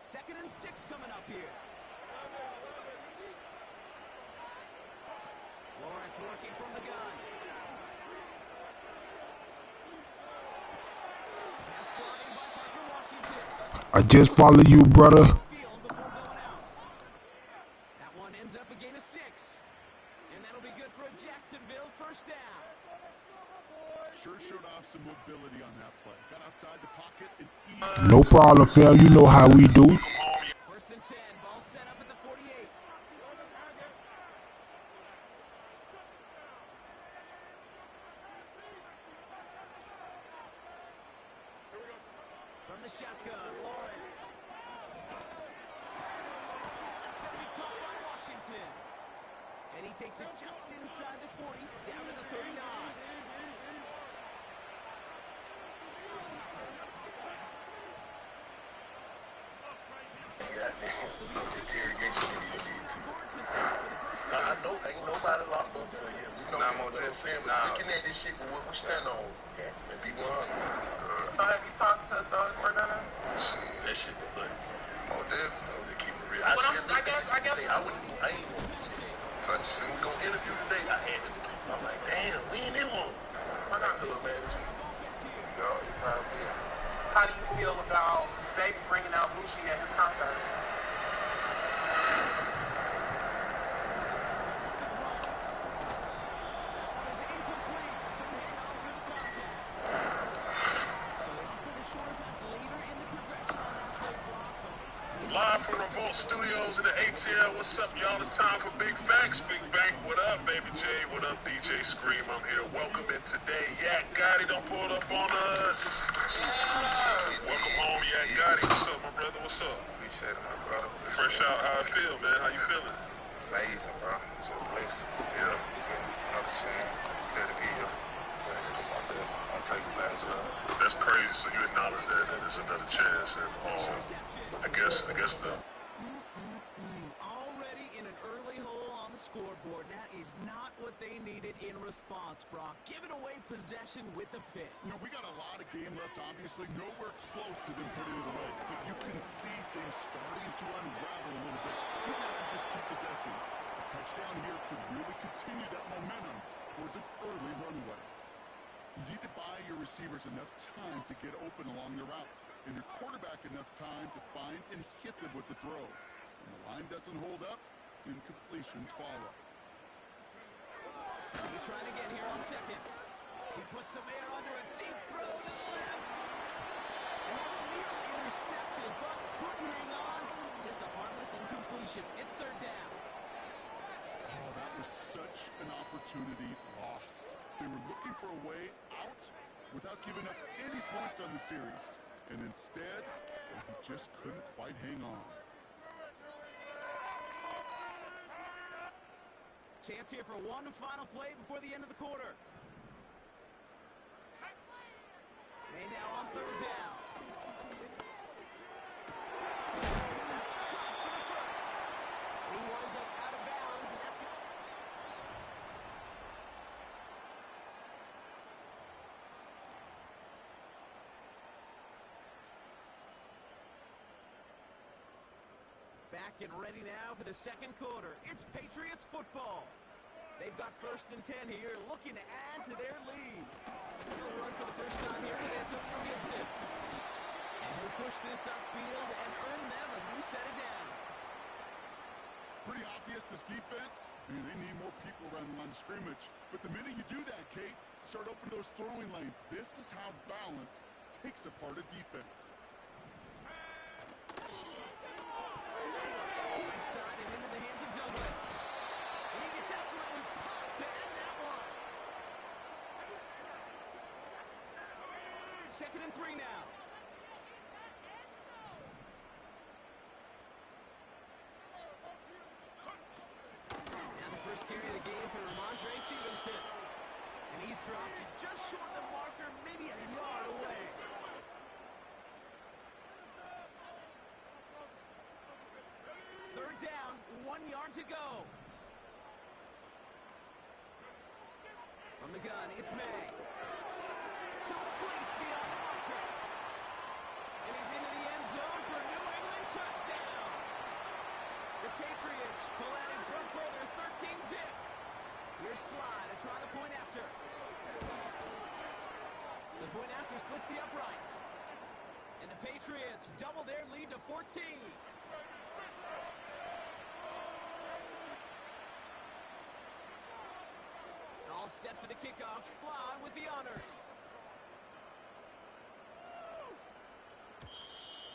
2nd and 6 coming up here. Lawrence working from the gun. Pass brought in by Parker Washington. I just follow you, brother. Field before going out. That one ends up a gain of 6. And that'll be good for a Jacksonville first down. Sure showed off some mobility on that play. Got outside the pocket and easy. No problem, fam. You know how we do. 1st and 10. Ball set up at the 48. From the shotgun, Lawrence. That's going to be caught by Washington. And he takes it just inside the 40, down to the 39. Interrogation I know, ain't nobody locked up in here. We know what I'm saying, but looking at this shit, what we stand on, yeah, and be 100. So have you talked to Doug or none? That shit, but more definitely, I'm just keeping it real. But I guess I ain't touch. Since we was gonna interview today, I had it to people. I'm like, damn, we ain't in one. I got good manager. So you probably. How do you feel about Baby bringing out Bushi at his concert? Live from Revolt Studios in the ATL. What's up, y'all? It's time for Big Facts. Big Bank, what up, Baby J? What up, DJ Scream? I'm here. Welcome in today. Yak Gotti done pulled up on us. Welcome home, Yak Gotti. What's up, my brother? What's up? Appreciate it, my brother. Fresh out. How I feel, man? How you feeling? Amazing, bro. It's a blessing. Yeah. It's another chance. Glad to be here. I'll take advantage of it. That's crazy. So you acknowledge that it's another chance, and I guess the. Already in an early hole on the scoreboard. That is not what they needed in response, Brock. Giving away possession with the pick. You know, we got a lot of game left, obviously. Nowhere close to them putting it away. But you can see things starting to unravel a little bit. Even after just 2 possessions. A touchdown here could really continue that momentum towards an early runaway. You need to buy your receivers enough time to get open along the route, and your quarterback enough time to find and hit them with the throw. When the line doesn't hold up, incompletions follow. He's trying to get here on 2nd. He puts some air under a deep throw to the left. And that's nearly intercepted, but couldn't hang on. Just a harmless incompletion. It's 3rd down. Oh, that was such an opportunity lost. They were looking for a way out without giving up any points on the series. And instead, he just couldn't quite hang on. Chance here for one final play before the end of the quarter. They now on 3rd down. That's caught for the first. He winds up out of bounds, and that's good. Back and ready now for the 2nd quarter. It's Patriots football. They've got 1st and 10 here, looking to add to their lead. He'll run for the first time here with Antonio Gibson. And he'll push this upfield and earn them a new set of downs. Pretty obvious this defense. I mean, they need more people around the line of scrimmage. But the minute you do that, Kate, start opening those throwing lanes. This is how balance takes apart a defense. Right side and into the hands of Douglas. And he gets absolutely popped to end that one. 2nd and 3 now. Now the first carry of the game for Ramondre Stevenson. And he's dropped just short of the marker, maybe a yard away. Third down, 1 yard to go. From the gun, it's May. Complete beyond the marker. And he's into the end zone for a New England touchdown. Patriots pull out in front further, 13-zip. Here's Sly to try the point after. The point after splits the uprights. And the Patriots double their lead to 14. All set for the kickoff. Sly with the honors.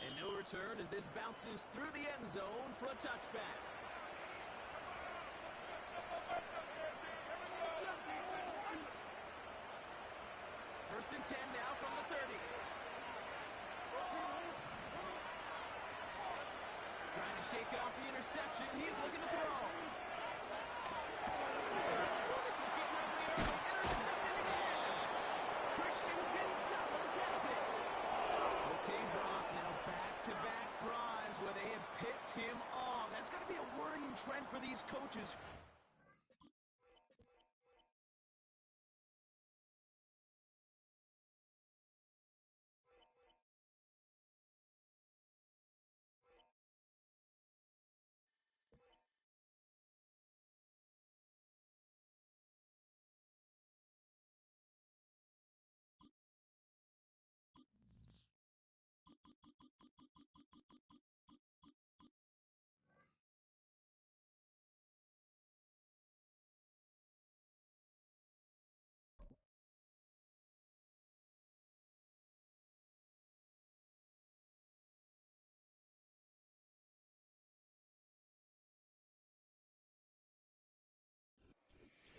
And no return as this bounces through the end zone for a touchback. First and 10 now from the 30. Trying to shake off the interception. He's looking to throw. Oh, this is getting ugly early. Intercepted again. Christian Gonzalez has it. Okay, Brock, now back-to-back drives where they have picked him off. That's got to be a worrying trend for these coaches.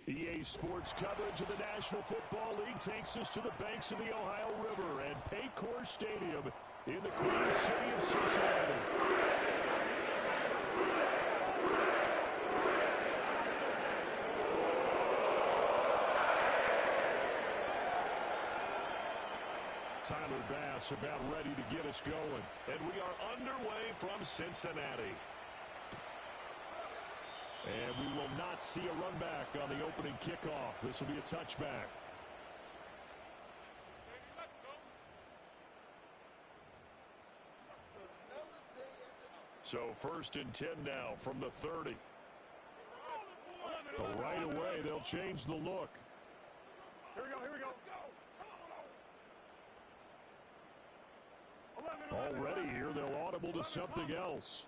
EA Sports coverage of the National Football League takes us to the banks of the Ohio River and Paycor Stadium in the Queen City of Cincinnati. Tyler Bass about ready to get us going. And we are underway from Cincinnati. And we will not see a run back on the opening kickoff. This will be a touchback. So first and 10 now from the 30. But right away, they'll change the look. Here we go, here we go. Already here, they'll audible to something else.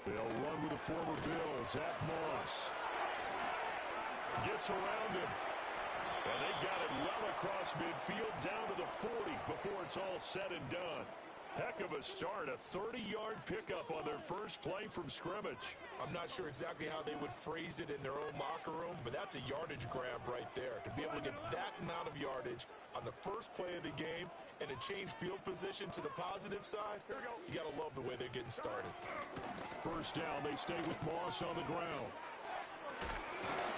They'll run with the former Bill, Zach Moss. Gets around him. And they got it well across midfield down to the 40 before it's all said and done. Heck of a start, a 30-yard pickup on their first play from scrimmage. I'm not sure exactly how they would phrase it in their own locker room, but that's a yardage grab right there. To be able to get that amount of yardage on the first play of the game and to change field position to the positive side, you got to love the way they're getting started. First down, they stay with Moss on the ground.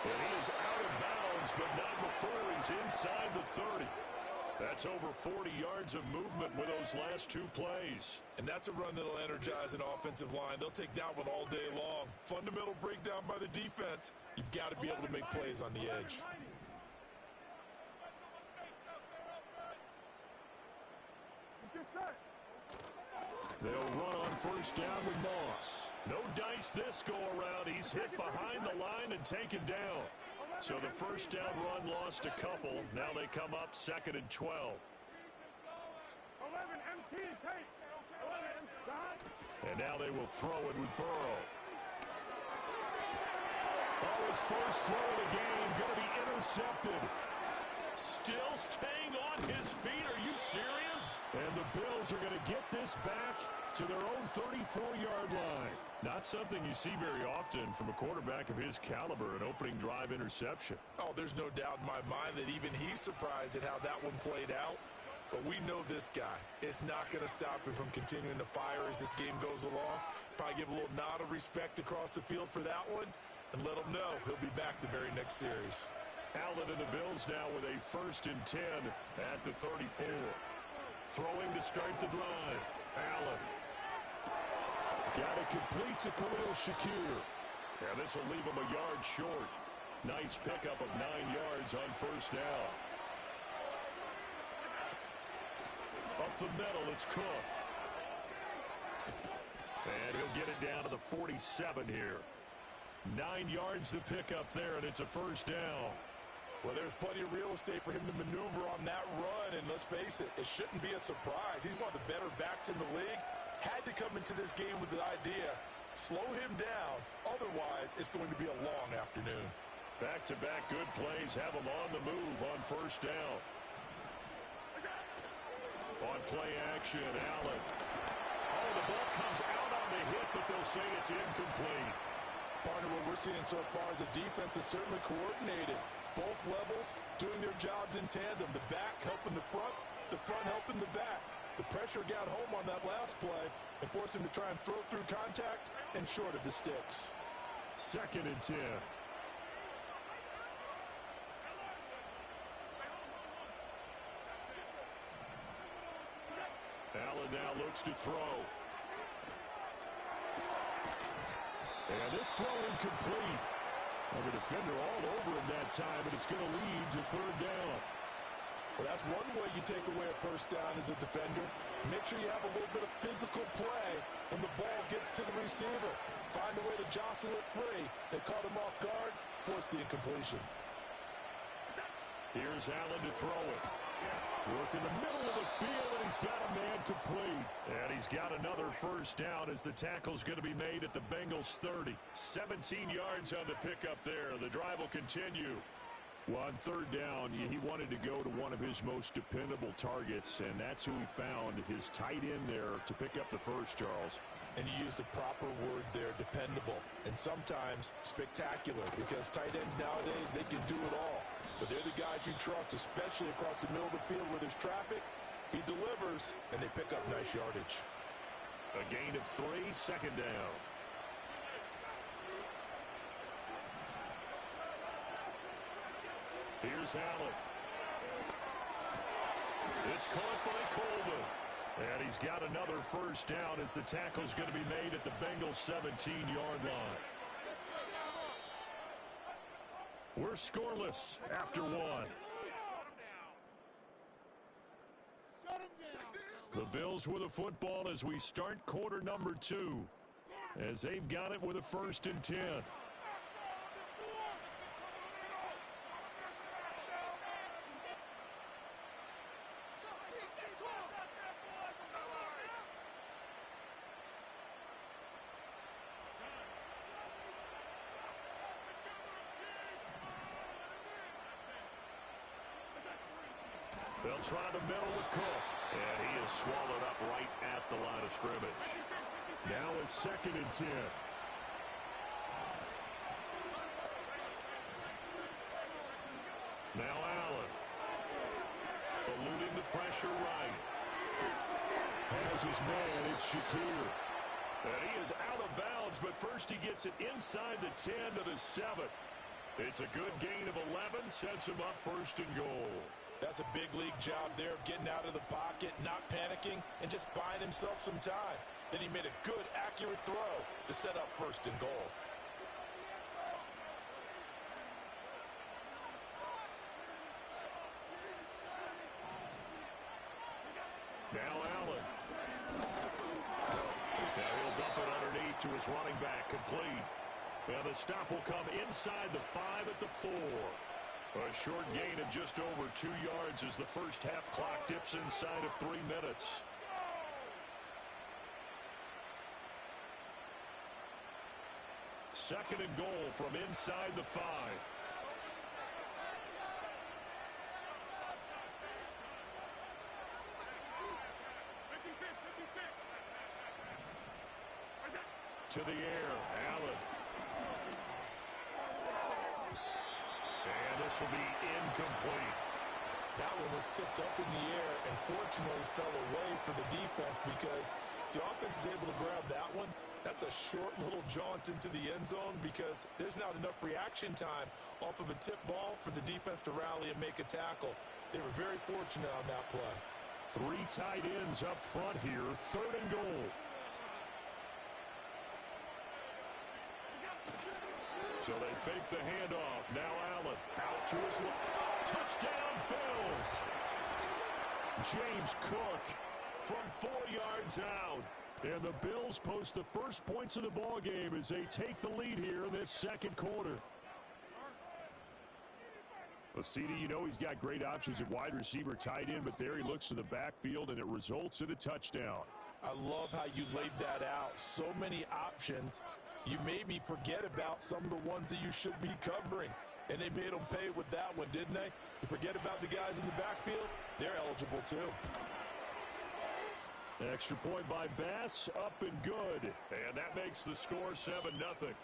And he is out of bounds, but not before he's inside the 30. That's over 40 yards of movement with those last two plays. And that's a run that'll energize an offensive line. They'll take that one all day long. Fundamental breakdown by the defense. You've got to be able to make plays on the edge. They'll run on first down with Moss. No dice this go-around. He's hit behind the line and taken down. So the first down run lost a couple. Now they come up 2nd and 12. 11 MT, take. 11, dot. And now they will throw it with Burrow. Oh, his first throw of the game going to be intercepted. Still staying on his feet. Are you serious? And the Bills are going to get this back to their own 34-yard line. Not something you see very often from a quarterback of his caliber, an opening drive interception. Oh, there's no doubt in my mind that even he's surprised at how that one played out. But we know this guy. It's not going to stop him from continuing to fire as this game goes along. Probably give a little nod of respect across the field for that one and let him know he'll be back the very next series. Allen and the Bills now with a 1st and 10 at the 34. Throwing to start the drive. Allen. Got it complete to Khalil Shakir. And this will leave him a yard short. Nice pickup of 9 yards on first down. Up the middle, it's Cook. And he'll get it down to the 47 here. 9 yards to pick up there, and it's a first down. Well, there's plenty of real estate for him to maneuver on that run, and let's face it, it shouldn't be a surprise. He's one of the better backs in the league. Had to come into this game with the idea, slow him down, otherwise it's going to be a long afternoon. Back-to-back good plays have him on the move on first down. On play action, Allen. Oh, the ball comes out on the hit, but they'll say it's incomplete. Partner, what we're seeing so far is the defense is certainly coordinated. Both levels doing their jobs in tandem. The back helping the front helping the back. The pressure got home on that last play and forced him to try and throw through contact and short of the sticks. 2nd and 10. Allen now looks to throw. And this throw incomplete. The defender all over him that time, and it's going to lead to 3rd down. Well, that's one way you take away a first down as a defender. Make sure you have a little bit of physical play when the ball gets to the receiver. Find a way to jostle it free. They caught him off guard, forced the incompletion. Here's Allen to throw it. Work in the middle of the field, and he's got a man complete. And he's got another first down as the tackle's going to be made at the Bengals 30. 17 yards on the pickup there. The drive will continue. Well, on 3rd down, he wanted to go to one of his most dependable targets, and that's who he found, his tight end there to pick up the first, Charles. And you use the proper word there, dependable, and sometimes spectacular, because tight ends nowadays, they can do it all. But they're the guys you trust, especially across the middle of the field where there's traffic. He delivers, and they pick up nice yardage. A gain of 3, 2nd down. Here's Allen. It's caught by Coleman. And he's got another first down as the tackle's going to be made at the Bengals 17-yard line. We're scoreless after 1. The Bills with a football as we start quarter number 2. As they've got it with a 1st and 10. They'll try the middle with Cook. And he is swallowed up right at the line of scrimmage. Now it's 2nd and 10. Now Allen. Eluding the pressure right. Has his man, it's Shakir. And he is out of bounds, but first he gets it inside the 10 to the 7. It's a good gain of 11, sets him up 1st and goal. That's a big league job there of getting out of the pocket, not panicking, and just buying himself some time. Then he made a good, accurate throw to set up 1st and goal. Now Allen. Now he'll dump it underneath to his running back, complete. Now the stop will come inside the 5 at the 4. A short gain of just over 2 yards as the first half clock dips inside of 3 minutes. Second and goal from inside the 5. To the air, Allen. And this will be incomplete. That one was tipped up in the air and fortunately fell away for the defense, because if the offense is able to grab that one, that's a short little jaunt into the end zone, because there's not enough reaction time off of a tip ball for the defense to rally and make a tackle. They were very fortunate on that play. 3 tight ends up front here, 3rd and goal. So they fake the handoff. Now Allen out to his left. Touchdown, Bills. James Cook from 4 yards out. And the Bills post the first points of the ball game as they take the lead here in this second quarter. Well, CD, you know he's got great options at wide receiver, tight end, but there he looks to the backfield, and it results in a touchdown. I love how you laid that out. So many options. You made me forget about some of the ones that you should be covering. And they made them pay with that one, didn't they? You forget about the guys in the backfield? They're eligible too. Extra point by Bass, up and good. And that makes the score 7-0.